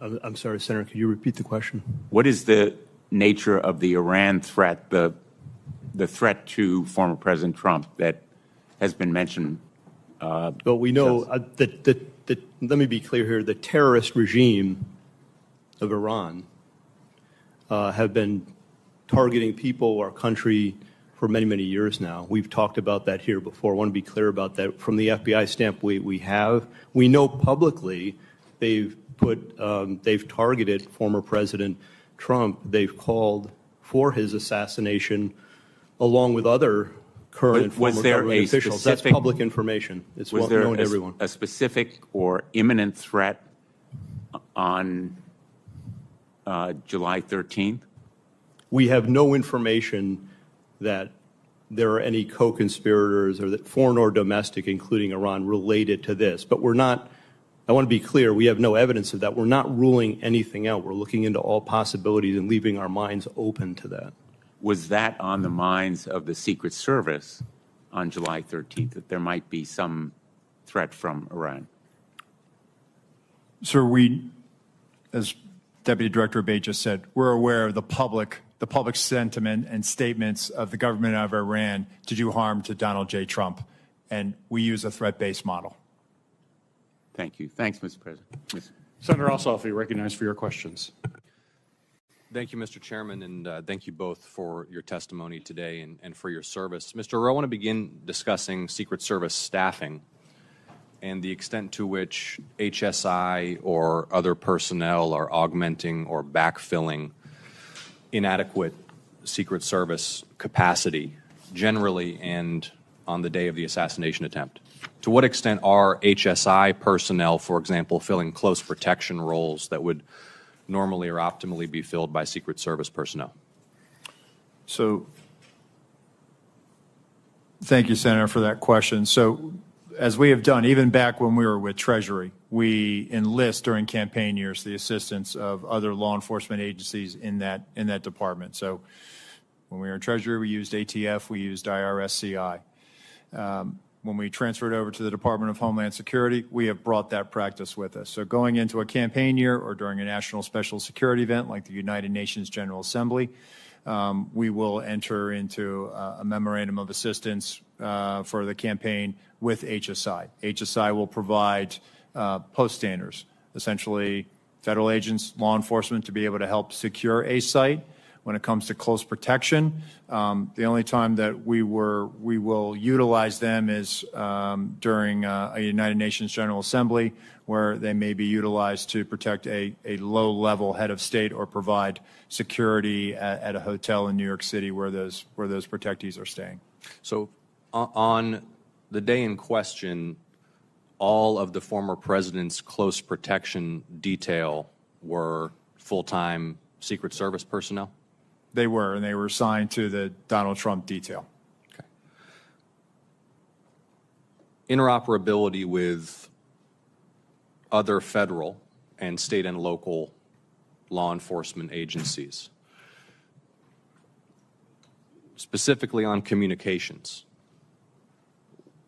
I'm sorry, Senator, could you repeat the question? What is the nature of the Iran threat, the threat to former President Trump that has been mentioned? Well, we know that, let me be clear here, the terrorist regime of Iran have been targeting people, our country, for many, many years now. We've talked about that here before. I want to be clear about that. From the FBI standpoint, we know publicly they've targeted former President Trump. They've called for his assassination along with other current and former government officials. That's public information. It's well known to everyone. A specific or imminent threat on July 13th? We have no information that there are any co-conspirators, or that foreign or domestic, including Iran, related to this. But we're not, I want to be clear, we have no evidence of that. We're not ruling anything out. We're looking into all possibilities and leaving our minds open to that. Was that on the minds of the Secret Service on July 13th, that there might be some threat from Iran? Sir, as Deputy Director Abate just said, we're aware of the public sentiment and statements of the government of Iran to do harm to Donald J. Trump, and we use a threat-based model. Thank you. Thanks, Mr. President. Senator Ossoff, you're recognized for your questions. Thank you, Mr. Chairman, and thank you both for your testimony today and for your service. Mr. Rowe, I want to begin discussing Secret Service staffing and the extent to which HSI or other personnel are augmenting or backfilling inadequate Secret Service capacity generally and on the day of the assassination attempt. To what extent are HSI personnel, for example, filling close protection roles that would normally or optimally be filled by Secret Service personnel? So, thank you, Senator, for that question. So, as we have done, even back when we were with Treasury, we enlist during campaign years the assistance of other law enforcement agencies in that department. So, when we were in Treasury, we used ATF, we used IRSCI. When we transferred over to the Department of Homeland Security, we have brought that practice with us. So going into a campaign year or during a national special security event like the United Nations General Assembly, we will enter into a memorandum of assistance for the campaign with HSI. HSI will provide post standers, essentially federal agents, law enforcement, to be able to help secure a site. When it comes to close protection, the only time that we will utilize them is during a United Nations General Assembly, where they may be utilized to protect a low-level head of state or provide security at a hotel in New York City where those protectees are staying. So on the day in question, all of the former president's close protection detail were full-time Secret Service personnel? They were, and they were assigned to the Donald Trump detail. Okay. Interoperability with other federal and state and local law enforcement agencies, specifically on communications.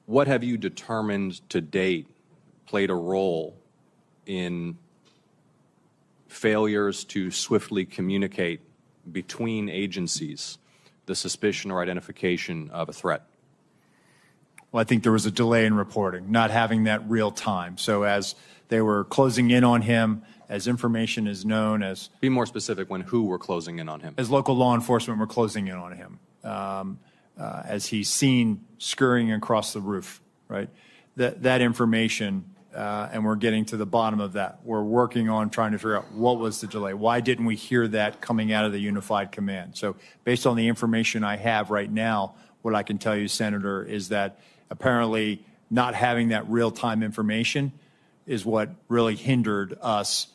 What have you determined to date played a role in failures to swiftly communicate between agencies the suspicion or identification of a threat? Well, I think there was a delay in reporting, not having that real time. So as they were closing in on him, as information is known, as be more specific, when who were closing in on him? As local law enforcement were closing in on him, as he's seen scurrying across the roof, right? That information, and we're getting to the bottom of that. We're working on trying to figure out what was the delay. Why didn't we hear that coming out of the unified command? So based on the information I have right now, what I can tell you, Senator, is that apparently not having that real-time information is what really hindered us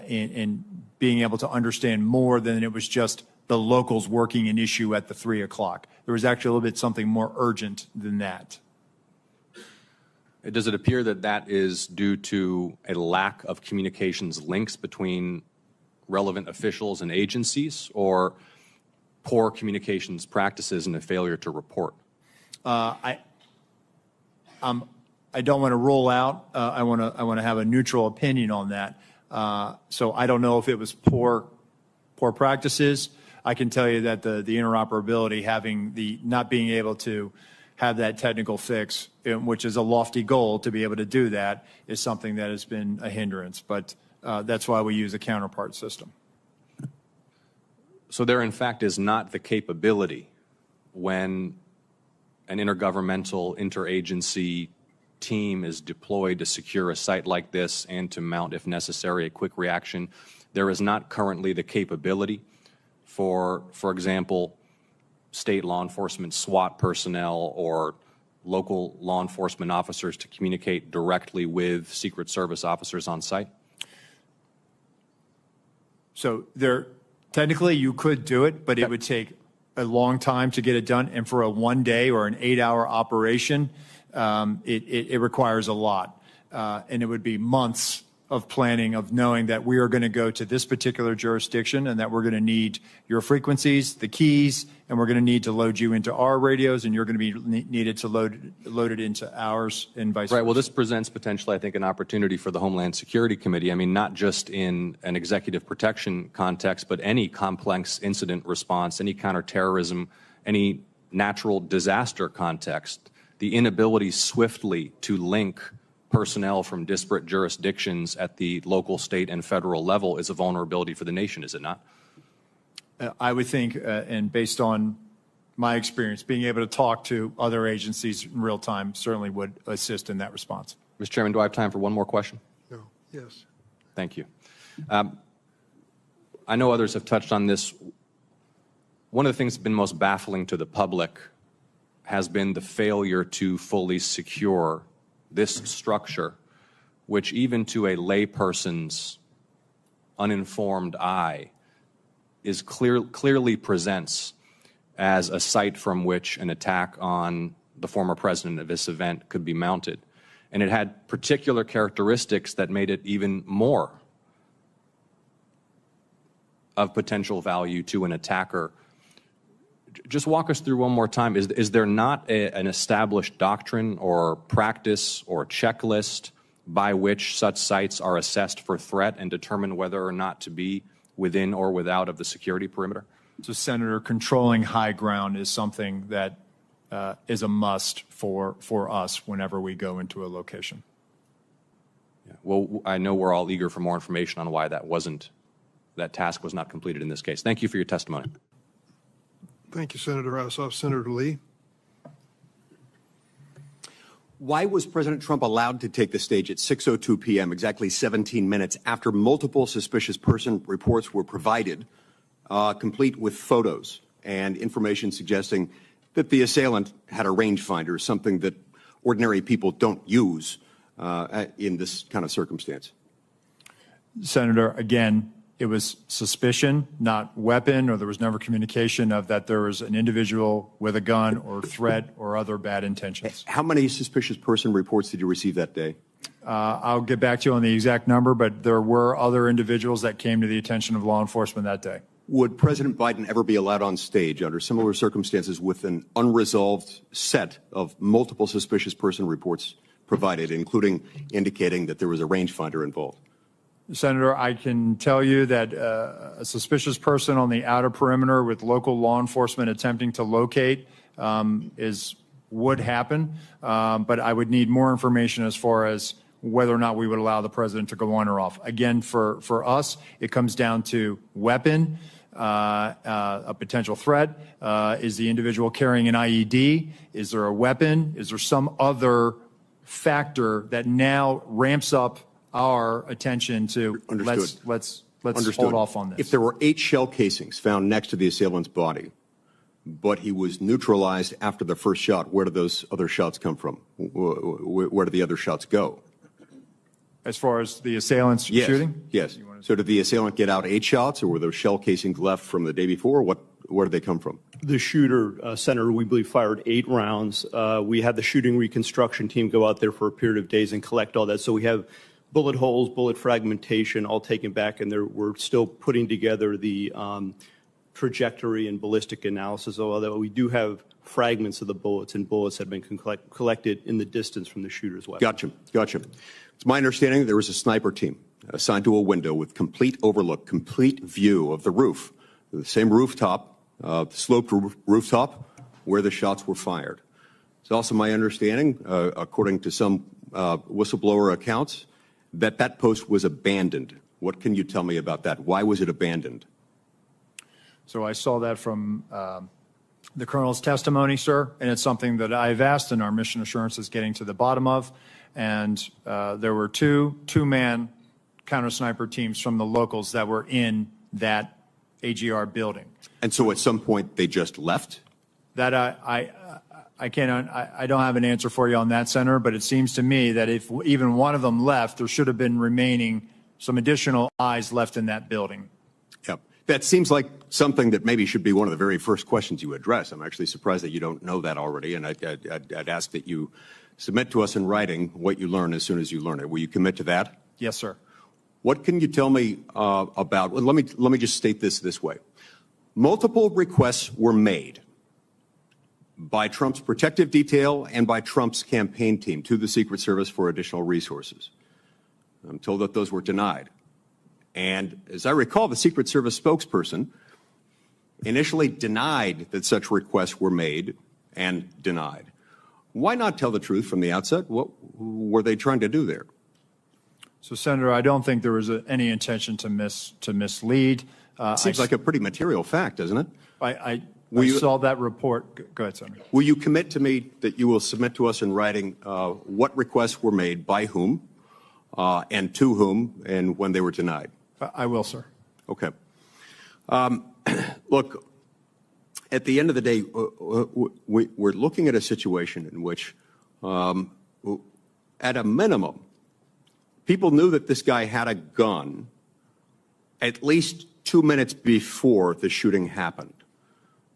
in being able to understand more than it was just the locals working an issue at the 3 o'clock. There was actually a little bit something more urgent than that. Does it appear that that is due to a lack of communications links between relevant officials and agencies, or poor communications practices and a failure to report? I don't want to rule out. I want to have a neutral opinion on that. So I don't know if it was poor practices. I can tell you that the interoperability, not being able to have that technical fix, which is a lofty goal to be able to do that, is something that has been a hindrance. But that's why we use a counterpart system. So there, in fact, is not the capability when an intergovernmental, interagency team is deployed to secure a site like this and to mount, if necessary, a quick reaction. There is not currently the capability for example, state law enforcement SWAT personnel or local law enforcement officers to communicate directly with Secret Service officers on site? So technically you could do it, but it would take a long time to get it done. And for a 1 day or an 8-hour operation, it requires a lot. And it would be months of planning, of knowing that we are going to go to this particular jurisdiction and that we're going to need your frequencies, the keys, and we're going to need to load you into our radios, and you're going to be needed to load it into ours, and vice versa. Right. Well, this presents potentially, I think, an opportunity for the Homeland Security Committee. I mean, not just in an executive protection context, but any complex incident response, any counterterrorism, any natural disaster context, the inability swiftly to link personnel from disparate jurisdictions at the local, state, and federal level is a vulnerability for the nation, is it not? I would think, and based on my experience, being able to talk to other agencies in real time certainly would assist in that response. Mr. Chairman, do I have time for one more question? No. Yes. Thank you. I know others have touched on this. One of the things that's been most baffling to the public has been the failure to fully secure this structure, which even to a layperson's uninformed eye is clearly presents as a site from which an attack on the former president of this event could be mounted. And it had particular characteristics that made it even more of potential value to an attacker. Just walk us through one more time. Is there not an established doctrine or practice or checklist by which such sites are assessed for threat and determine whether or not to be within or without of the security perimeter? So, Senator, controlling high ground is something that is a must for us whenever we go into a location. Yeah. Well, I know we're all eager for more information on why that wasn't that task was not completed in this case. Thank you for your testimony. Thank you, Senator Ossoff. Senator Lee. Why was President Trump allowed to take the stage at 6:02 p.m., exactly 17 minutes after multiple suspicious person reports were provided, complete with photos and information suggesting that the assailant had a rangefinder, something that ordinary people don't use in this kind of circumstance? Senator, again, it was suspicion, not weapon, or there was never communication of that there was an individual with a gun or threat or other bad intentions. How many suspicious person reports did you receive that day? I'll get back to you on the exact number, but there were other individuals that came to the attention of law enforcement that day. Would President Biden ever be allowed on stage under similar circumstances with an unresolved set of multiple suspicious person reports provided, including indicating that there was a rangefinder involved? Senator, I can tell you that a suspicious person on the outer perimeter with local law enforcement attempting to locate would happen, but I would need more information as far as whether or not we would allow the president to go on or off. Again, for us, it comes down to weapon, a potential threat. Is the individual carrying an IED? Is there a weapon? Is there some other factor that now ramps up our attention to let's hold off on this? If there were 8 shell casings found next to the assailant's body, but he was neutralized after the first shot, where did those other shots come from? Where did the other shots go? As far as the assailant's shooting? Yes. So did the assailant get out 8 shots, or were those shell casings left from the day before? Where did they come from? The shooter, Senator, we believe fired 8 rounds. We had the shooting reconstruction team go out there for a period of days and collect all that. So we have bullet holes, bullet fragmentation, all taken back, and we're still putting together the trajectory and ballistic analysis, although we do have fragments of the bullets, and bullets have been collected in the distance from the shooter's weapon. Gotcha. It's my understanding there was a sniper team assigned to a window with complete overlook, complete view of the roof, the same rooftop, the sloped rooftop where the shots were fired. It's also my understanding, according to some whistleblower accounts, that post was abandoned. What can you tell me about that? Why was it abandoned? So I saw that from the colonel's testimony, sir, and it's something that I've asked and our mission assurance is getting to the bottom of. And there were two-man counter-sniper teams from the locals that were in that AGR building. And so at some point they just left? That I don't have an answer for you on that, Senator, but it seems to me that if even one of them left, there should have been remaining some additional eyes left in that building. Yep. That seems like something that maybe should be one of the very first questions you address. I'm actually surprised that you don't know that already, and I'd ask that you submit to us in writing what you learn as soon as you learn it. Will you commit to that? Yes, sir. What can you tell me about, well, let me just state this way. Multiple requests were made by Trump's protective detail and by Trump's campaign team to the Secret Service for additional resources. I'm told that those were denied. And as I recall, the Secret Service spokesperson initially denied that such requests were made and denied. Why not tell the truth from the outset? What were they trying to do there? So, Senator, I don't think there was any intention to mislead. Seems like a pretty material fact, doesn't it? I saw that report. Go ahead, Senator. Will you commit to me that you will submit to us in writing what requests were made, by whom, and to whom, and when they were denied? I will, sir. Okay. Look, at the end of the day, we're looking at a situation in which, at a minimum, people knew that this guy had a gun at least 2 minutes before the shooting happened.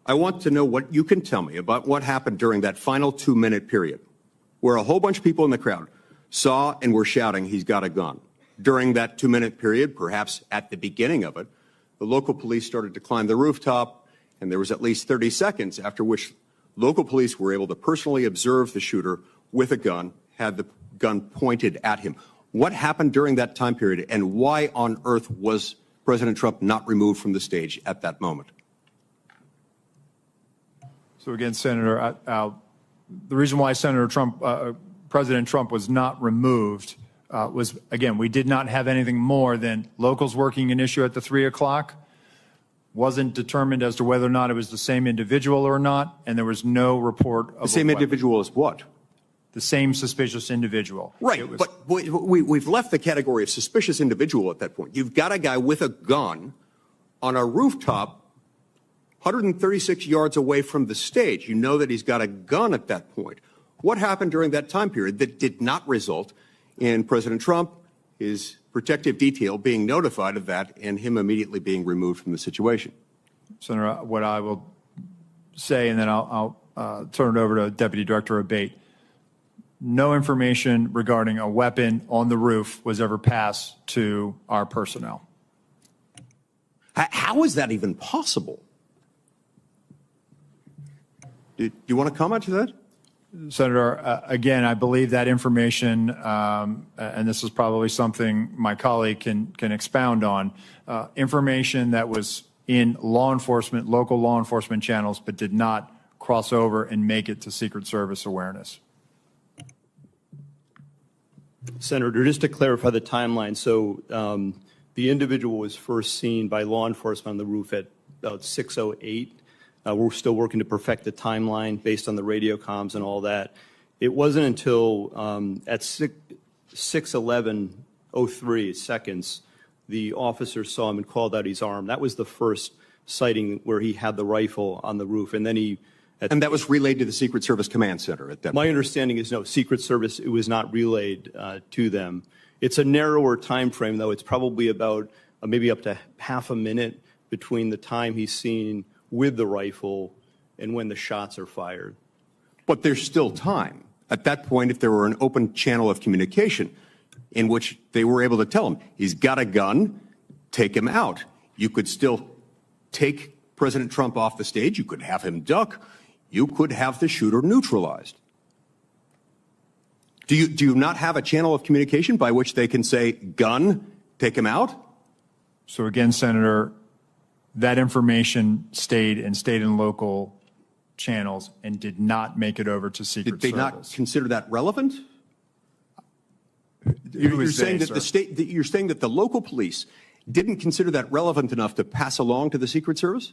I want to know what you can tell me about what happened during that final 2-minute period where a whole bunch of people in the crowd saw and were shouting, he's got a gun. During that 2-minute period, perhaps at the beginning of it, the local police started to climb the rooftop, and there was at least 30 seconds after which local police were able to personally observe the shooter with a gun, had the gun pointed at him. What happened during that time period, and why on earth was President Trump not removed from the stage at that moment? So again, Senator, the reason why President Trump was not removed was, again, we did not have anything more than locals working an issue at the 3 o'clock. Wasn't determined as to whether or not it was the same individual or not, and there was no report of the same individual as what? The same suspicious individual. Right, but we've left the category of suspicious individual at that point. You've got a guy with a gun on a rooftop 136 yards away from the stage. You know that he's got a gun at that point. What happened during that time period that did not result in President Trump, his protective detail, being notified of that and him immediately being removed from the situation? Senator, what I will say, and then I'll turn it over to Deputy Director Abate. No information regarding a weapon on the roof was ever passed to our personnel. How is that even possible? Do you want to comment to that? Senator, again, I believe that information, and this is probably something my colleague can expound on, information that was in law enforcement, local law enforcement channels, but did not cross over and make it to Secret Service awareness. Senator, just to clarify the timeline, so the individual was first seen by law enforcement on the roof at about 6:08. We're still working to perfect the timeline based on the radio comms and all that. It wasn't until at 6:11:03 seconds, the officer saw him and called out his arm. That was the first sighting where he had the rifle on the roof. And then and that was relayed to the Secret Service Command Center at that point. My understanding is no, Secret Service, it was not relayed to them. It's a narrower time frame, though. It's probably about maybe up to half a minute between the time he's seen with the rifle and when the shots are fired. But there's still time. At that point, if there were an open channel of communication in which they were able to tell him, he's got a gun, take him out. You could still take President Trump off the stage. You could have him duck. You could have the shooter neutralized. Do you not have a channel of communication by which they can say, gun, take him out? So again, Senator, that information stayed in local channels and did not make it over to Secret Service. Did they not consider that relevant? You're saying that the local police didn't consider that relevant enough to pass along to the Secret Service?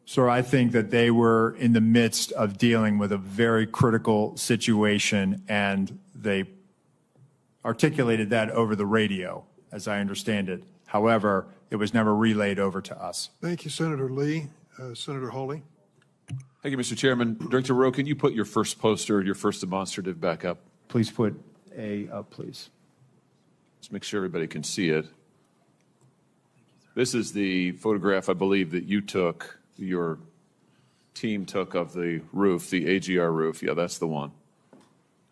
Sir, I think that they were in the midst of dealing with a very critical situation, and they articulated that over the radio, as I understand it. However, it was never relayed over to us. Thank you, Senator Lee. Senator Hawley. Thank you, Mr. Chairman. Director Rowe, can you put your first poster, your first demonstrative back up? Please put A up, please. Let's make sure everybody can see it. This is the photograph, I believe, that you took, your team took of the roof, the AGR roof. Yeah, that's the one.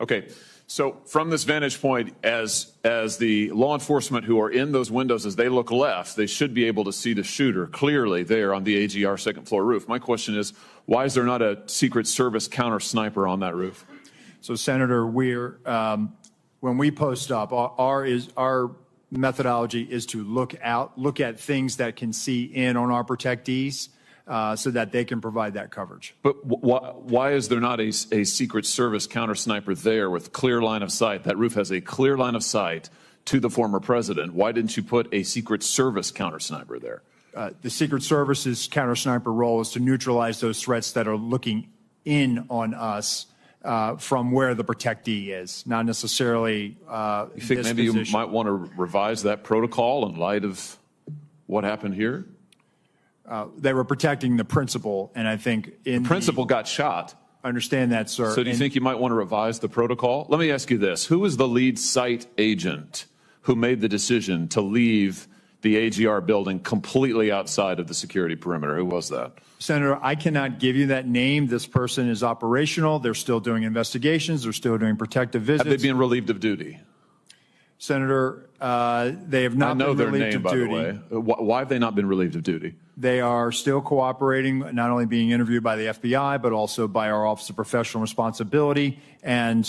Okay, so from this vantage point, as the law enforcement who are in those windows, as they look left, they should be able to see the shooter clearly there on the AGR second floor roof. My question is, why is there not a Secret Service counter sniper on that roof? So, Senator, we're when we post up, our methodology is to look at things that can see in on our protectees so that they can provide that coverage. But why is there not a Secret Service counter sniper there with clear line of sight? That roof has a clear line of sight to the former president. Why didn't you put a Secret Service counter sniper there? The Secret Service's counter sniper role is to neutralize those threats that are looking in on us from where the protectee is, not necessarily you think maybe position. You might want to revise that protocol in light of what happened here? They were protecting the principal, and I think the principal got shot. I understand that, sir. So do you think you might want to revise the protocol? Let me ask you this. Who was the lead site agent who made the decision to leave the AGR building completely outside of the security perimeter? Who was that? Senator, I cannot give you that name. This person is operational. They're still doing investigations. They're still doing protective visits. Have they been relieved of duty? Senator, they have not been relieved of duty. I know their name, by the way. Why have they not been relieved of duty? They are still cooperating, not only being interviewed by the FBI, but also by our Office of Professional Responsibility. And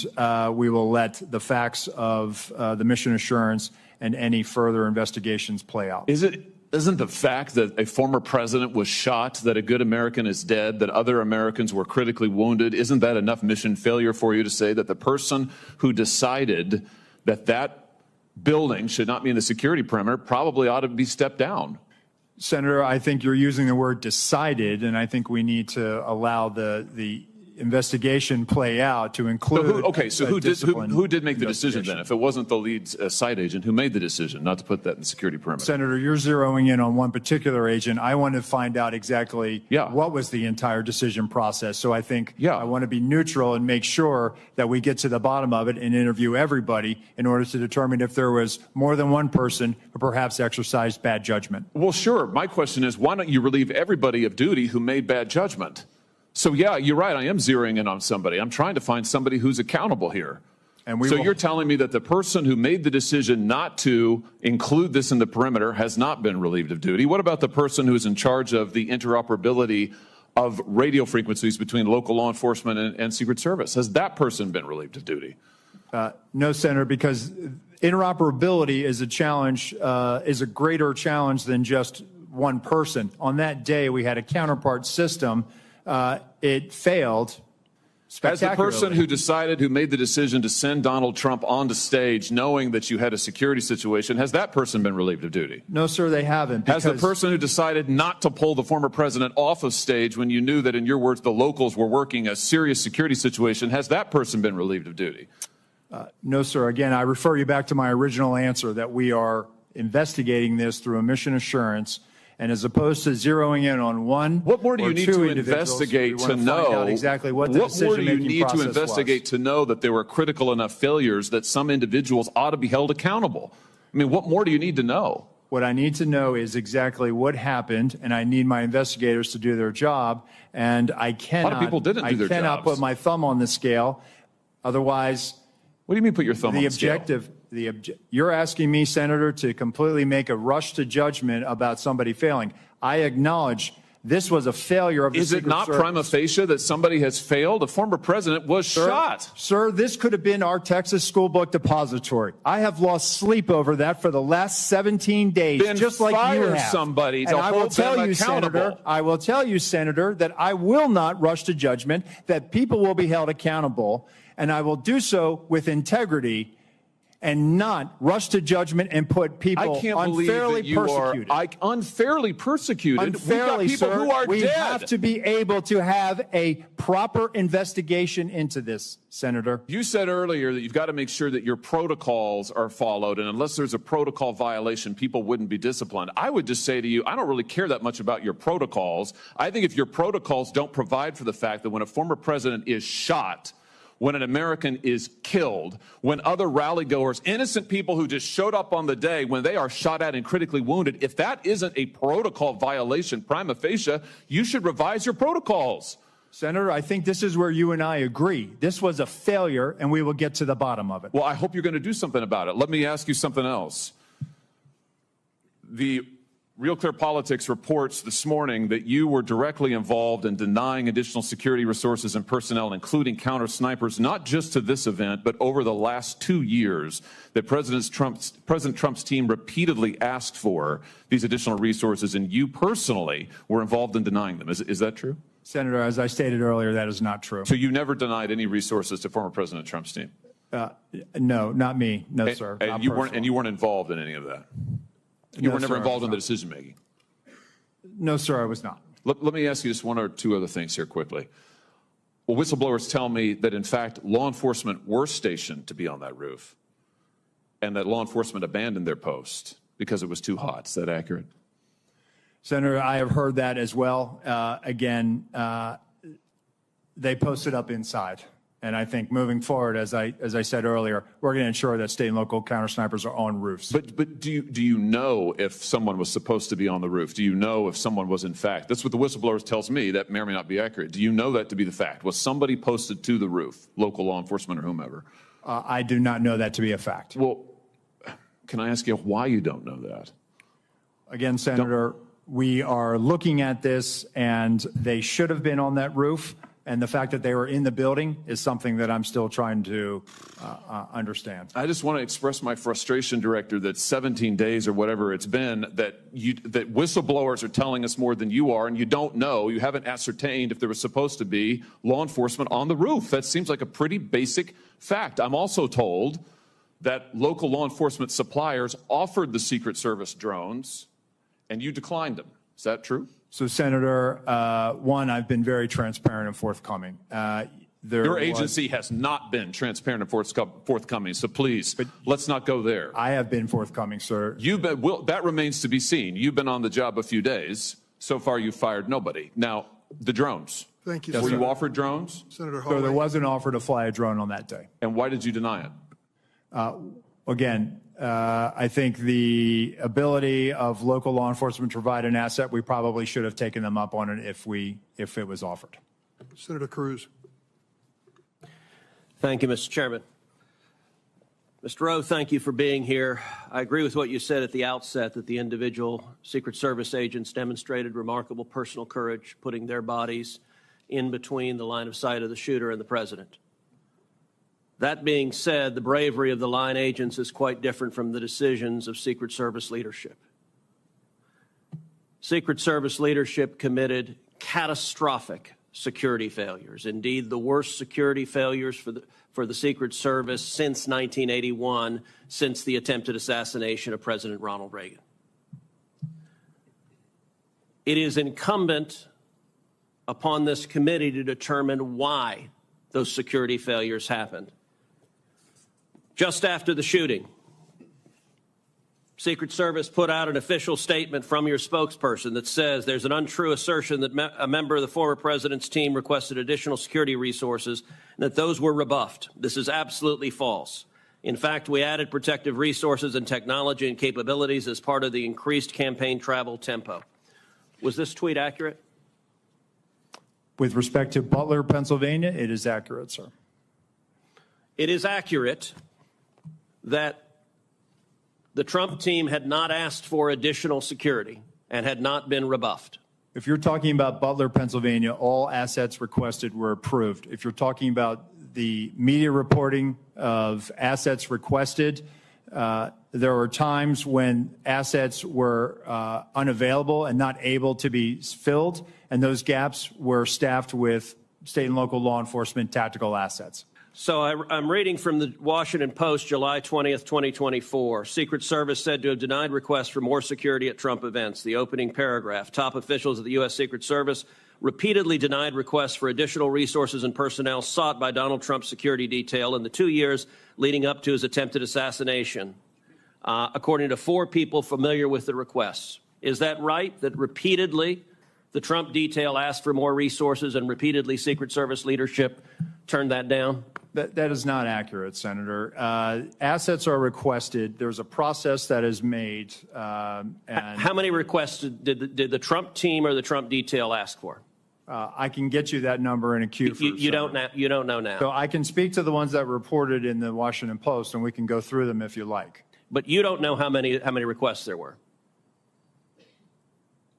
we will let the facts of the mission assurance and any further investigations play out. Isn't the fact that a former president was shot, that a good American is dead, that other Americans were critically wounded, isn't that enough mission failure for you to say that the person who decided that building should not be in the security perimeter probably ought to be stepped down. Senator, I think you're using the word decided, and I think we need to allow the investigation play out to include. So who did make the decision then? If it wasn't the lead site agent, who made the decision not to put that in the security perimeter? Senator, you're zeroing in on one particular agent. I want to find out exactly what was the entire decision process. So I think I want to be neutral and make sure that we get to the bottom of it and interview everybody in order to determine if there was more than one person who perhaps exercised bad judgment. Well, sure. My question is, why don't you relieve everybody of duty who made bad judgment? So, yeah, you're right. I am zeroing in on somebody. I'm trying to find somebody who's accountable here. And you're telling me that the person who made the decision not to include this in the perimeter has not been relieved of duty. What about the person who's in charge of the interoperability of radio frequencies between local law enforcement and Secret Service? Has that person been relieved of duty? No, Senator, because interoperability is a challenge, is a greater challenge than just one person. On that day, we had a counterpart system. It failed As the person who made the decision to send Donald Trump onto stage knowing that you had a security situation, has that person been relieved of duty? No, sir, they haven't. Has the person who decided not to pull the former president off of stage when you knew that, in your words, the locals were working a serious security situation, has that person been relieved of duty? No, sir. Again, I refer you back to my original answer that we are investigating this through a mission assurance. And as opposed to zeroing in on one, what more do you need to investigate to know exactly what the decision-making process was? What more do you need to investigate to know that there were critical enough failures that some individuals ought to be held accountable? I mean, what more do you need to know? What I need to know is exactly what happened, and I need my investigators to do their job. And I cannot. A lot of people didn't do their jobs. I cannot put my thumb on the scale. Otherwise, what do you mean put your thumb on the scale? You're asking me, Senator, to completely make a rush to judgment about somebody failing. I acknowledge this was a failure of the Secret Service. Is it not prima facie that somebody has failed? A former president was shot. Sir, this could have been our Texas school book depository. I have lost sleep over that for the last 17 days, then just like you have. Somebody and to hold them accountable. Senator, I will tell you, Senator, that I will not rush to judgment, that people will be held accountable, and I will do so with integrity and not rush to judgment and put people unfairly persecuted. Unfairly persecuted? Unfairly, We've got people who are we dead. have to be able to have a proper investigation into this, Senator. You said earlier that you've got to make sure that your protocols are followed, and unless there's a protocol violation, people wouldn't be disciplined. I would just say to you, I don't really care that much about your protocols. I think if your protocols don't provide for the fact that when a former president is shot, when an American is killed, when other rally-goers, innocent people who just showed up on the day, when they are shot at and critically wounded, if that isn't a protocol violation prima facie, you should revise your protocols. Senator, I think this is where you and I agree. This was a failure, and we will get to the bottom of it. Well, I hope you're going to do something about it. Let me ask you something else. The Real Clear Politics reports this morning that you were directly involved in denying additional security resources and personnel, including counter snipers, not just to this event, but over the last 2 years, that President Trump's team repeatedly asked for these additional resources, and you personally were involved in denying them. Is that true? Senator, as I stated earlier, that is not true. So you never denied any resources to former President Trump's team? No, not me. No, sir. And you weren't involved in any of that? You were never involved in the decision-making? No, sir, I was not. Let me ask you just one or two other things here quickly. Well, whistleblowers tell me that, in fact, law enforcement were stationed to be on that roof and that law enforcement abandoned their post because it was too hot. Is that accurate? Senator, I have heard that as well. Again, they posted up inside. And I think moving forward, as I said earlier, we're going to ensure that state and local counter snipers are on roofs. But do you know if someone was supposed to be on the roof? Do you know if someone was in fact? That's what the whistleblowers tells me. That may or may not be accurate. Do you know that to be the fact? Was somebody posted to the roof, local law enforcement or whomever? I do not know that to be a fact. Well, can I ask you why you don't know that? Again, Senator, we are looking at this, and they should have been on that roof. And the fact that they were in the building is something that I'm still trying to understand. I just want to express my frustration, Director, that 17 days or whatever it's been, that whistleblowers are telling us more than you are, and you don't know, you haven't ascertained if there was supposed to be law enforcement on the roof. That seems like a pretty basic fact. I'm also told that local law enforcement suppliers offered the Secret Service drones and you declined them. Is that true? So, Senator, one, I've been very transparent and forthcoming. Your agency has not been transparent and forthcoming, so please, let's not go there. I have been forthcoming, sir. That remains to be seen. You've been on the job a few days. So far, you've fired nobody. Now, the drones. Thank you, Were Senator. you offered drones? Senator So Hawley. there was an offer to fly a drone on that day. And why did you deny it? Again, I think the ability of local law enforcement to provide an asset, we probably should have taken them up on it if it was offered. Senator Cruz. Thank you, Mr. Chairman. Mr. Rowe, thank you for being here. I agree with what you said at the outset, that the individual Secret Service agents demonstrated remarkable personal courage, putting their bodies in between the line of sight of the shooter and the president. That being said, the bravery of the line agents is quite different from the decisions of Secret Service leadership. Secret Service leadership committed catastrophic security failures, indeed the worst security failures for the Secret Service since 1981, since the attempted assassination of President Ronald Reagan. It is incumbent upon this committee to determine why those security failures happened. Just after the shooting, Secret Service put out an official statement from your spokesperson that says there's an untrue assertion that a member of the former president's team requested additional security resources and that those were rebuffed. This is absolutely false. In fact, we added protective resources and technology and capabilities as part of the increased campaign travel tempo. Was this tweet accurate? With respect to Butler, Pennsylvania, it is accurate, sir. It is accurate that the Trump team had not asked for additional security and had not been rebuffed. If you're talking about Butler, Pennsylvania, all assets requested were approved. If you're talking about the media reporting of assets requested, there were times when assets were unavailable and not able to be filled, and those gaps were staffed with state and local law enforcement tactical assets. So I'm reading from the Washington Post, July 20th, 2024. Secret Service said to have denied requests for more security at Trump events. The opening paragraph, top officials of the U.S. Secret Service repeatedly denied requests for additional resources and personnel sought by Donald Trump's security detail in the 2 years leading up to his attempted assassination, according to 4 people familiar with the requests. Is that right, that repeatedly the Trump detail asked for more resources and repeatedly Secret Service leadership turned that down? That is not accurate, Senator. Assets are requested. There's a process that is made. And how many requests did the Trump team or the Trump detail ask for? I can get you that number in a queue. You don't know now. So I can speak to the ones that were reported in the Washington Post, and we can go through them if you like. But you don't know how many requests there were.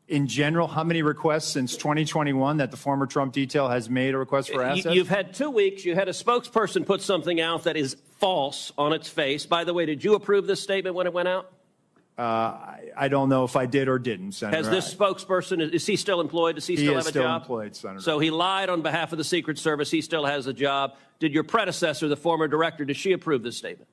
In general, how many requests since 2021 that the former Trump detail has made a request for assets? You've had 2 weeks. You had a spokesperson put something out that is false on its face. By the way, did you approve this statement when it went out? I don't know if I did or didn't, Senator. Has this spokesperson, is he still employed? Does he still have a job? He is still employed, Senator. So he lied on behalf of the Secret Service. He still has a job. Did your predecessor, the former director, did she approve this statement?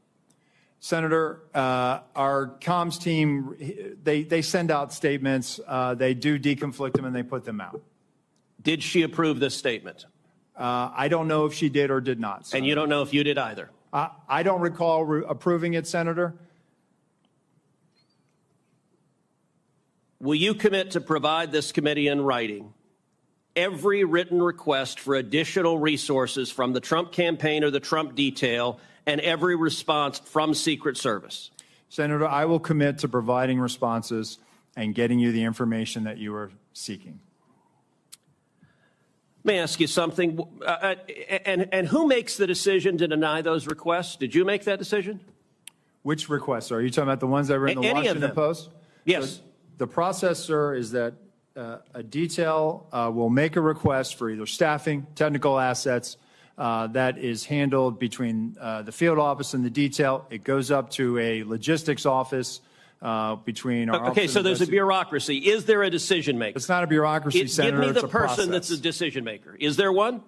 Senator, our comms team, they send out statements. They do deconflict them and they put them out. Did she approve this statement? I don't know if she did or did not, Senator. And you don't know if you did either? I don't recall approving it, Senator. Will you commit to provide this committee in writing every written request for additional resources from the Trump campaign or the Trump detail and every response from Secret Service? Senator, I will commit to providing responses and getting you the information that you are seeking. Let me ask you something. And who makes the decision to deny those requests? Did you make that decision? Which requests? Are you talking about the ones that were in the Washington Post? Yes. So the process, sir, is that a detail will make a request for either staffing, technical assets, that is handled between the field office and the detail. It goes up to a logistics office between our Okay, so there's a bureaucracy. Is there a decision maker? It's not a bureaucracy, Senator. Give me it's the a person process. that's a decision maker. Is there one?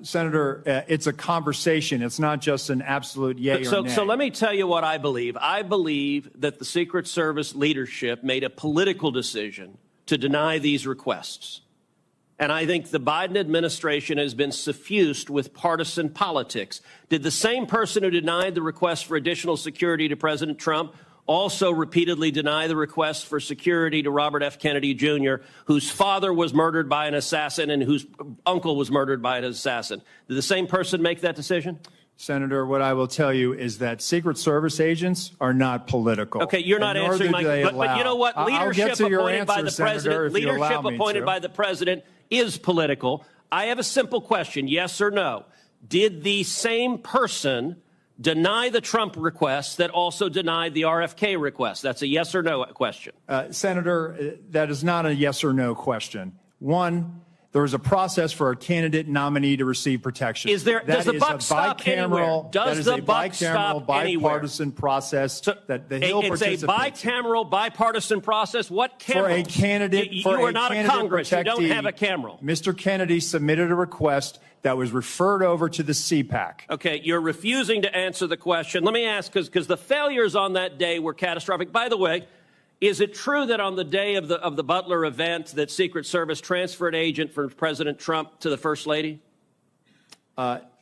Senator, it's a conversation. It's not just an absolute yay or nay. So let me tell you what I believe. I believe that the Secret Service leadership made a political decision to deny these requests. And I think the Biden administration has been suffused with partisan politics. Did the same person who denied the request for additional security to President Trump also repeatedly deny the request for security to Robert F. Kennedy Jr., whose father was murdered by an assassin and whose uncle was murdered by an assassin? Did the same person make that decision? Senator, what I will tell you is that Secret Service agents are not political. Okay, you're not answering my question. But you know what? Leadership appointed by the president, leadership appointed by the president is political. I have a simple question, yes or no. Did the same person deny the Trump request that also denied the RFK request? That's a yes or no question. Senator, that is not a yes or no question. One, there is a process for a candidate nominee to receive protection. Does the buck stop anywhere? Does the buck stop anywhere? Bipartisan process that the Hill participates in. It's a bicameral, bipartisan process. What camera? For a candidate, you are not a Congress. You don't have a camera. Mr. Kennedy submitted a request that was referred over to the CPAC. Okay, you're refusing to answer the question. Let me ask, because the failures on that day were catastrophic. By the way, is it true that on the day of the Butler event that Secret Service transferred agent from President Trump to the First Lady?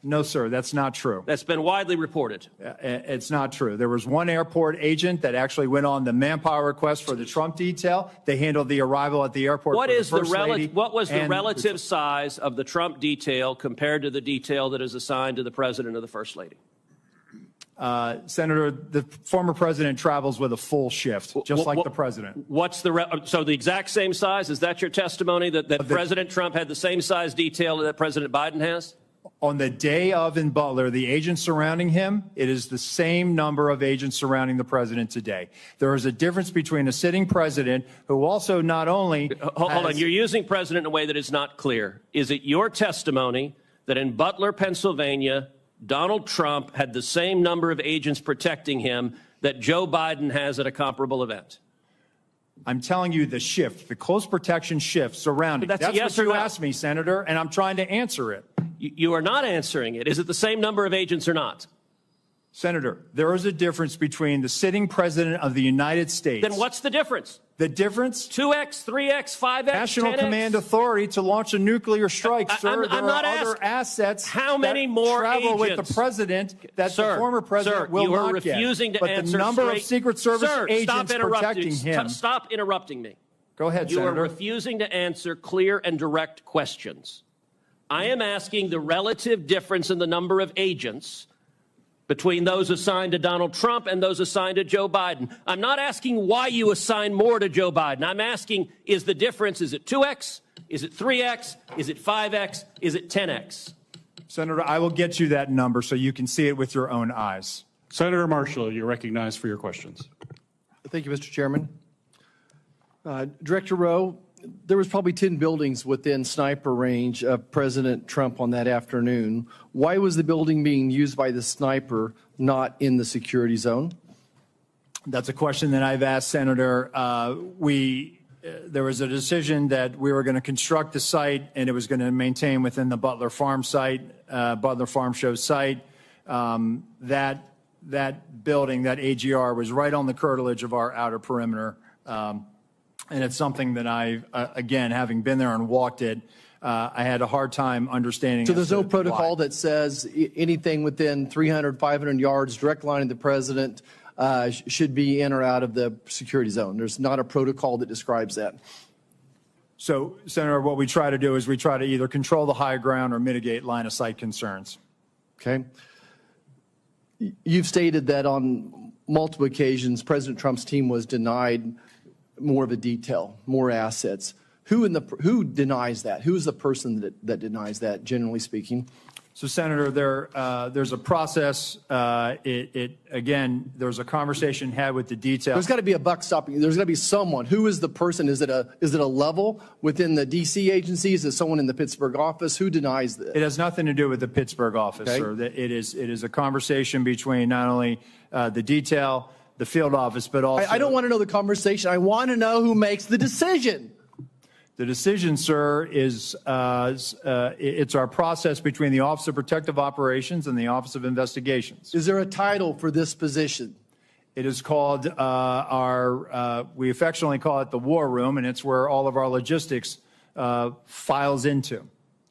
No, sir, that's not true. That's been widely reported. It's not true. There was one airport agent that actually went on the manpower request for the Trump detail. They handled the arrival at the airport. What was the relative and size of the Trump detail compared to the detail that is assigned to the President or the First Lady? Senator, the former president travels with a full shift, just like the president. What's so the exact same size? Is that your testimony that President Trump had the same size detail that President Biden has? On the day of in Butler, the agents surrounding him, it is the same number of agents surrounding the president today. There is a difference between a sitting president who also not only Hold on, you're using president in a way that is not clear. Is it your testimony that in Butler, Pennsylvania, Donald Trump had the same number of agents protecting him that Joe Biden has at a comparable event? I'm telling you the shift, the close protection shift surrounding. That's yes what you or no. asked me, Senator, and I'm trying to answer it. You are not answering it. Is it the same number of agents or not? Senator, there is a difference between the sitting president of the United States. Then what's the difference? The difference? 2x, 3x, 5x, National 10x? Command Authority to launch a nuclear strike, sir. I'm not other assets how many more travel agents? with the president that Sir, the former president will you are not get. refusing to but answer the number straight. of Secret Service Sir, agents protecting him. Stop interrupting me. Go ahead, You Senator. are refusing to answer clear and direct questions. I am asking the relative difference in the number of agents between those assigned to Donald Trump and those assigned to Joe Biden. I'm not asking why you assign more to Joe Biden. I'm asking, is the difference, is it 2x? Is it 3x? Is it 5x? Is it 10x? Senator, I will get you that number so you can see it with your own eyes. Senator Marshall, you're recognized for your questions. Thank you, Mr. Chairman. Director Rowe, there was probably 10 buildings within sniper range of President Trump on that afternoon. Why was the building being used by the sniper not in the security zone? That's a question that I've asked, Senator. There was a decision that we were going to construct the site and it was going to maintain within the Butler Farm site, Butler Farm Show site. That building, that AGR, was right on the curtilage of our outer perimeter. And it's something that again, having been there and walked it, I had a hard time understanding. So there's no protocol that says anything within 300, 500 yards, direct line of the president, should be in or out of the security zone. There's not a protocol that describes that. So, Senator, what we try to do is we try to either control the high ground or mitigate line of sight concerns. Okay. You've stated that on multiple occasions, President Trump's team was denied more of a detail, more assets. Who denies that? Who is the person that denies that, generally speaking? So, Senator, there's a process. Again, there's a conversation had with the detail. There's got to be a buck stopping. There's got to be someone. Who is the person? Is it a level within the D.C. agencies? Is it someone in the Pittsburgh office? Who denies this? It has nothing to do with the Pittsburgh office, Okay. sir. It is a conversation between not only the detail, the field office, but also. I don't want to know the conversation. I want to know who makes the decision. The decision, sir, is it's our process between the Office of Protective Operations and the Office of Investigations. Is there a title for this position? It is called we affectionately call it the War Room, and it's where all of our logistics files into.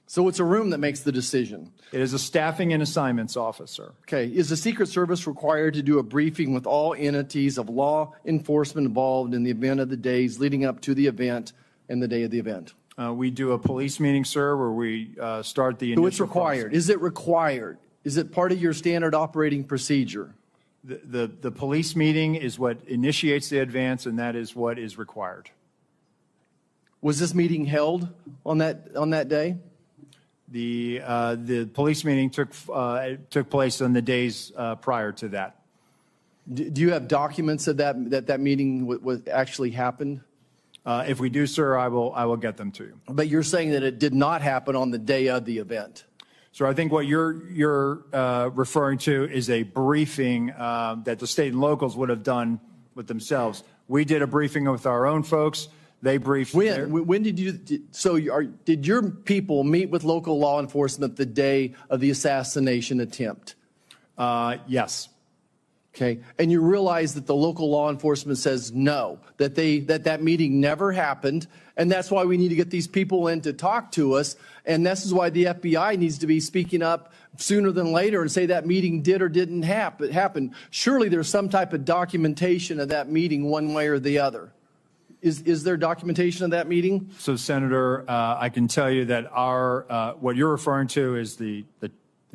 So it's a room that makes the decision. It is a staffing and assignments officer. Okay. Is the Secret Service required to do a briefing with all entities of law enforcement involved in the event of the days leading up to the event and the day of the event? We do a police meeting, sir, where we start the initial So it's required. process. Is it required? Is it part of your standard operating procedure? The police meeting is what initiates the advance, and that is what is required. Was this meeting held on that day? The police meeting took place on the days prior to that. Do you have documents of that meeting was actually happened? If we do, sir, I will get them to you. But you're saying that it did not happen on the day of the event. So I think what you're referring to is a briefing that the state and locals would have done with themselves. We did a briefing with our own folks. They briefed. When did you? Did your people meet with local law enforcement the day of the assassination attempt? Yes. Okay, and you realize that the local law enforcement says no, that meeting never happened, and that's why we need to get these people in to talk to us, and this is why the FBI needs to be speaking up sooner than later and say that meeting did or didn't happen. Surely there's some type of documentation of that meeting one way or the other. Is there documentation of that meeting? So, Senator, I can tell you that what you're referring to is the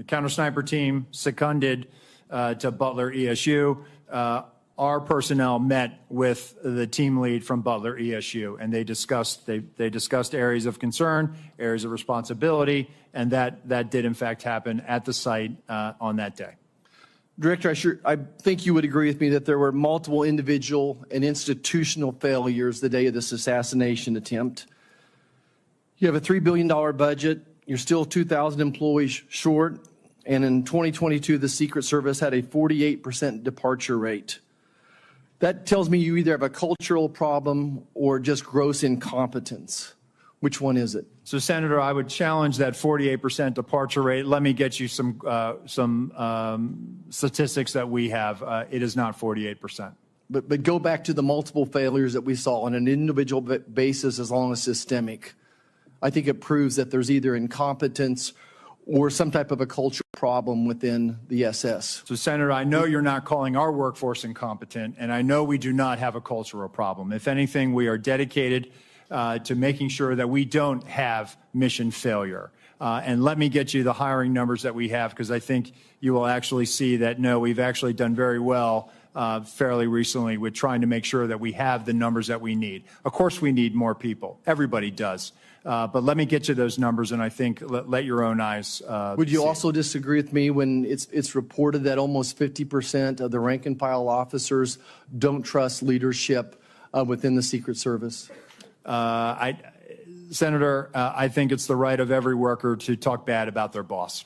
counter sniper team seconded to Butler ESU. Our personnel met with the team lead from Butler ESU, and they discussed areas of concern, areas of responsibility, and that did in fact happen at the site on that day. Director, I think you would agree with me that there were multiple individual and institutional failures the day of this assassination attempt. You have a $3 billion budget. You're still 2,000 employees short. And in 2022, the Secret Service had a 48% departure rate. That tells me you either have a cultural problem or just gross incompetence. Which one is it? So, Senator, I would challenge that 48% departure rate. Let me get you some statistics that we have. It is not 48%. But go back to the multiple failures that we saw on an individual basis as long as systemic. I think it proves that there's either incompetence or some type of a cultural problem within the SS. So, Senator, I know you're not calling our workforce incompetent, and I know we do not have a cultural problem. If anything, we are dedicated to making sure that we don't have mission failure. And let me get you the hiring numbers that we have, because I think you will actually see that, no, we've actually done very well fairly recently with trying to make sure that we have the numbers that we need. Of course, we need more people. Everybody does. But let me get you those numbers, and I think let your own eyes Would you also disagree with me when it's reported that almost 50% of the rank and file officers don't trust leadership within the Secret Service? Senator, I think it's the right of every worker to talk bad about their boss.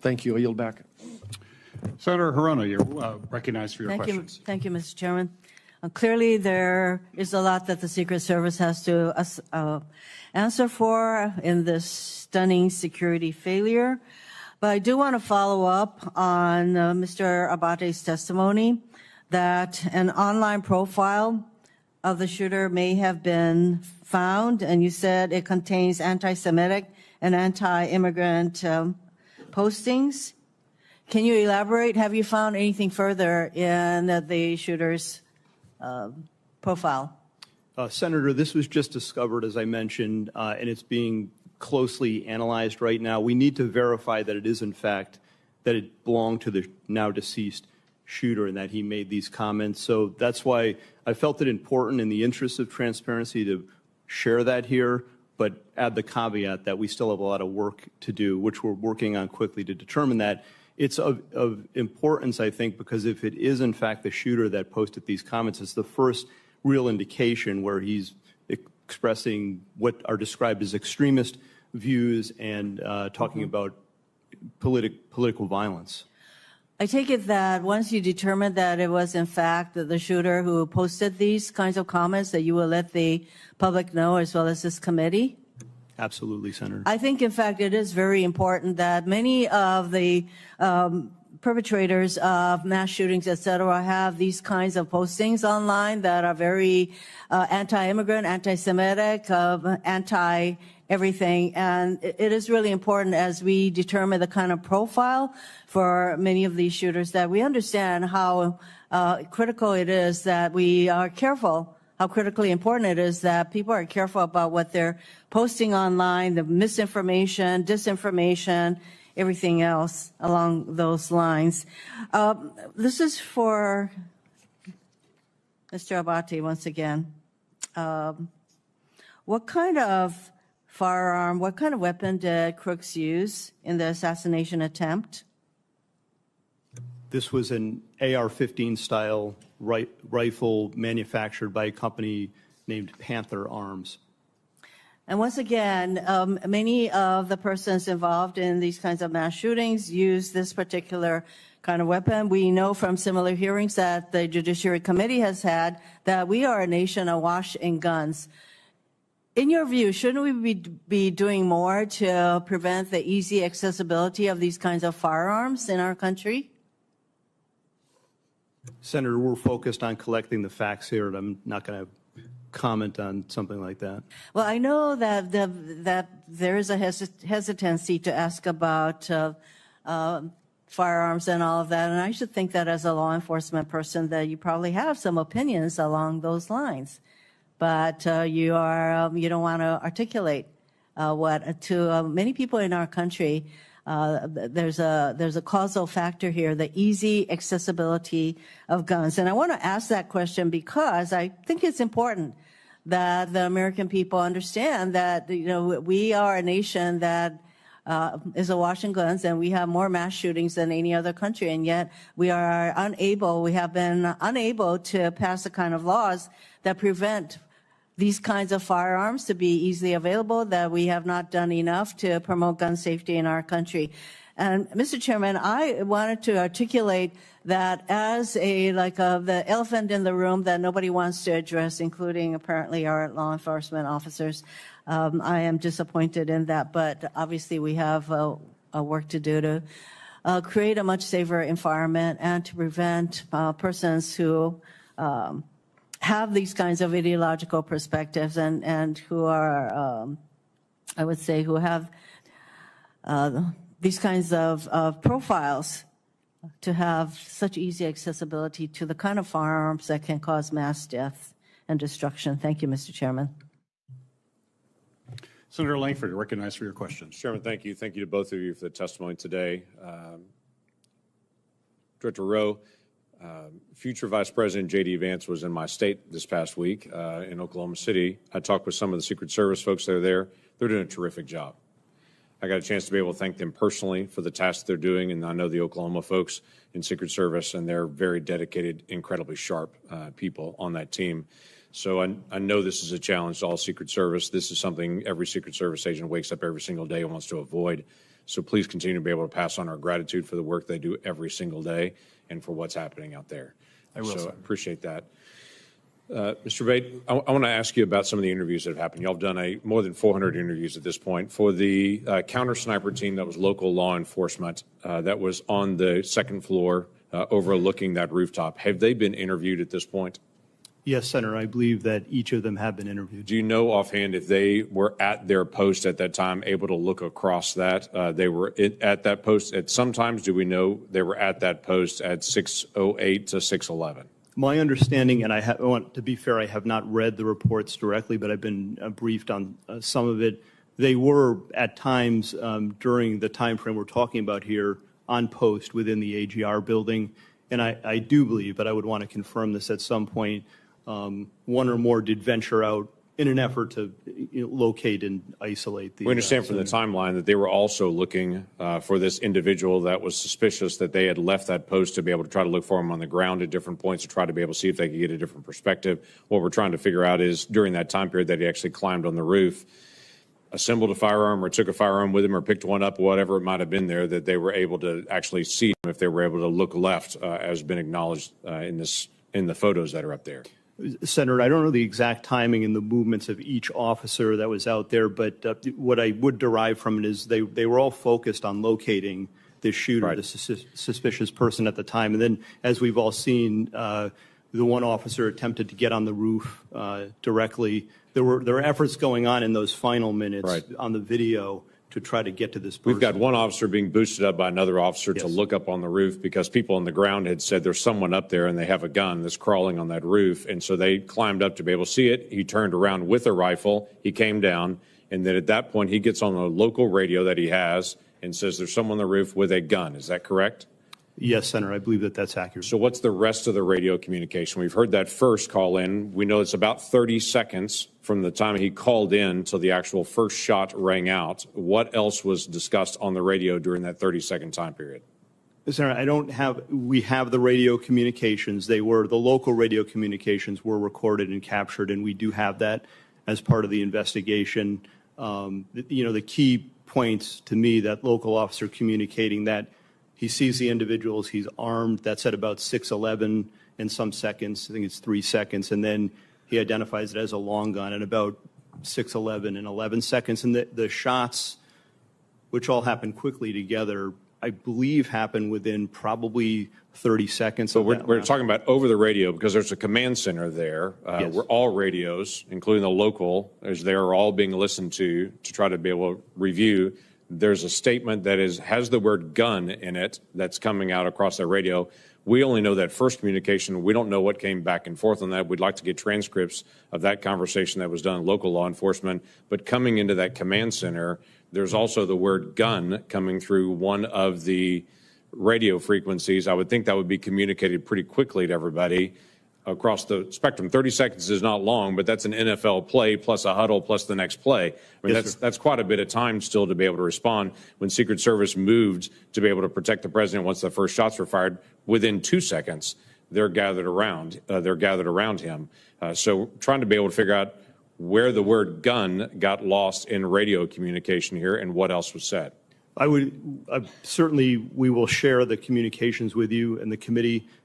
Thank you. I yield back. Senator Hirono, you're recognized for your questions. Thank you, Mr. Chairman. Clearly, there is a lot that the Secret Service has to answer for in this stunning security failure. But I do want to follow up on Mr. Abate's testimony that an online profile of the shooter may have been found, and you said it contains anti-Semitic and anti-immigrant postings. Can you elaborate? Have you found anything further in the shooter's profile? Senator, this was just discovered, as I mentioned, and it's being closely analyzed right now. We need to verify that it is, in fact, that it belonged to the now deceased shooter and that he made these comments. So that's why I felt it important in the interest of transparency to share that here, but add the caveat that we still have a lot of work to do, which we're working on quickly to determine that. It's of importance, I think, because if it is, in fact, the shooter that posted these comments, it's the first real indication where he's expressing what are described as extremist views and talking about political violence. I take it that once you determine that it was in fact the shooter who posted these kinds of comments, that you will let the public know as well as this committee? Absolutely, Senator. I think, in fact, it is very important that many of the perpetrators of mass shootings, et cetera, have these kinds of postings online that are very anti-immigrant, anti-Semitic, anti-everything. And it is really important as we determine the kind of profile for many of these shooters that we understand how critical it is that we are careful, how critically important it is that people are careful about what they're posting online, the misinformation, disinformation, everything else along those lines. This is for Mr. Abate once again. What kind of firearm, what kind of weapon did Crooks use in the assassination attempt? This was an AR-15 style rifle manufactured by a company named Panther Arms. And once again, many of the persons involved in these kinds of mass shootings use this particular kind of weapon. We know from similar hearings that the Judiciary Committee has had that we are a nation awash in guns. In your view, shouldn't we be doing more to prevent the easy accessibility of these kinds of firearms in our country? Senator, we're focused on collecting the facts here, and I'm not going to comment on something like that. Well, I know that that there is a hesitancy to ask about firearms and all of that, and I should think that as a law enforcement person that you probably have some opinions along those lines, but you don't want to articulate what to many people in our country. There's a causal factor here, the easy accessibility of guns. And I want to ask that question because I think it's important that the American people understand that, we are a nation that is awash in guns, and we have more mass shootings than any other country, and yet we have been unable to pass the kind of laws that prevent these kinds of firearms to be easily available, that we have not done enough to promote gun safety in our country. And Mr. Chairman, I wanted to articulate that as the elephant in the room that nobody wants to address, including apparently our law enforcement officers. I am disappointed in that, but obviously we have work to do to create a much safer environment and to prevent persons who have these kinds of ideological perspectives and who are, I would say, who have these kinds of profiles to have such easy accessibility to the kind of firearms that can cause mass death and destruction. Thank you, Mr. Chairman. Senator Langford, recognized for your questions. Chairman, thank you. Thank you to both of you for the testimony today. Director Rowe, future Vice President J.D. Vance was in my state this past week in Oklahoma City. I talked with some of the Secret Service folks that are there. They're doing a terrific job. I got a chance to be able to thank them personally for the tasks they're doing, and I know the Oklahoma folks in Secret Service, and they're very dedicated, incredibly sharp people on that team. So I know this is a challenge to all Secret Service. This is something every Secret Service agent wakes up every single day and wants to avoid. So please continue to be able to pass on our gratitude for the work they do every single day and for what's happening out there. I will, so sir. I appreciate that. Mr. Bate, I want to ask you about some of the interviews that have happened. Y'all have done more than 400 interviews at this point. For the counter-sniper team that was local law enforcement that was on the second floor overlooking that rooftop, have they been interviewed at this point? Yes, Senator. I believe that each of them have been interviewed. Do you know offhand if they were at their post at that time, able to look across that? They were at that post at sometimes. Do we know they were at that post at 6:08 to 6:11? My understanding, and I want to be fair, I have not read the reports directly, but I've been briefed on some of it. They were at times during the time frame we're talking about here on post within the AGR building. And I do believe, but I would want to confirm this at some point, one or more did venture out in an effort to locate and isolate the. We understand from the timeline that they were also looking for this individual that was suspicious, that they had left that post to be able to try to look for him on the ground at different points to try to be able to see if they could get a different perspective. What we're trying to figure out is during that time period that he actually climbed on the roof, assembled a firearm or took a firearm with him or picked one up, whatever it might have been there, that they were able to actually see him if they were able to look left, as been acknowledged in the photos that are up there. Senator, I don't know the exact timing and the movements of each officer that was out there, but what I would derive from it is they were all focused on locating the shooter, right, the suspicious person at the time. And then, as we've all seen, the one officer attempted to get on the roof directly. There were efforts going on in those final minutes, right, on the video to try to get to this person. We've got one officer being boosted up by another officer, yes, to look up on the roof because people on the ground had said there's someone up there and they have a gun that's crawling on that roof. And so they climbed up to be able to see it. He turned around with a rifle. He came down. And then at that point, he gets on the local radio that he has and says there's someone on the roof with a gun. Is that correct? Yes, Senator. I believe that that's accurate. So what's the rest of the radio communication? We've heard that first call in. We know it's about 30 seconds from the time he called in till the actual first shot rang out. What else was discussed on the radio during that 30-second time period? Senator, we have the radio communications. The local radio communications were recorded and captured, and we do have that as part of the investigation. The key points to me, that local officer communicating that he sees the individuals, he's armed, that's at about 6:11 in some seconds, I think it's 3 seconds, and then he identifies it as a long gun at about 6:11 and 11 seconds. And the shots, which all happened quickly together, I believe happened within probably 30 seconds. So we're talking about over the radio because there's a command center there Yes. where all radios, including the local, as they are all being listened to try to be able to review. There's a statement that has the word gun in it that's coming out across the radio. We only know that first communication. We don't know what came back and forth on that. We'd like to get transcripts of that conversation that was done in local law enforcement. But coming into that command center, there's also the word gun coming through one of the radio frequencies. I would think that would be communicated pretty quickly to everybody across the spectrum. 30 seconds is not long, but that's an NFL play plus a huddle plus the next play. I mean, Yes, that's quite a bit of time still to be able to respond. When Secret Service moved to be able to protect the president once the first shots were fired, within 2 seconds, they're gathered around him. So trying to be able to figure out where the word gun got lost in radio communication here and what else was said. Certainly, we will share the communications with you and the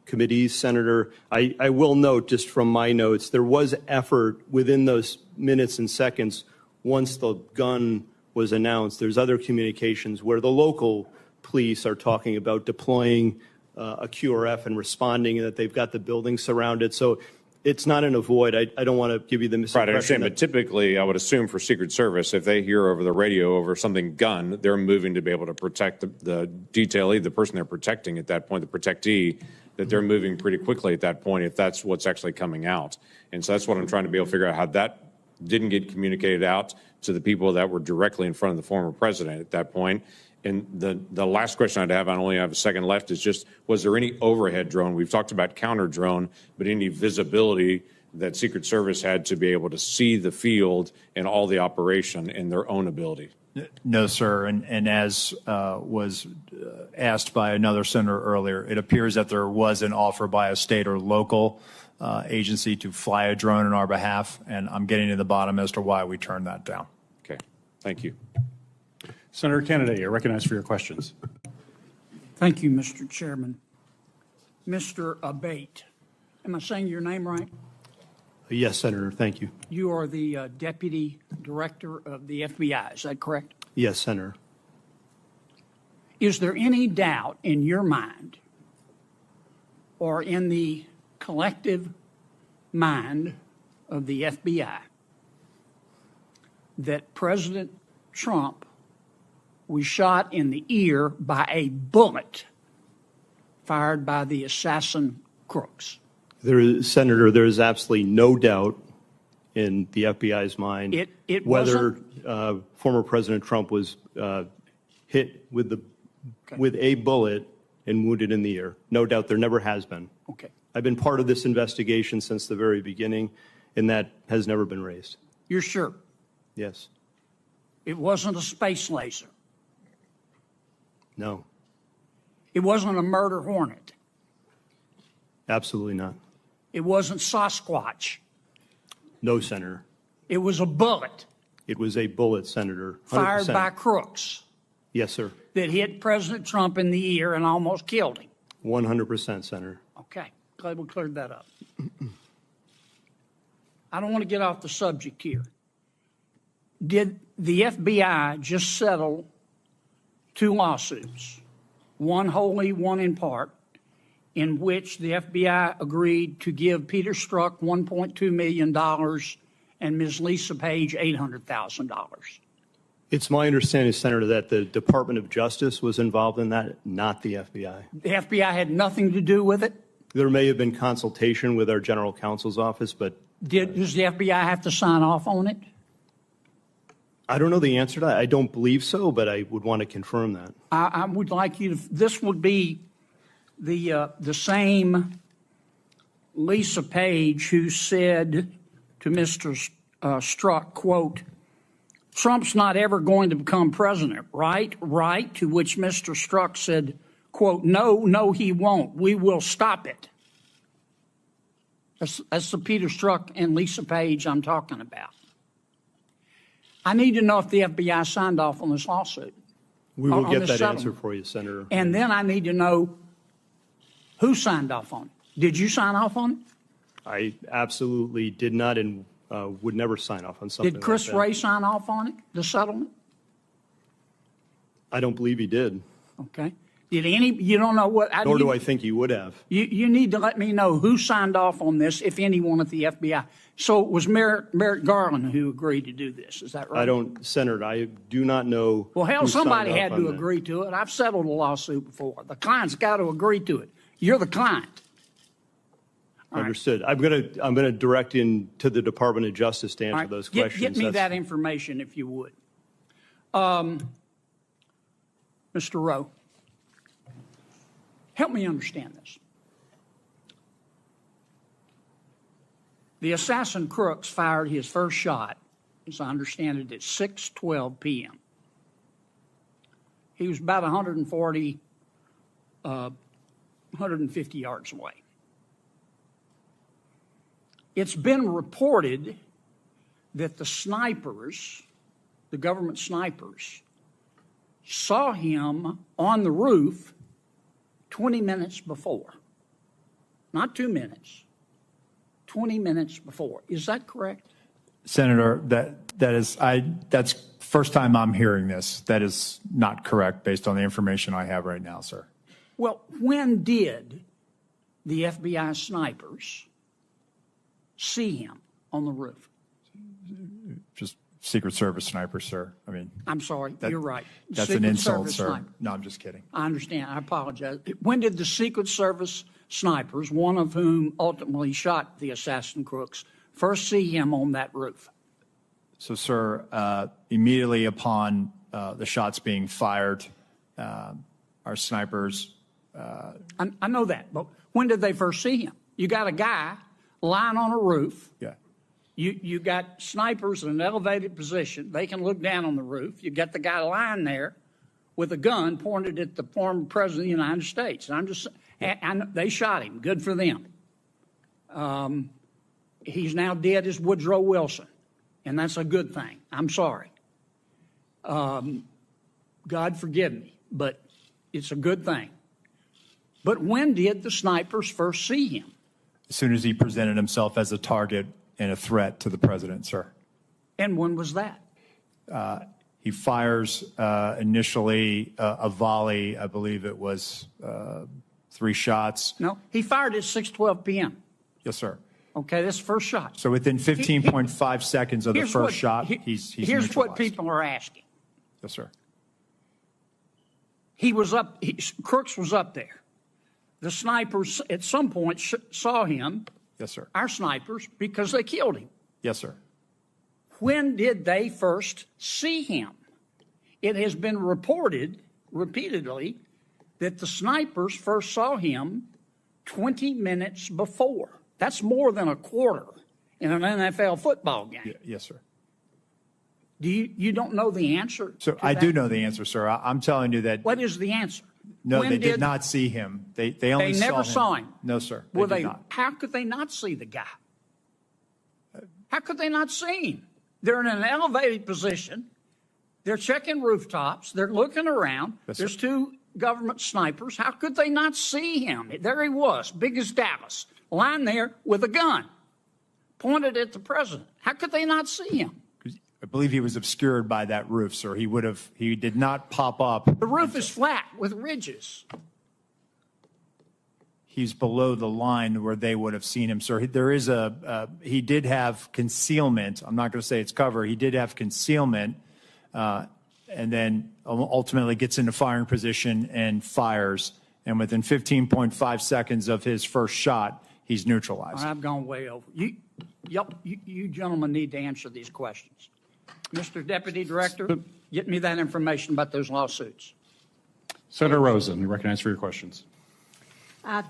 committees, Senator. I will note, just from my notes, there was effort within those minutes and seconds once the gun was announced. There's other communications where the local police are talking about deploying a QRF and responding, and that they've got the building surrounded. So it's not an avoid. I don't want to give you the misimpression. Right, I understand. But typically, I would assume for Secret Service, if they hear over the radio over something gun, they're moving to be able to protect the detailee, the person they're protecting at that point, the protectee, that they're moving pretty quickly at that point if that's what's actually coming out. And so that's what I'm trying to be able to figure out, how that didn't get communicated out to the people that were directly in front of the former president at that point. And the last question I'd have, I only have a second left, is just, was there any overhead drone? We've talked about counter drone, but any visibility that Secret Service had to be able to see the field and all the operation in their own ability? No, sir. And as was asked by another senator earlier, it appears that there was an offer by a state or local agency to fly a drone on our behalf, and I'm getting to the bottom as to why we turned that down. Okay. Thank you. Senator Kennedy, you're recognized for your questions. Thank you, Mr. Chairman. Mr. Abate, am I saying your name right? Yes, Senator. Thank you. You are the Deputy Director of the FBI, is that correct? Yes, Senator. Is there any doubt in your mind or in the collective mind of the FBI that President Trump was shot in the ear by a bullet fired by the assassin crooks? Senator, there is absolutely no doubt in the FBI's mind whether former President Trump was hit with a bullet and wounded in the ear. No doubt, there never has been. Okay. I've been part of this investigation since the very beginning, and that has never been raised. You're sure? Yes. It wasn't a space laser. No. It wasn't a murder hornet. Absolutely not. It wasn't Sasquatch. No, Senator. It was a bullet. It was a bullet, Senator. 100%. Fired by crooks Yes, sir. that hit President Trump in the ear and almost killed him. 100%, Senator. Okay, glad we cleared that up. I don't want to get off the subject here. Did the FBI just settle 2 lawsuits, one wholly, one in part, in which the FBI agreed to give Peter Strzok $1.2 million and Ms. Lisa Page $800,000? It's my understanding, Senator, that the Department of Justice was involved in that, not the FBI. The FBI had nothing to do with it? There may have been consultation with our general counsel's office, but Does the FBI have to sign off on it? I don't know the answer to that. I don't believe so, but I would want to confirm that. I would like you to, this would be the same Lisa Page who said to Mr. Strzok, quote, Trump's not ever going to become president, right? Right. To which Mr. Strzok said, quote, no, he won't. We will stop it. That's the Peter Strzok and Lisa Page I'm talking about. I need to know if the FBI signed off on this lawsuit. We will get that settlement. answer for you, Senator. And then I need to know who signed off on it. Did you sign off on it? I absolutely did not and would never sign off on something Did Chris like that. Wray sign off on it, the settlement? I don't believe he did. Okay. Did any, you don't know what? Nor do I think he would have. You need to let me know who signed off on this, if anyone at the FBI. So it was Merrick Garland who agreed to do this. Is that right? I don't, Senator, I do not know. Well, hell, who signed somebody off had on to that. agree to it. I've settled a lawsuit before. The client's got to agree to it. You're the client. Understood. I'm gonna direct in to the Department of Justice to answer All right. those Get questions. me That's- that information if you would. Mr. Rowe, help me understand this. The assassin Crooks fired his first shot, as I understand it, at 6:12 p.m. He was about 150 yards away. It's been reported that the snipers, the government snipers, saw him on the roof 20 minutes before. Not 2 minutes, 20 minutes before. Is that correct? Senator, that's first time I'm hearing this. That is not correct based on the information I have right now, sir. Well, when did the FBI snipers see him on the roof? Just Secret Service sniper, sir. I mean, I'm sorry, you're right. That's Secret an insult, Service sir. sniper. No, I'm just kidding. I understand. I apologize. When did the Secret Service snipers, one of whom ultimately shot the assassin Crooks, first see him on that roof? So, sir, immediately upon the shots being fired, our snipers. I know that, but when did they first see him? You got a guy lying on a roof. Yeah. You got snipers in an elevated position. They can look down on the roof. You got the guy lying there with a gun pointed at the former president of the United States. And I'm just, and they shot him. Good for them. He's now dead as Woodrow Wilson, and that's a good thing. I'm sorry. God forgive me, but it's a good thing. But when did the snipers first see him? As soon as he presented himself as a target and a threat to the president, sir. And when was that? He fires initially a volley. I believe it was 3 shots. No, he fired at 6:12 p.m. Yes, sir. Okay, that's the first shot. So within 15.5 seconds of the first shot, he's Here's what neutralized. people are asking. Yes, sir. He was up, Crooks was up there. The snipers at some point saw him, Yes, sir. our snipers, because they killed him. Yes, sir. When did they first see him? It has been reported repeatedly that the snipers first saw him 20 minutes before. That's more than a quarter in an NFL football game. Yes, sir. Do you don't know the answer? So to I that? do know the answer, sir. I'm telling you that. What is the answer? No, When they did not see him. They only They never saw him. No, sir. Well, did not. how could they not see the guy? How could they not see him? They're in an elevated position. They're checking rooftops. They're looking around. There's two government snipers. How could they not see him? There he was, big as Dallas, lying there with a gun pointed at the president. How could they not see him? I believe he was obscured by that roof, sir. He did not pop up. The roof is flat with ridges. He's below the line where they would have seen him, sir. There is he did have concealment. I'm not going to say it's cover. He did have concealment, and then ultimately gets into firing position and fires. And within 15.5 seconds of his first shot, he's neutralized. I've gone way over. You gentlemen need to answer these questions. Mr. Deputy Director, get me that information about those lawsuits. Senator Rosen, you're recognized for your questions.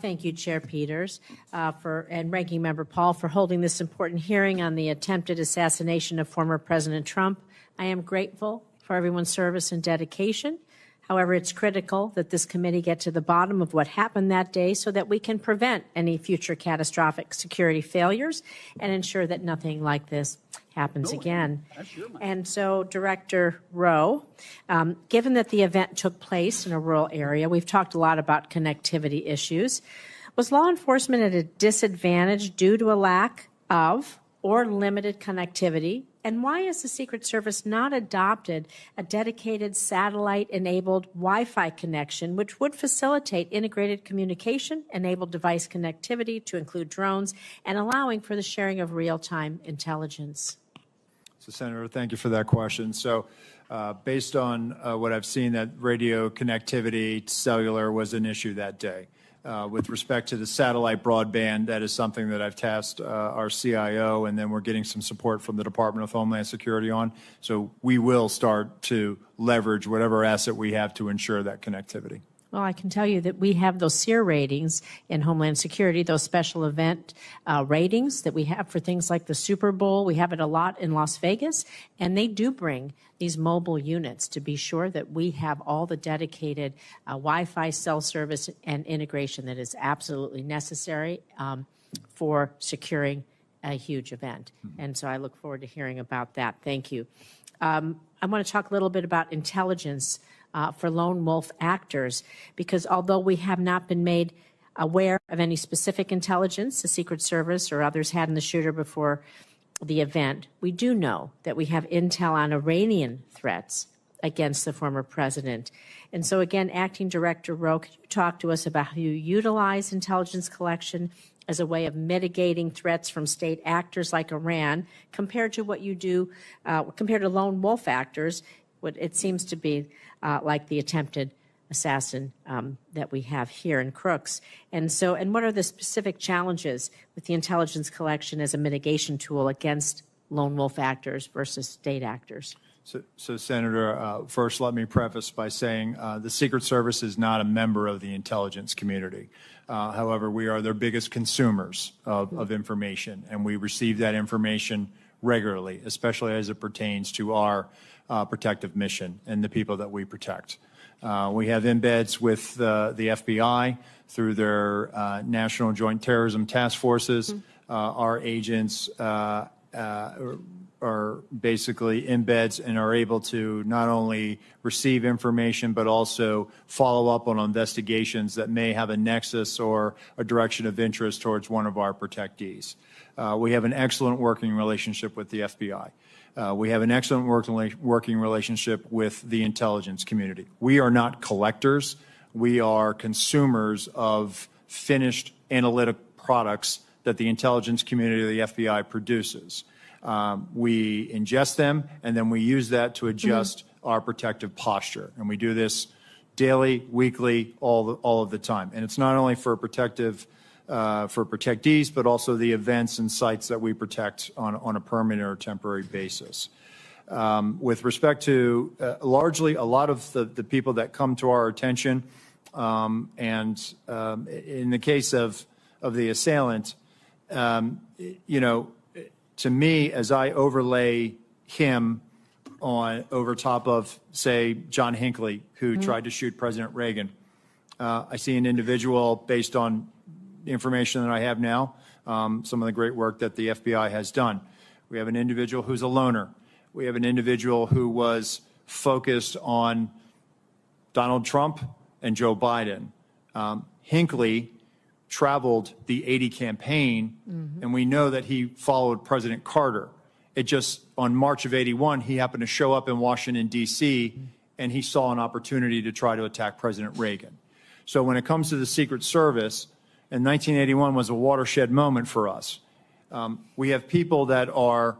Thank you, Chair Peters, and Ranking Member Paul for holding this important hearing on the attempted assassination of former President Trump. I am grateful for everyone's service and dedication. However, it's critical that this committee get to the bottom of what happened that day so that we can prevent any future catastrophic security failures and ensure that nothing like this happens again. And so, Director Rowe, given that the event took place in a rural area, we've talked a lot about connectivity issues. Was law enforcement at a disadvantage due to a lack of or limited connectivity? And why has the Secret Service not adopted a dedicated satellite-enabled Wi-Fi connection, which would facilitate integrated communication, enable device connectivity to include drones, and allowing for the sharing of real-time intelligence? So, Senator, thank you for that question. So, based on what I've seen, that radio connectivity, cellular, was an issue that day. With respect to the satellite broadband, that is something that I've tasked our CIO, and then we're getting some support from the Department of Homeland Security on. So we will start to leverage whatever asset we have to ensure that connectivity. Well, I can tell you that we have those SEER ratings in Homeland Security, those special event ratings that we have for things like the Super Bowl. We have it a lot in Las Vegas, and they do bring these mobile units to be sure that we have all the dedicated Wi-Fi, cell service, and integration that is absolutely necessary for securing a huge event. And so I look forward to hearing about that. Thank you. I want to talk a little bit about intelligence for lone wolf actors, because although we have not been made aware of any specific intelligence the Secret Service or others had in the shooter before the event, we do know that we have intel on Iranian threats against the former president. And so again, Acting Director Rowe, could you talk to us about how you utilize intelligence collection as a way of mitigating threats from state actors like Iran compared to what you do, compared to lone wolf actors, what it seems to be like the attempted assassin that we have here in Crooks. And so, and what are the specific challenges with the intelligence collection as a mitigation tool against lone wolf actors versus state actors? So Senator, first let me preface by saying the Secret Service is not a member of the intelligence community. However, we are their biggest consumers of information, and we receive that information regularly, especially as it pertains to our protective mission and the people that we protect. We have embeds with the FBI through their National Joint Terrorism Task Forces. Our agents are basically embeds and are able to not only receive information but also follow up on investigations that may have a nexus or a direction of interest towards one of our protectees. We have an excellent working relationship with the FBI. We have an excellent working relationship with the intelligence community. We are not collectors. We are consumers of finished analytic products that the intelligence community of the FBI produces. We ingest them, and then we use that to adjust our protective posture. And we do this daily, weekly, all of the time. And it's not only for protective for protectees, but also the events and sites that we protect on a permanent or temporary basis. With respect to largely a lot of the people that come to our attention, and in the case of the assailant, you know, to me, as I overlay him over top of, say, John Hinckley, who tried to shoot President Reagan, I see an individual based on the information that I have now, some of the great work that the FBI has done. We have an individual who's a loner. We have an individual who was focused on Donald Trump and Joe Biden. Hinckley traveled the 80 campaign, and we know that he followed President Carter. It just, on March of 81, he happened to show up in Washington, D.C., and he saw an opportunity to try to attack President Reagan. So when it comes to the Secret Service, and 1981 was a watershed moment for us. We have people that are,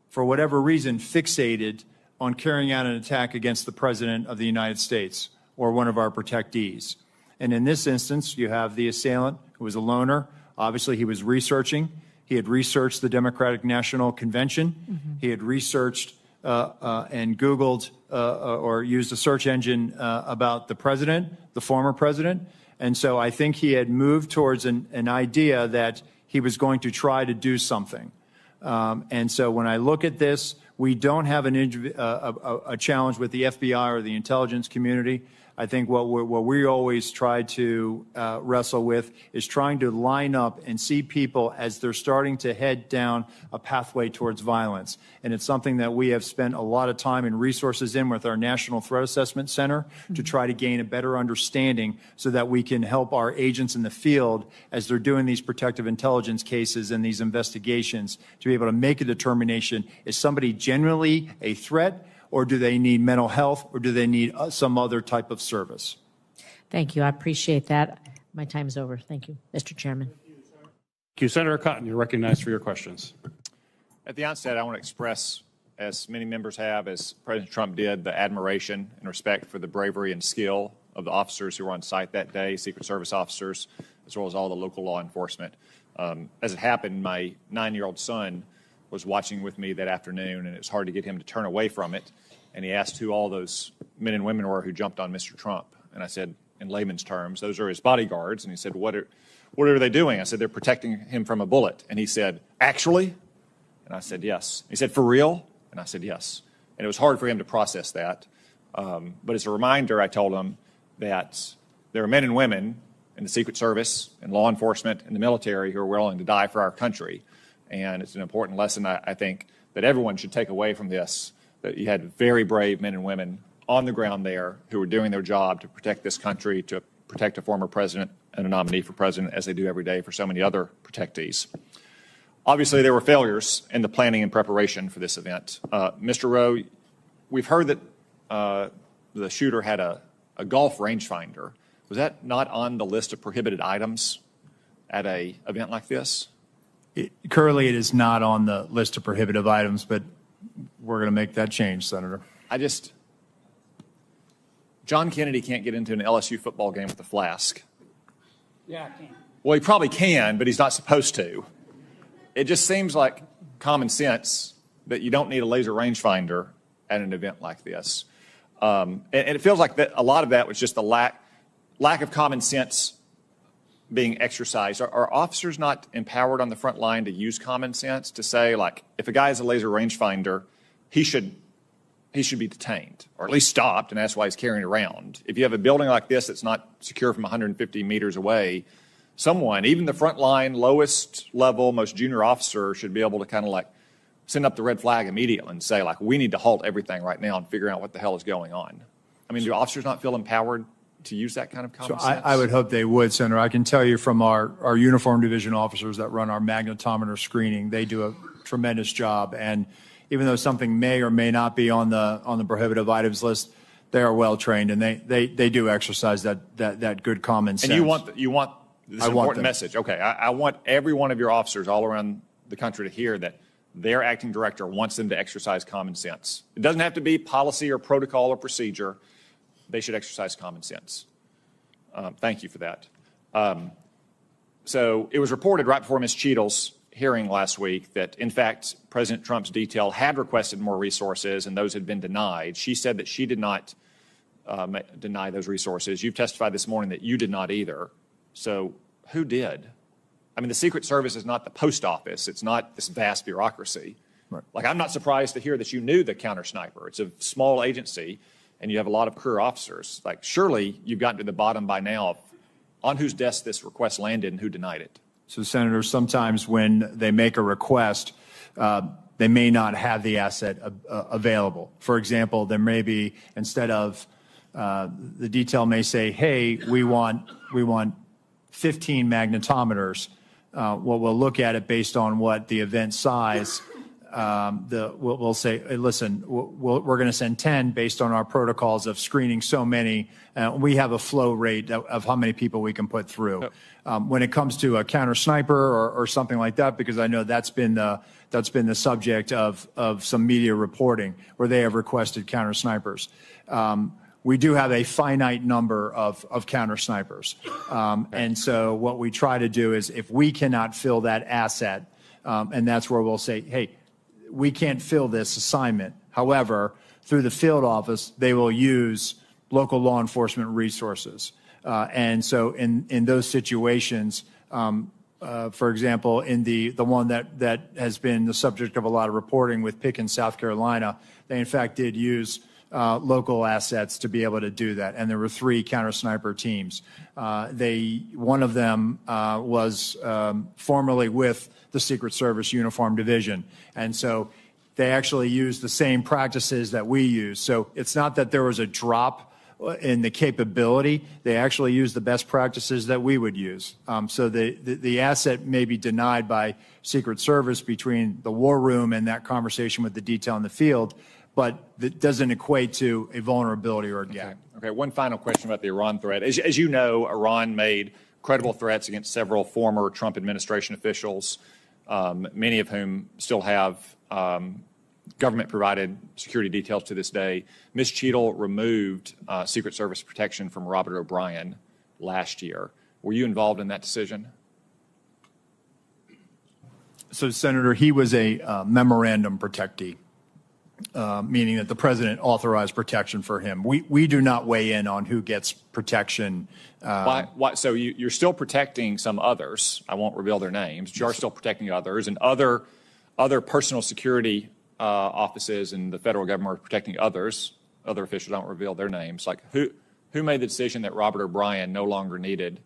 for whatever reason, fixated on carrying out an attack against the President of the United States or one of our protectees. And in this instance, you have the assailant who was a loner. Obviously, he was researching. He had researched the Democratic National Convention. He had researched and Googled or used a search engine about the president, the former president. And so I think he had moved towards an idea that he was going to try to do something. And so when I look at this, we don't have a challenge with the FBI or the intelligence community. I think what we always try to wrestle with is trying to line up and see people as they're starting to head down a pathway towards violence. And it's something that we have spent a lot of time and resources in with our National Threat Assessment Center to try to gain a better understanding so that we can help our agents in the field as they're doing these protective intelligence cases and these investigations to be able to make a determination, is somebody generally a threat, or do they need mental health, or do they need some other type of service? Thank you. I appreciate that. My time's over. Thank you, Mr. Chairman. Thank you. Senator Cotton, you're recognized for your questions. At the outset, I want to express, as many members have, as President Trump did, the admiration and respect for the bravery and skill of the officers who were on site that day, Secret Service officers, as well as all the local law enforcement. As it happened, my 9-year-old son was watching with me that afternoon, and it was hard to get him to turn away from it. And he asked who all those men and women were who jumped on Mr. Trump. And I said, in layman's terms, those are his bodyguards. And he said, what are they doing? I said, they're protecting him from a bullet. And he said, actually? And I said, yes. He said, for real? And I said, yes. And it was hard for him to process that. But as a reminder, I told him that there are men and women in the Secret Service and law enforcement and the military who are willing to die for our country. And it's an important lesson, I think, that everyone should take away from this, that you had very brave men and women on the ground there who were doing their job to protect this country, to protect a former president and a nominee for president, as they do every day for so many other protectees. Obviously, there were failures in the planning and preparation for this event. Mr. Rowe, we've heard that the shooter had a golf rangefinder. Was that not on the list of prohibited items at an event like this? Currently, it is not on the list of prohibitive items, but we're going to make that change, Senator. John Kennedy can't get into an LSU football game with a flask. Yeah, I can. Well, he probably can, but he's not supposed to. It just seems like common sense that you don't need a laser rangefinder at an event like this. And it feels like that a lot of that was just the lack of common sense being exercised. Are officers not empowered on the front line to use common sense to say, like, if a guy has a laser rangefinder, he should be detained or at least stopped, and that's why he's carrying it around. If you have a building like this that's not secure from 150 meters away, someone, even the front line, lowest level, most junior officer, should be able to kind of like send up the red flag immediately and say, like, we need to halt everything right now and figure out what the hell is going on. I mean, do officers not feel empowered to use that kind of common sense? I would hope they would, Senator. I can tell you from our uniform division officers that run our magnetometer screening, they do a tremendous job. And even though something may or may not be on the prohibitive items list, they are well trained and they do exercise that good common sense. And you want this important message. Okay, I want every one of your officers all around the country to hear that their acting director wants them to exercise common sense. It doesn't have to be policy or protocol or procedure. They should exercise common sense. Thank you for that. So it was reported right before Ms. Cheatle's hearing last week that, in fact, President Trump's detail had requested more resources and those had been denied. She said that she did not deny those resources. You've testified this morning that you did not either. So who did? I mean, the Secret Service is not the post office. It's not this vast bureaucracy. Right. Like, I'm not surprised to hear that you knew the counter sniper. It's a small agency, and you have a lot of career officers. Like, surely you've gotten to the bottom by now of on whose desk this request landed and who denied it. So, Senator, sometimes when they make a request, they may not have the asset available. For example, there may be, instead of the detail may say, hey, we want 15 magnetometers. We'll look at it based on what the event size. We'll say, hey, listen, we're going to send 10 based on our protocols of screening so many. We have a flow rate of how many people we can put through. When it comes to a counter sniper or something like that, because I know that's been the subject of some media reporting where they have requested counter snipers. We do have a finite number of counter snipers. And so what we try to do is if we cannot fill that asset, and that's where we'll say, hey, we can't fill this assignment. However, through the field office, they will use local law enforcement resources. And so in those situations, for example, in the one that has been the subject of a lot of reporting with Pickens, South Carolina, they in fact did use local assets to be able to do that. And there were 3 counter sniper teams. One of them was formerly with the Secret Service Uniform Division. And so they actually used the same practices that we use. So it's not that there was a drop in the capability. They actually used the best practices that we would use. So the asset may be denied by Secret Service between the war room and that conversation with the detail in the field, but that doesn't equate to a vulnerability or a gap. Okay, one final question about the Iran threat. As you know, Iran made credible threats against several former Trump administration officials, many of whom still have government-provided security details to this day. Ms. Cheatle removed Secret Service protection from Robert O'Brien last year. Were you involved in that decision? So, Senator, he was a memorandum protectee. Meaning that the president authorized protection for him. We do not weigh in on who gets protection. Why? So you're still protecting some others. I won't reveal their names. But you are still protecting others, and other personal security offices in the federal government are protecting others. Other officials don't reveal their names. Like who made the decision that Robert O'Brien no longer needed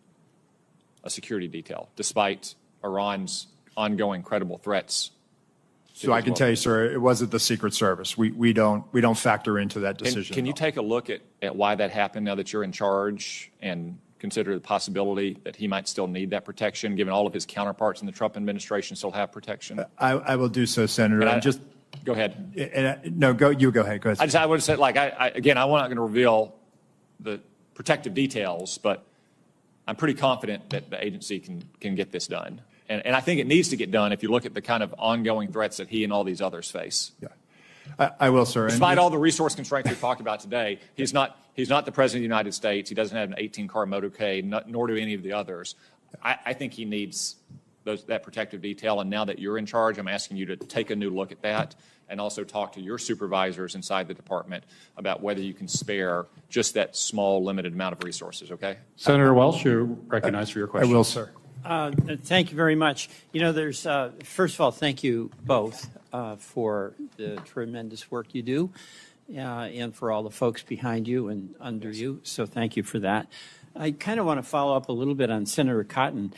a security detail, despite Iran's ongoing credible threats? So I can tell you, sir, it wasn't the Secret Service. We don't factor into that decision. Can you take a look at why that happened now that you're in charge and consider the possibility that he might still need that protection, given all of his counterparts in the Trump administration still have protection? I will do so, Senator. Go ahead. You go ahead. Go ahead. I would have said, like, I'm not going to reveal the protective details, but I'm pretty confident that the agency can get this done. And I think it needs to get done if you look at the kind of ongoing threats that he and all these others face. Yeah, I will, sir. Despite all the resource constraints we've talked about today, he's not the president of the United States. He doesn't have an 18-car motorcade, nor do any of the others. I think he needs that protective detail. And now that you're in charge, I'm asking you to take a new look at that and also talk to your supervisors inside the department about whether you can spare just that small, limited amount of resources, okay? Senator Welch, you're recognized for your question. I will, sir. Thank you very much. You know, there's, first of all, thank you both for the tremendous work you do and for all the folks behind you and under you. So thank you for that. I kind of want to follow up a little bit on Senator Cotton.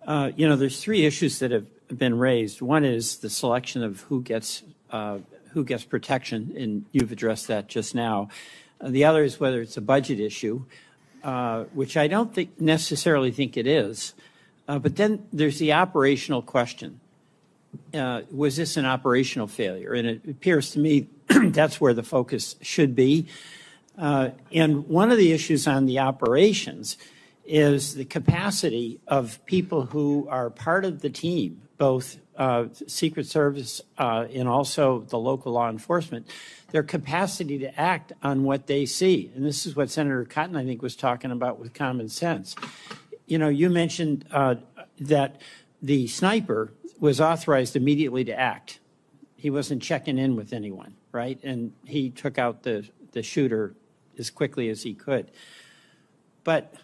You know, there's 3 issues that have been raised. One is the selection of who gets protection, and you've addressed that just now. The other is whether it's a budget issue, which I don't necessarily think it is. But then there's the operational question. Was this an operational failure? And it appears to me that's where the focus should be. And one of the issues on the operations is the capacity of people who are part of the team, both Secret Service and also the local law enforcement, their capacity to act on what they see. And this is what Senator Cotton, I think, was talking about with common sense. You know, you mentioned that the sniper was authorized immediately to act. He wasn't checking in with anyone, right? And he took out the shooter as quickly as he could. But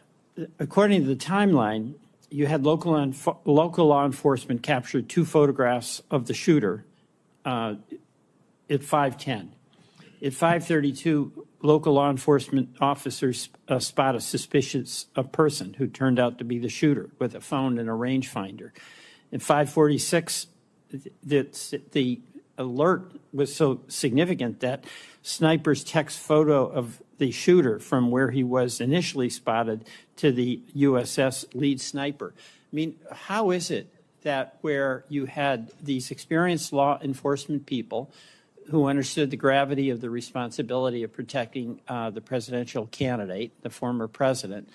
according to the timeline, you had local law enforcement captured 2 photographs of the shooter at 5:10. At 5:32, local law enforcement officers spot a suspicious person who turned out to be the shooter with a phone and a rangefinder. At 5:46, the alert was so significant that snipers text photo of the shooter from where he was initially spotted to the USS lead sniper. I mean, how is it that where you had these experienced law enforcement people who understood the gravity of the responsibility of protecting the presidential candidate, the former president,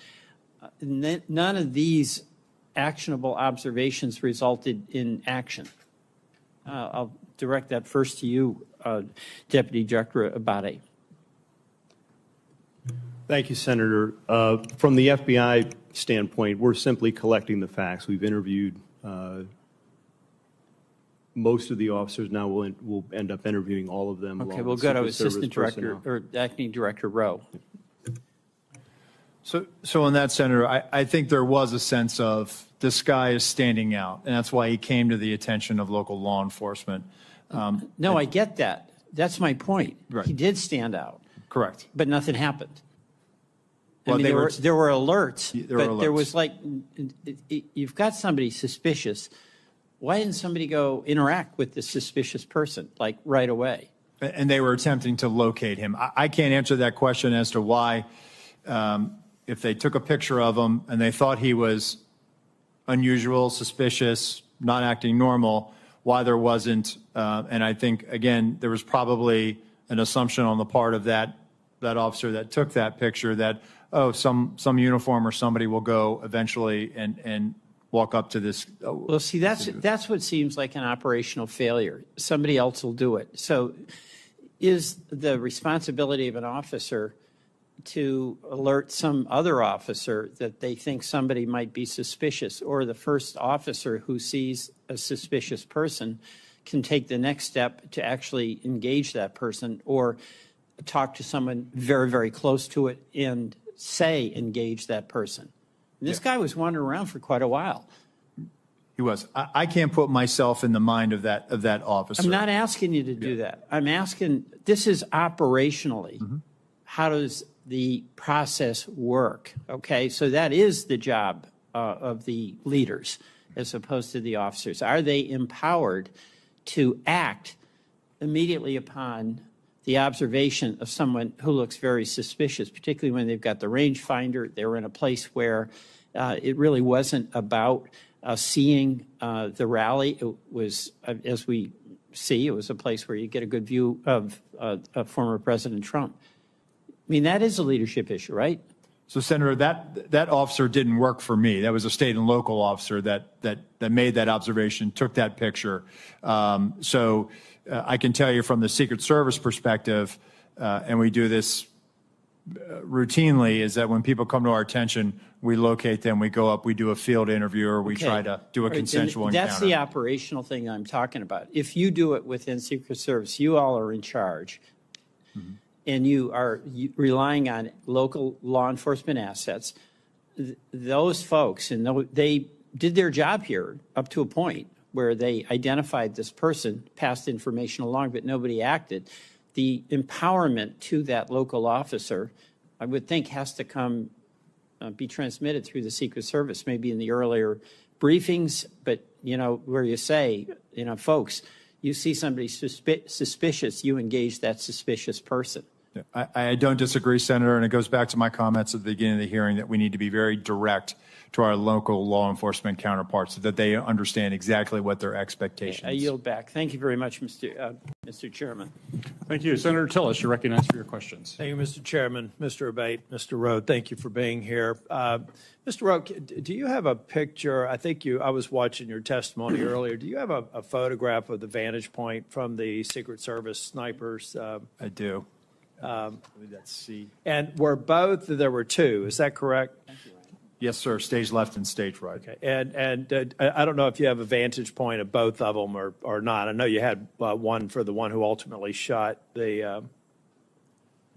none of these actionable observations resulted in action? I'll direct that first to you, Deputy Director Abate. Thank you, Senator. From the FBI standpoint, we're simply collecting the facts. We've interviewed most of the officers. Now we'll end up interviewing all of them. Okay, we'll go to Assistant Director or Acting Director Rowe. So on that, Senator, I think there was a sense of this guy is standing out, and that's why he came to the attention of local law enforcement. No, I get that. That's my point. Right. He did stand out. Correct. But nothing happened. Well, I mean, there were alerts, but there was like, you've got somebody suspicious. Why didn't somebody go interact with the suspicious person, like right away? And they were attempting to locate him. I can't answer that question as to why, if they took a picture of him and they thought he was unusual, suspicious, not acting normal, why there wasn't. And I think, again, there was probably an assumption on the part of that officer that took that picture that, oh, some uniform or somebody will go eventually and walk up to this. Well, see, that's what seems like an operational failure. Somebody else will do it. So is the responsibility of an officer to alert some other officer that they think somebody might be suspicious, or the first officer who sees a suspicious person can take the next step to actually engage that person or talk to someone very, very close to it and say engage that person? And this guy was wandering around for quite a while. He was. I can't put myself in the mind of that officer. I'm not asking you to do that. I'm asking, this is operationally, how does the process work? Okay, so that is the job of the leaders as opposed to the officers. Are they empowered to act immediately upon the observation of someone who looks very suspicious, particularly when they've got the rangefinder? They were in a place where it really wasn't about seeing the rally. It was, as we see, it was a place where you get a good view of former President Trump. I mean, that is a leadership issue, right? So, Senator, that officer didn't work for me. That was a state and local officer that made that observation, took that picture. So I can tell you from the Secret Service perspective, and we do this routinely, is that when people come to our attention, we locate them, we go up, we do a field interview, or we try to do a consensual encounter. That's the operational thing I'm talking about. If you do it within Secret Service, you all are in charge. And you are relying on local law enforcement assets, those folks, and they did their job here up to a point where they identified this person, passed information along, but nobody acted. The empowerment to that local officer, I would think, has to come, be transmitted through the Secret Service, maybe in the earlier briefings, but, you know, where you say, you know, folks, you see somebody suspicious, you engage that suspicious person. I don't disagree, Senator, and it goes back to my comments at the beginning of the hearing that we need to be very direct to our local law enforcement counterparts so that they understand exactly what their expectations are. I yield back. Thank you very much, Mr. Chairman. Thank you. Senator Tillis, you're recognized for your questions. Thank you, Mr. Chairman. Mr. Abate, Mr. Rowe, thank you for being here. Mr. Rowe, do you have a picture? I think I was watching your testimony earlier. Do you have a photograph of the vantage point from the Secret Service snipers? I do. Let's see. And there were two, is that correct? Yes, sir. Stage left and stage right. Okay. And I don't know if you have a vantage point of both of them or not. I know you had one for the one who ultimately shot the.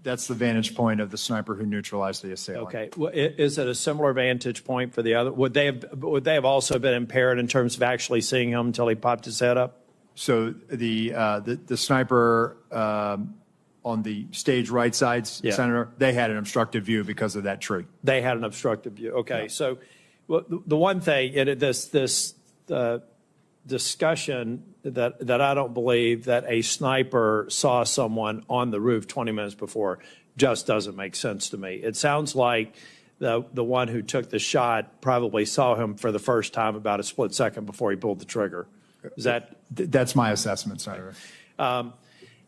That's the vantage point of the sniper who neutralized the assailant. Okay. Well, is it a similar vantage point for the other? Would they have also been impaired in terms of actually seeing him until he popped his head up? So the sniper on the stage right side, Senator, they had an obstructive view because of that tree. They had an obstructive view. Okay. Yeah. So the one thing, discussion that I don't believe that a sniper saw someone on the roof 20 minutes before just doesn't make sense to me. It sounds like the one who took the shot probably saw him for the first time about a split second before he pulled the trigger. Is that? That's my assessment, Senator.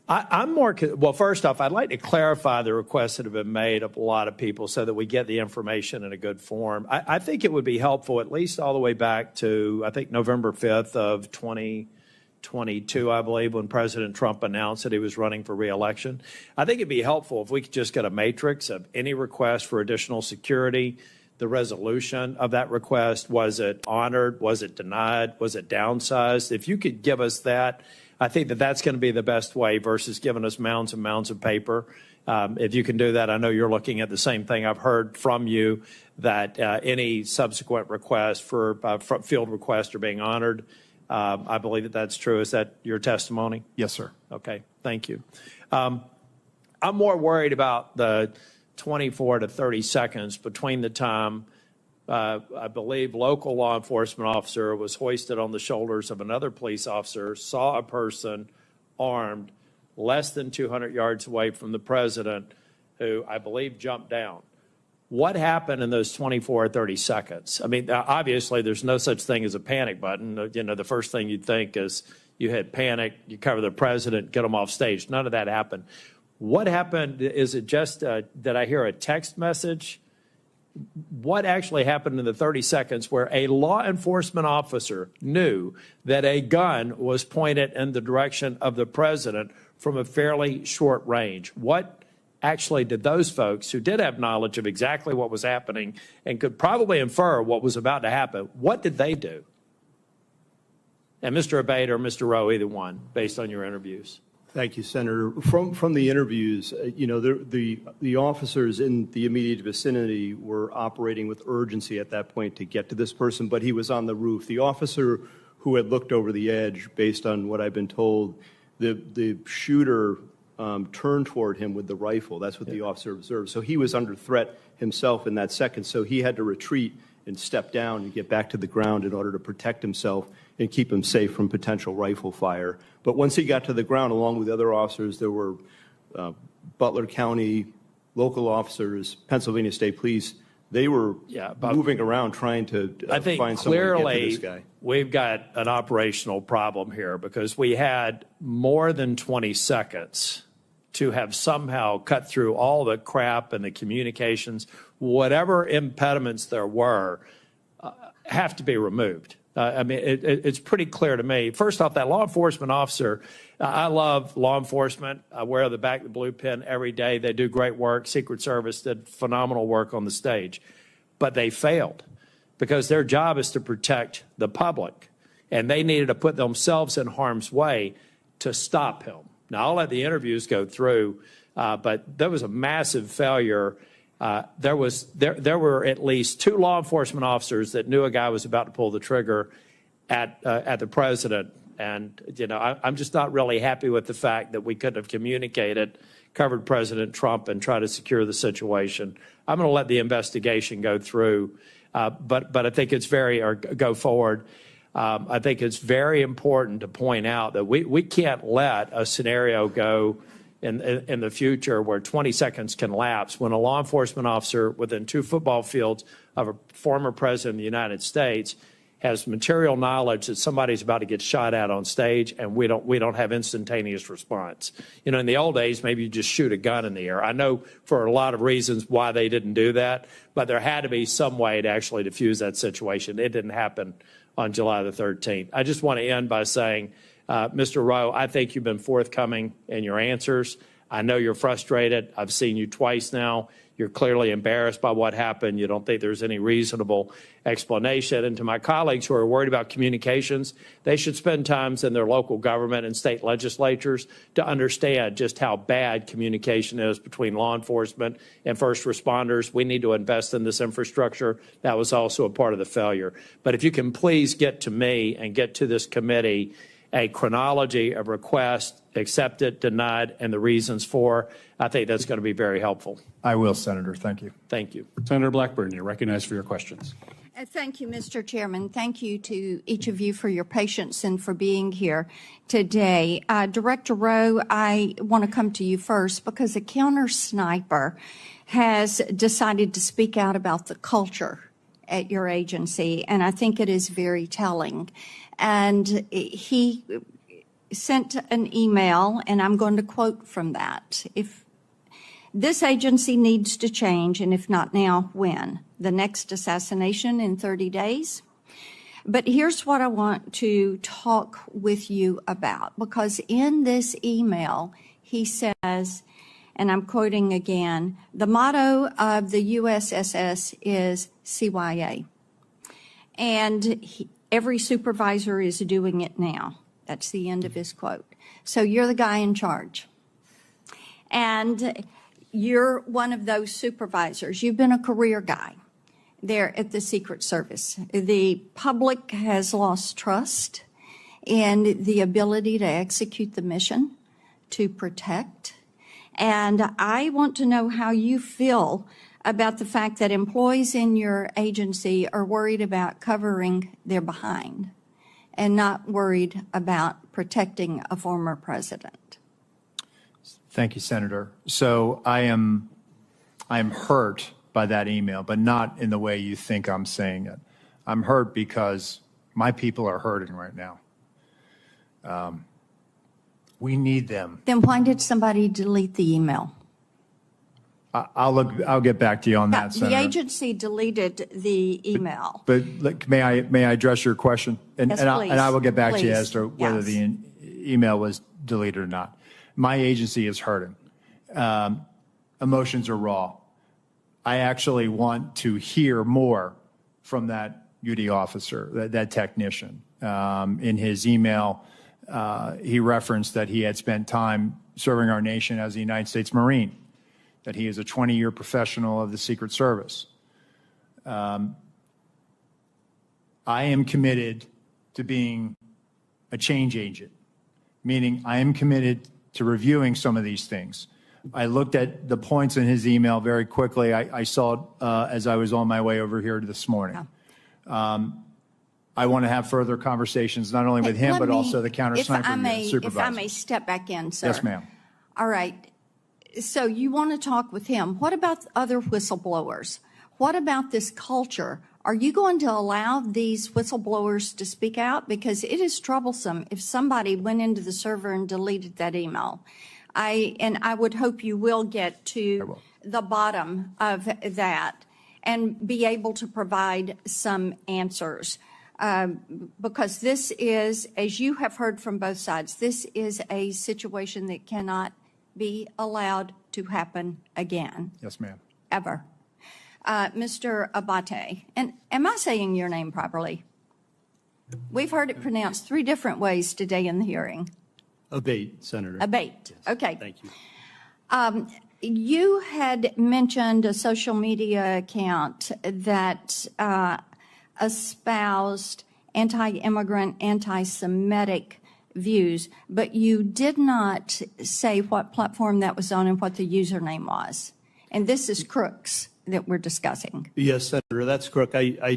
I'm more, well, first off, I'd like to clarify the requests that have been made of a lot of people so that we get the information in a good form. I think it would be helpful, at least all the way back to, I think, November 5th of 2022, I believe, when President Trump announced that he was running for re-election. I think it'd be helpful if we could just get a matrix of any request for additional security, the resolution of that request. Was it honored? Was it denied? Was it downsized? If you could give us that, I think that that's going to be the best way versus giving us mounds and mounds of paper. If you can do that, I know you're looking at the same thing. I've heard from you that any subsequent requests for field requests are being honored. I believe that that's true. Is that your testimony? Yes, sir. Okay, thank you. I'm more worried about the 24 to 30 seconds between the time I believe local law enforcement officer was hoisted on the shoulders of another police officer, saw a person armed less than 200 yards away from the president, who I believe jumped down. What happened in those 24 or 30 seconds? I mean, obviously there's no such thing as a panic button. You know, the first thing you'd think is you had panic, you cover the president, get him off stage. None of that happened. What happened? Is it just that I hear a text message? What actually happened in the 30 seconds where a law enforcement officer knew that a gun was pointed in the direction of the president from a fairly short range? What actually did those folks who did have knowledge of exactly what was happening and could probably infer what was about to happen, what did they do? And Mr. Abate or Mr. Rowe, either one, based on your interviews. Thank you, Senator. From the interviews, you know, the officers in the immediate vicinity were operating with urgency at that point to get to this person, but he was on the roof. The officer who had looked over the edge, based on what I've been told, the shooter turned toward him with the rifle. That's what the officer observed. So he was under threat himself in that second. So he had to retreat and step down and get back to the ground in order to protect himself and keep him safe from potential rifle fire. But once he got to the ground, along with the other officers, there were Butler County local officers, Pennsylvania State Police. They were moving around trying to find someone to get to this guy. We've got an operational problem here because we had more than 20 seconds to have somehow cut through all the crap and the communications, whatever impediments there were, have to be removed. I mean, it's pretty clear to me. First off, that law enforcement officer, I love law enforcement. I wear the back of the blue pin every day. They do great work. Secret Service did phenomenal work on the stage. But they failed because their job is to protect the public. And they needed to put themselves in harm's way to stop him. Now, I'll let the interviews go through, but there was a massive failure. There were at least 2 law enforcement officers that knew a guy was about to pull the trigger at the president. And, you know, I'm just not really happy with the fact that we couldn't have communicated, covered President Trump, and tried to secure the situation. I'm going to let the investigation go through, but I think it's go forward. I think it's very important to point out that we can't let a scenario go in the future where 20 seconds can lapse when a law enforcement officer within 2 football fields of a former president of the United States has material knowledge that somebody's about to get shot at on stage, and we don't have instantaneous response. You know, in the old days, maybe you just shoot a gun in the air. I know for a lot of reasons why they didn't do that, but there had to be some way to actually diffuse that situation. It didn't happen on July the 13th. I just want to end by saying, Mr. Rowe, I think you've been forthcoming in your answers. I know you're frustrated. I've seen you twice now. You're clearly embarrassed by what happened. You don't think there's any reasonable explanation. And to my colleagues who are worried about communications, they should spend time in their local government and state legislatures to understand just how bad communication is between law enforcement and first responders. We need to invest in this infrastructure. That was also a part of the failure. But if you can please get to me and get to this committee a chronology of requests, accepted, denied, and the reasons for, I think that's going to be very helpful. I will, Senator. Thank you. Thank you. Senator Blackburn, you're recognized for your questions. Thank you, Mr. Chairman. Thank you to each of you for your patience and for being here today. Director Rowe, I want to come to you first because a counter sniper has decided to speak out about the culture at your agency, and I think it is very telling. And he sent an email, and I'm going to quote from that. If this agency needs to change, and if not now, when? The next assassination in 30 days? But here's what I want to talk with you about, because in this email, he says, and I'm quoting again, the motto of the USSS is CYA. And every supervisor is doing it now. That's the end of his quote. So you're the guy in charge. And you're one of those supervisors. You've been a career guy there at the Secret Service. The public has lost trust in the ability to execute the mission, to protect. And I want to know how you feel about the fact that employees in your agency are worried about covering their behind and not worried about protecting a former president. Thank you, Senator. So I am hurt by that email, but not in the way you think I'm saying it. I'm hurt because my people are hurting right now. We need them. Then why did somebody delete the email? I'll get back to you on that, Senator. The agency deleted the email. But may I address your question? Yes, please. And I will get back to you as to Please. whether Yes. the email was deleted or not. My agency is hurting. Emotions are raw. I actually want to hear more from that UD officer, that technician. In his email, he referenced that he had spent time serving our nation as a United States Marine, that he is a 20-year professional of the Secret Service. I am committed to being a change agent, meaning I am committed to reviewing some of these things. I looked at the points in his email very quickly. I saw it as I was on my way over here this morning. I want to have further conversations, not only with him, but also the counter sniper supervisors. If I may step back in, sir. Yes, ma'am. All right. So you want to talk with him. What about other whistleblowers? What about this culture? Are you going to allow these whistleblowers to speak out? Because it is troublesome if somebody went into the server and deleted that email. I would hope you will get to the bottom of that and be able to provide some answers. Because this is, as you have heard from both sides, this is a situation that cannot be allowed to happen again. Yes, ma'am. Ever. Mr. Abate, and am I saying your name properly? We've heard it pronounced 3 different ways today in the hearing. Abate, Senator. Abate. Yes. Okay. Thank you. You had mentioned a social media account that espoused anti-immigrant, anti-Semitic views, but you did not say what platform that was on and what the username was. And this is Crooks that we're discussing. Yes, Senator, that's correct. I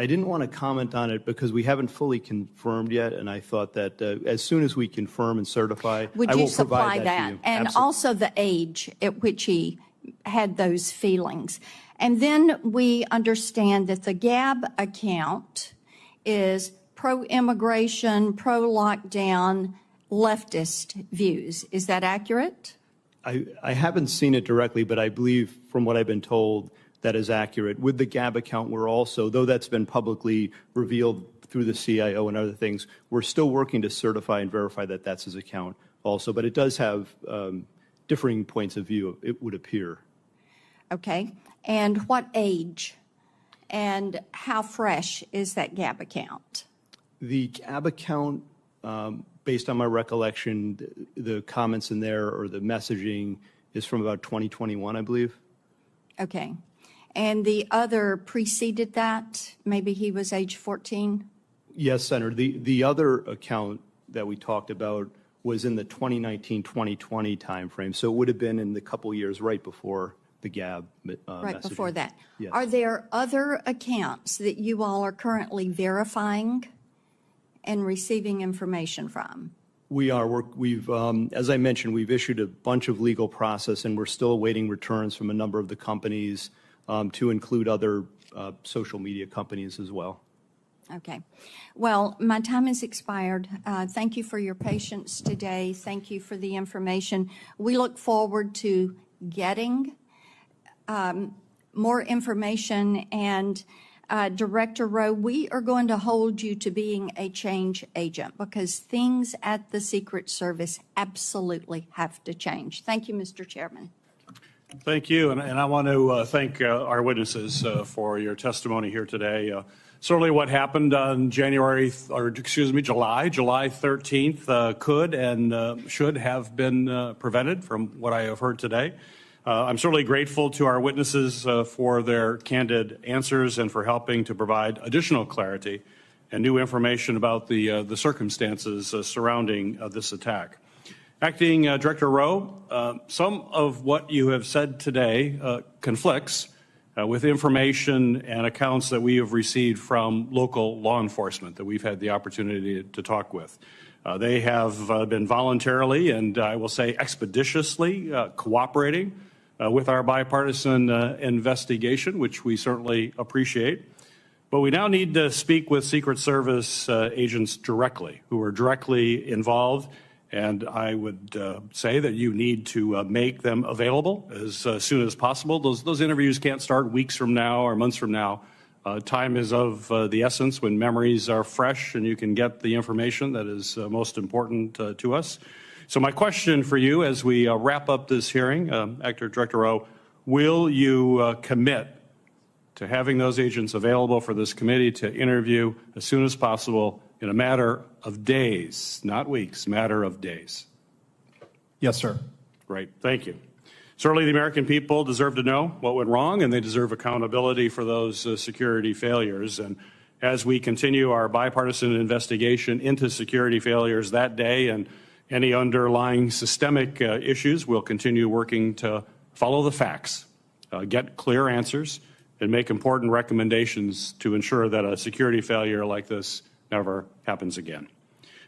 didn't want to comment on it because we haven't fully confirmed yet, and I thought that as soon as we confirm and certify, Would I you will supply provide that to you. And Absolutely. also the age at which he had those feelings. And then we understand that the Gab account is pro-immigration, pro-lockdown, leftist views. Is that accurate? I haven't seen it directly, but I believe from what I've been told, that is accurate. With the Gab account, we're also, though that's been publicly revealed through the CIO and other things, we're still working to certify and verify that that's his account also. But it does have differing points of view, it would appear. Okay. And what age and how fresh is that Gab account? The Gab account, based on my recollection, the comments in there or the messaging is from about 2021, I believe. Okay. And the other preceded that? Maybe he was age 14? Yes, Senator. The other account that we talked about was in the 2019-2020 timeframe, so it would have been in the couple years right before the Gab right messaging. before that. Yes. Are there other accounts that you all are currently verifying and receiving information from? We are. We've, as I mentioned, we've issued a bunch of legal process, and we're still awaiting returns from a number of the companies, to include other social media companies as well. Okay. Well, my time has expired. Thank you for your patience today. Thank you for the information. We look forward to getting more information. And Director Rowe, we are going to hold you to being a change agent because things at the Secret Service absolutely have to change. Thank you, Mr. Chairman. Thank you. And I want to thank our witnesses for your testimony here today. Certainly what happened on July 13th could and should have been prevented from what I have heard today. I'm certainly grateful to our witnesses for their candid answers and for helping to provide additional clarity and new information about the circumstances surrounding this attack. Acting Director Rowe, some of what you have said today conflicts with information and accounts that we have received from local law enforcement that we've had the opportunity to talk with. They have been voluntarily and I will say expeditiously cooperating with our bipartisan investigation, which we certainly appreciate. But we now need to speak with Secret Service agents directly, who are directly involved. And I would say that you need to make them available as soon as possible. Those interviews can't start weeks from now or months from now. Time is of the essence when memories are fresh and you can get the information that is most important to us. So my question for you as we wrap up this hearing, Acting Director Rowe, will you commit to having those agents available for this committee to interview as soon as possible in a matter of days, not weeks, matter of days? Yes, sir. Great. Thank you. Certainly the American people deserve to know what went wrong, and they deserve accountability for those security failures. And as we continue our bipartisan investigation into security failures that day and any underlying systemic issues, we'll continue working to follow the facts, get clear answers, and make important recommendations to ensure that a security failure like this never happens again.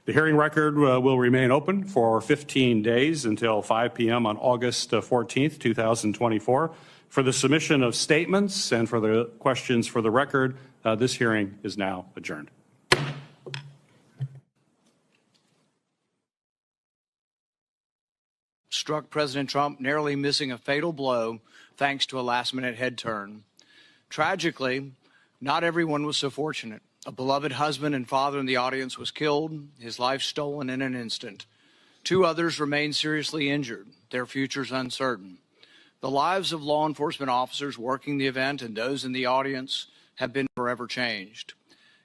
The hearing record will remain open for 15 days until 5 p.m. on August 14th, 2024. For the submission of statements and for the questions for the record, this hearing is now adjourned. Struck President Trump narrowly missing a fatal blow thanks to a last-minute head turn. Tragically, not everyone was so fortunate. A beloved husband and father in the audience was killed, his life stolen in an instant. 2 others remain seriously injured, their futures uncertain. The lives of law enforcement officers working the event and those in the audience have been forever changed.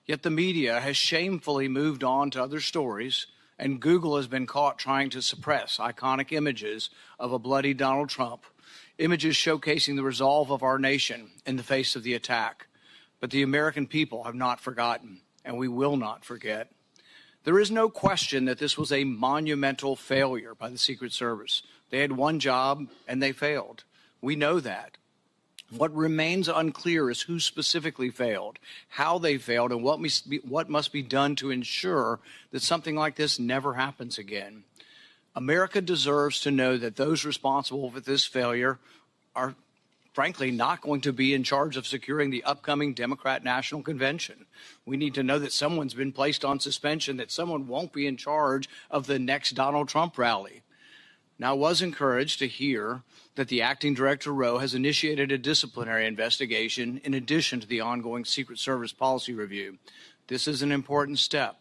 Yet the media has shamefully moved on to other stories, and Google has been caught trying to suppress iconic images of a bloody Donald Trump, images showcasing the resolve of our nation in the face of the attack. But the American people have not forgotten, and we will not forget. There is no question that this was a monumental failure by the Secret Service. They had one job, and they failed. We know that. What remains unclear is who specifically failed, how they failed, and what must be done to ensure that something like this never happens again. America deserves to know that those responsible for this failure are frankly not going to be in charge of securing the upcoming Democrat National Convention. We need to know that someone's been placed on suspension, that someone won't be in charge of the next Donald Trump rally. Now, I was encouraged to hear that the acting Director Rowe has initiated a disciplinary investigation in addition to the ongoing Secret Service policy review. This is an important step.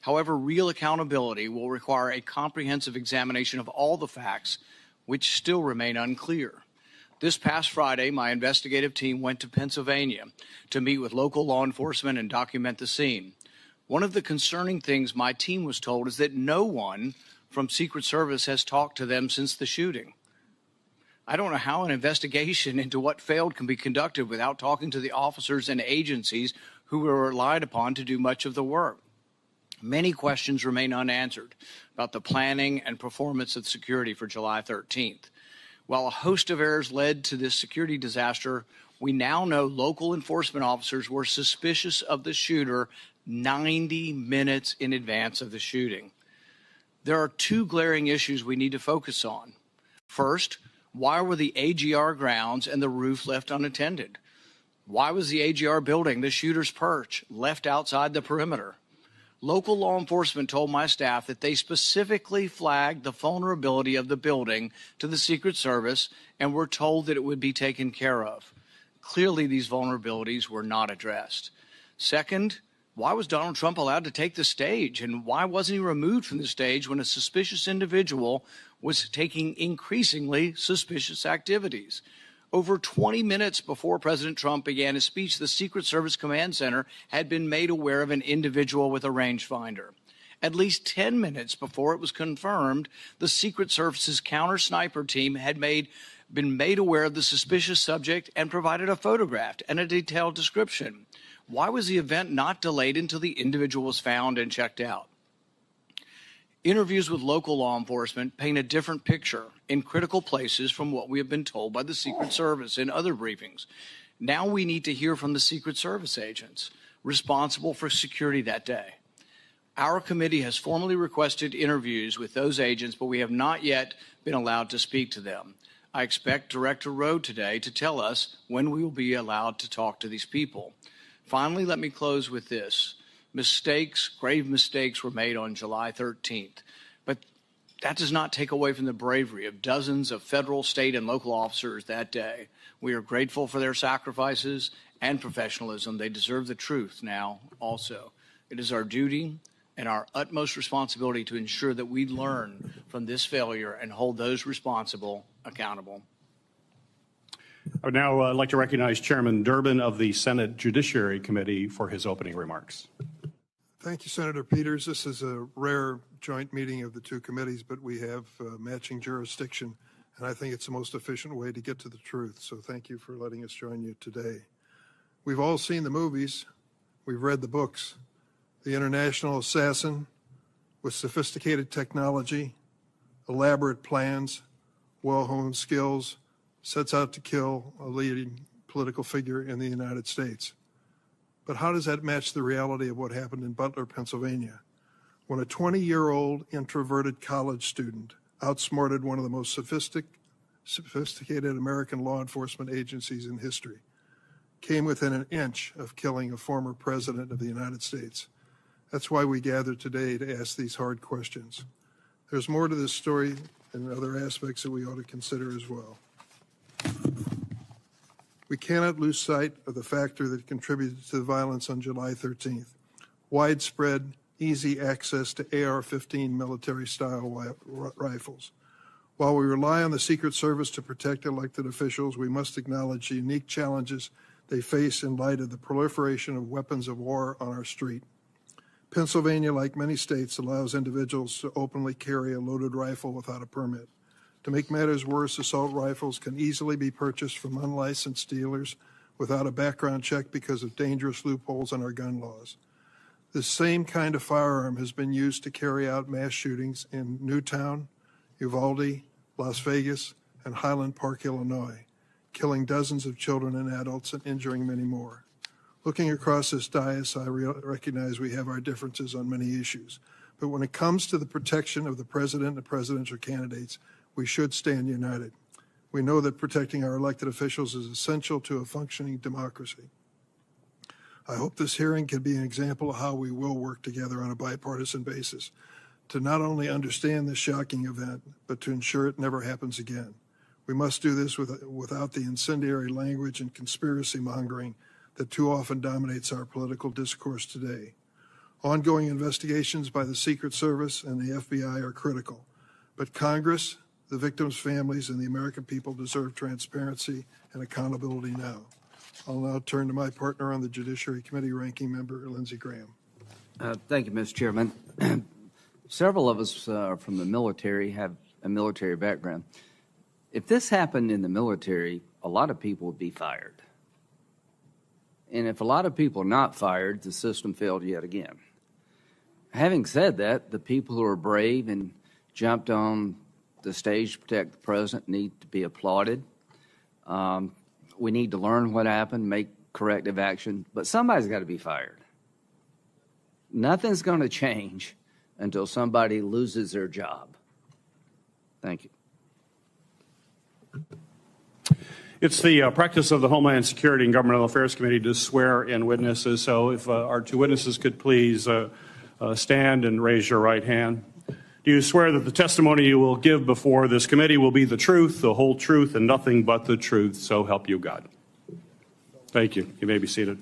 However, real accountability will require a comprehensive examination of all the facts, which still remain unclear. This past Friday, my investigative team went to Pennsylvania to meet with local law enforcement and document the scene. One of the concerning things my team was told is that no one from Secret Service has talked to them since the shooting. I don't know how an investigation into what failed can be conducted without talking to the officers and agencies who were relied upon to do much of the work. Many questions remain unanswered about the planning and performance of security for July 13th. While a host of errors led to this security disaster, we now know local enforcement officers were suspicious of the shooter 90 minutes in advance of the shooting. There are two glaring issues we need to focus on. First, why were the AGR grounds and the roof left unattended? Why was the AGR building, the shooter's perch, left outside the perimeter? Local law enforcement told my staff that they specifically flagged the vulnerability of the building to the Secret Service and were told that it would be taken care of. Clearly, these vulnerabilities were not addressed. Second, why was Donald Trump allowed to take the stage, and why wasn't he removed from the stage when a suspicious individual was taking increasingly suspicious activities? Over 20 minutes before President Trump began his speech, the Secret Service Command Center had been made aware of an individual with a rangefinder. At least 10 minutes before it was confirmed, the Secret Service's counter-sniper team had been made aware of the suspicious subject and provided a photograph and a detailed description. Why was the event not delayed until the individual was found and checked out? Interviews with local law enforcement paint a different picture in critical places from what we have been told by the Secret Service in other briefings. Now we need to hear from the Secret Service agents responsible for security that day. Our committee has formally requested interviews with those agents, but we have not yet been allowed to speak to them. I expect Director Rowe today to tell us when we will be allowed to talk to these people. Finally, let me close with this. Mistakes, grave mistakes were made on July 13th, but that does not take away from the bravery of dozens of federal, state, and local officers that day. We are grateful for their sacrifices and professionalism. They deserve the truth now also. It is our duty and our utmost responsibility to ensure that we learn from this failure and hold those responsible accountable. I would now like to recognize Chairman Durbin of the Senate Judiciary Committee for his opening remarks. Thank you, Senator Peters. This is a rare joint meeting of the two committees, but we have matching jurisdiction, and I think it's the most efficient way to get to the truth. So thank you for letting us join you today. We've all seen the movies. We've read the books. The international assassin with sophisticated technology, elaborate plans, well-honed skills, sets out to kill a leading political figure in the United States. But how does that match the reality of what happened in Butler, Pennsylvania, when a 20-year-old introverted college student outsmarted one of the most sophisticated American law enforcement agencies in history, came within an inch of killing a former president of the United States? That's why we gather today to ask these hard questions. There's more to this story and other aspects that we ought to consider as well. We cannot lose sight of the factor that contributed to the violence on July 13th. Widespread, easy access to AR-15 military-style rifles. While we rely on the Secret Service to protect elected officials, we must acknowledge the unique challenges they face in light of the proliferation of weapons of war on our street. Pennsylvania, like many states, allows individuals to openly carry a loaded rifle without a permit. To make matters worse, assault rifles can easily be purchased from unlicensed dealers without a background check because of dangerous loopholes in our gun laws. This same kind of firearm has been used to carry out mass shootings in Newtown, Uvalde, Las Vegas, and Highland Park, Illinois, killing dozens of children and adults and injuring many more. Looking across this dais, I recognize we have our differences on many issues. But when it comes to the protection of the president and presidential candidates, we should stand united. We know that protecting our elected officials is essential to a functioning democracy. I hope this hearing can be an example of how we will work together on a bipartisan basis to not only understand this shocking event, but to ensure it never happens again. We must do this without the incendiary language and conspiracy mongering that too often dominates our political discourse today. Ongoing investigations by the Secret Service and the FBI are critical, but Congress, the victims' families, and the American people deserve transparency and accountability now. I'll now turn to my partner on the Judiciary Committee, Ranking Member Lindsey Graham. Thank you, Mr. Chairman. Several of us from the military have a military background. If this happened in the military, a lot of people would be fired. And if a lot of people are not fired, the system failed yet again. Having said that, the people who are brave and jumped on the stage to protect the president need to be applauded. We need to learn what happened, make corrective action, but somebody's got to be fired. Nothing's going to change until somebody loses their job. Thank you. It's the practice of the Homeland Security and Governmental Affairs Committee to swear in witnesses. So if our two witnesses could please stand and raise your right hand. Do you swear that the testimony you will give before this committee will be the truth, the whole truth, and nothing but the truth, so help you God? Thank you. You may be seated.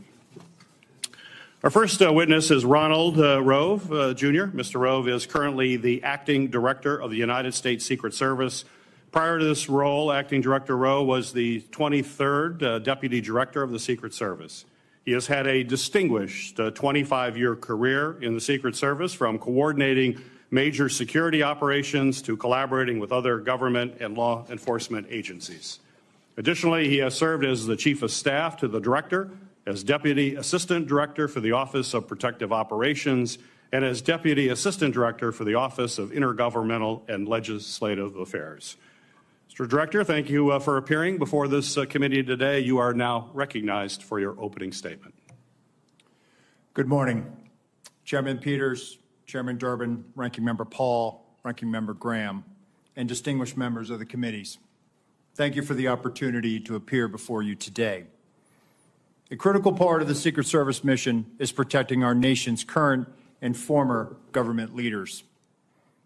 Our first witness is Ronald Rowe, Jr. Mr. Rowe is currently the Acting Director of the United States Secret Service. Prior to this role, Acting Director Rowe was the 23rd Deputy Director of the Secret Service. He has had a distinguished 25-year career in the Secret Service, from coordinating major security operations to collaborating with other government and law enforcement agencies. Additionally, he has served as the Chief of Staff to the Director, as Deputy Assistant Director for the Office of Protective Operations, and as Deputy Assistant Director for the Office of Intergovernmental and Legislative Affairs. Mr. Director, thank you for appearing before this committee today. You are now recognized for your opening statement. Good morning, Chairman Peters, Chairman Durbin, Ranking Member Paul, Ranking Member Graham, and distinguished members of the committees. Thank you for the opportunity to appear before you today. A critical part of the Secret Service mission is protecting our nation's current and former government leaders.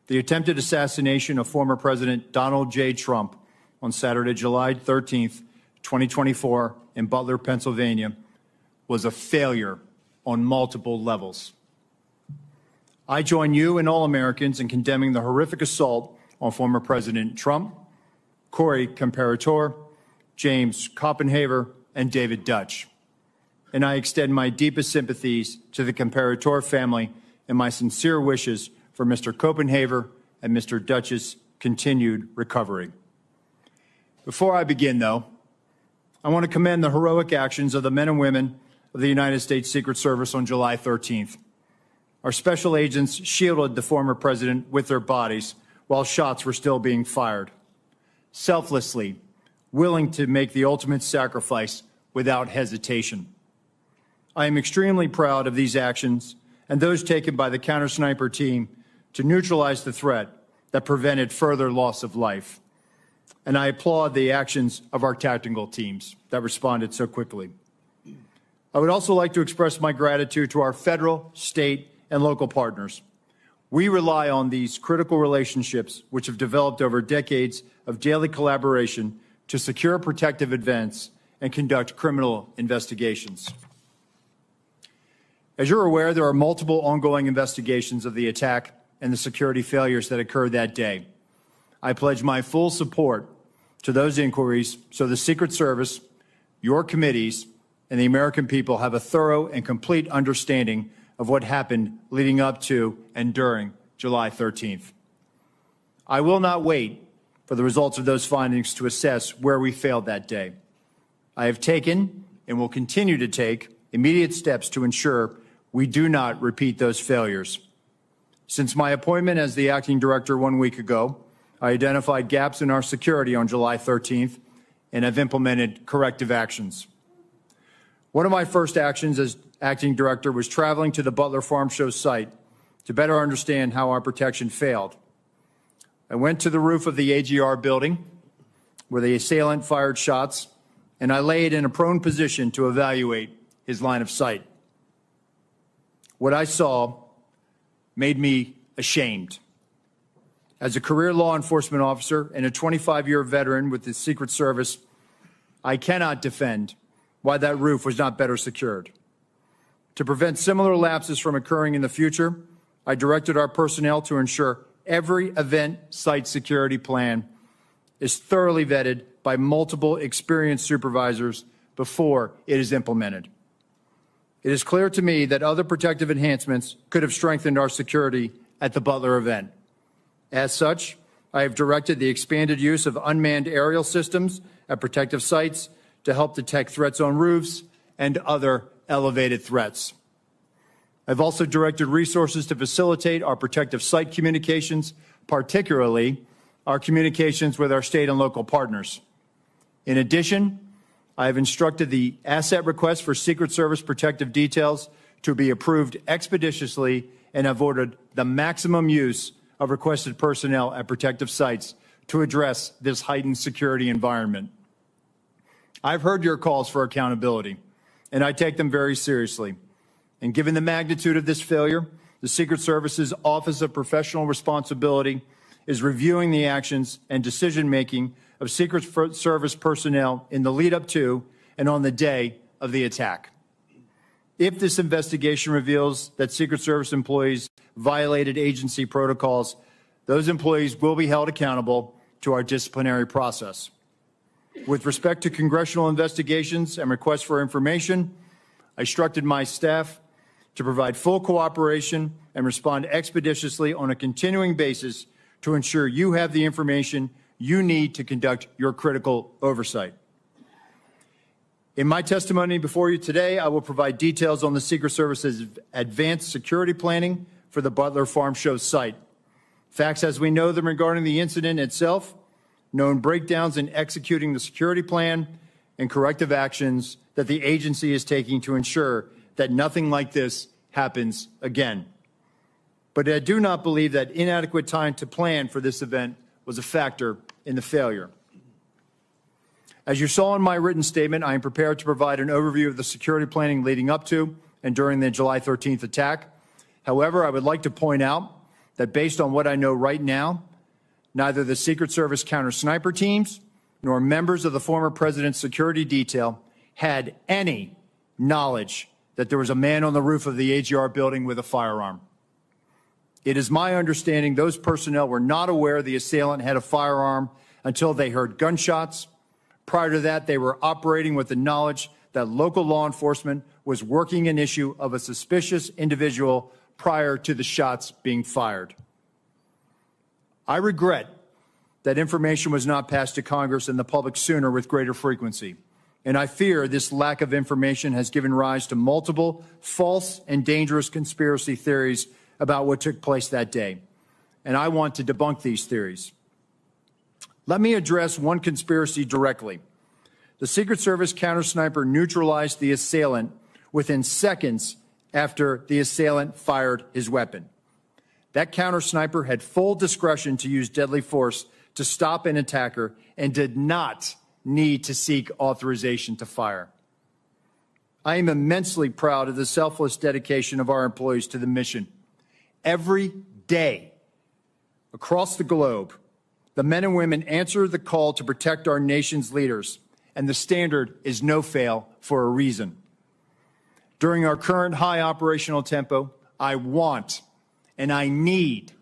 The attempted assassination of former President Donald J. Trump on Saturday, July 13th, 2024, in Butler, Pennsylvania, was a failure on multiple levels. I join you and all Americans in condemning the horrific assault on former President Trump, Corey Comparator, James Copenhaver, and David Dutch. And I extend my deepest sympathies to the Comparator family and my sincere wishes for Mr. Copenhaver and Mr. Dutch's continued recovery. Before I begin, though, I want to commend the heroic actions of the men and women of the United States Secret Service on July 13th. Our special agents shielded the former president with their bodies while shots were still being fired, selflessly, willing to make the ultimate sacrifice without hesitation. I am extremely proud of these actions and those taken by the counter-sniper team to neutralize the threat that prevented further loss of life. And I applaud the actions of our tactical teams that responded so quickly. I would also like to express my gratitude to our federal, state, and local partners. We rely on these critical relationships, which have developed over decades of daily collaboration to secure protective events and conduct criminal investigations. As you're aware, there are multiple ongoing investigations of the attack and the security failures that occurred that day. I pledge my full support to those inquiries so the Secret Service, your committees, and the American people have a thorough and complete understanding of what happened leading up to and during July 13th. I will not wait for the results of those findings to assess where we failed that day. I have taken and will continue to take immediate steps to ensure we do not repeat those failures. Since my appointment as the acting director 1 week ago, I identified gaps in our security on July 13th and have implemented corrective actions. One of my first actions as acting director was traveling to the Butler Farm Show site to better understand how our protection failed. I went to the roof of the AGR building where the assailant fired shots, and I laid in a prone position to evaluate his line of sight. What I saw made me ashamed. As a career law enforcement officer and a 25-year veteran with the Secret Service, I cannot defend why that roof was not better secured. To prevent similar lapses from occurring in the future, I directed our personnel to ensure every event site security plan is thoroughly vetted by multiple experienced supervisors before it is implemented. It is clear to me that other protective enhancements could have strengthened our security at the Butler event. As such, I have directed the expanded use of unmanned aerial systems at protective sites to help detect threats on roofs and other elevated threats. I've also directed resources to facilitate our protective site communications, particularly our communications with our state and local partners. In addition, I have instructed the asset request for Secret Service protective details to be approved expeditiously and have ordered the maximum use of requested personnel at protective sites to address this heightened security environment. I've heard your calls for accountability, and I take them very seriously. And given the magnitude of this failure, the Secret Service's Office of Professional Responsibility is reviewing the actions and decision-making of Secret Service personnel in the lead up to and on the day of the attack. If this investigation reveals that Secret Service employees violated agency protocols, those employees will be held accountable to our disciplinary process. With respect to congressional investigations and requests for information, I instructed my staff to provide full cooperation and respond expeditiously on a continuing basis to ensure you have the information you need to conduct your critical oversight. In my testimony before you today, I will provide details on the Secret Service's advanced security planning for the Butler Farm Show site. Facts as we know them regarding the incident itself, known breakdowns in executing the security plan, and corrective actions that the agency is taking to ensure that nothing like this happens again. But I do not believe that inadequate time to plan for this event was a factor in the failure. As you saw in my written statement, I am prepared to provide an overview of the security planning leading up to and during the July 13th attack. However, I would like to point out that based on what I know right now, neither the Secret Service counter-sniper teams nor members of the former president's security detail had any knowledge that there was a man on the roof of the AGR building with a firearm. It is my understanding those personnel were not aware the assailant had a firearm until they heard gunshots. Prior to that, they were operating with the knowledge that local law enforcement was working an issue of a suspicious individual prior to the shots being fired. I regret that information was not passed to Congress and the public sooner with greater frequency. And I fear this lack of information has given rise to multiple false and dangerous conspiracy theories about what took place that day. And I want to debunk these theories. Let me address one conspiracy directly. The Secret Service counter-sniper neutralized the assailant within seconds after the assailant fired his weapon. That counter-sniper had full discretion to use deadly force to stop an attacker and did not need to seek authorization to fire. I am immensely proud of the selfless dedication of our employees to the mission. Every day across the globe, the men and women answer the call to protect our nation's leaders, and the standard is no fail for a reason. During our current high operational tempo, I want and I need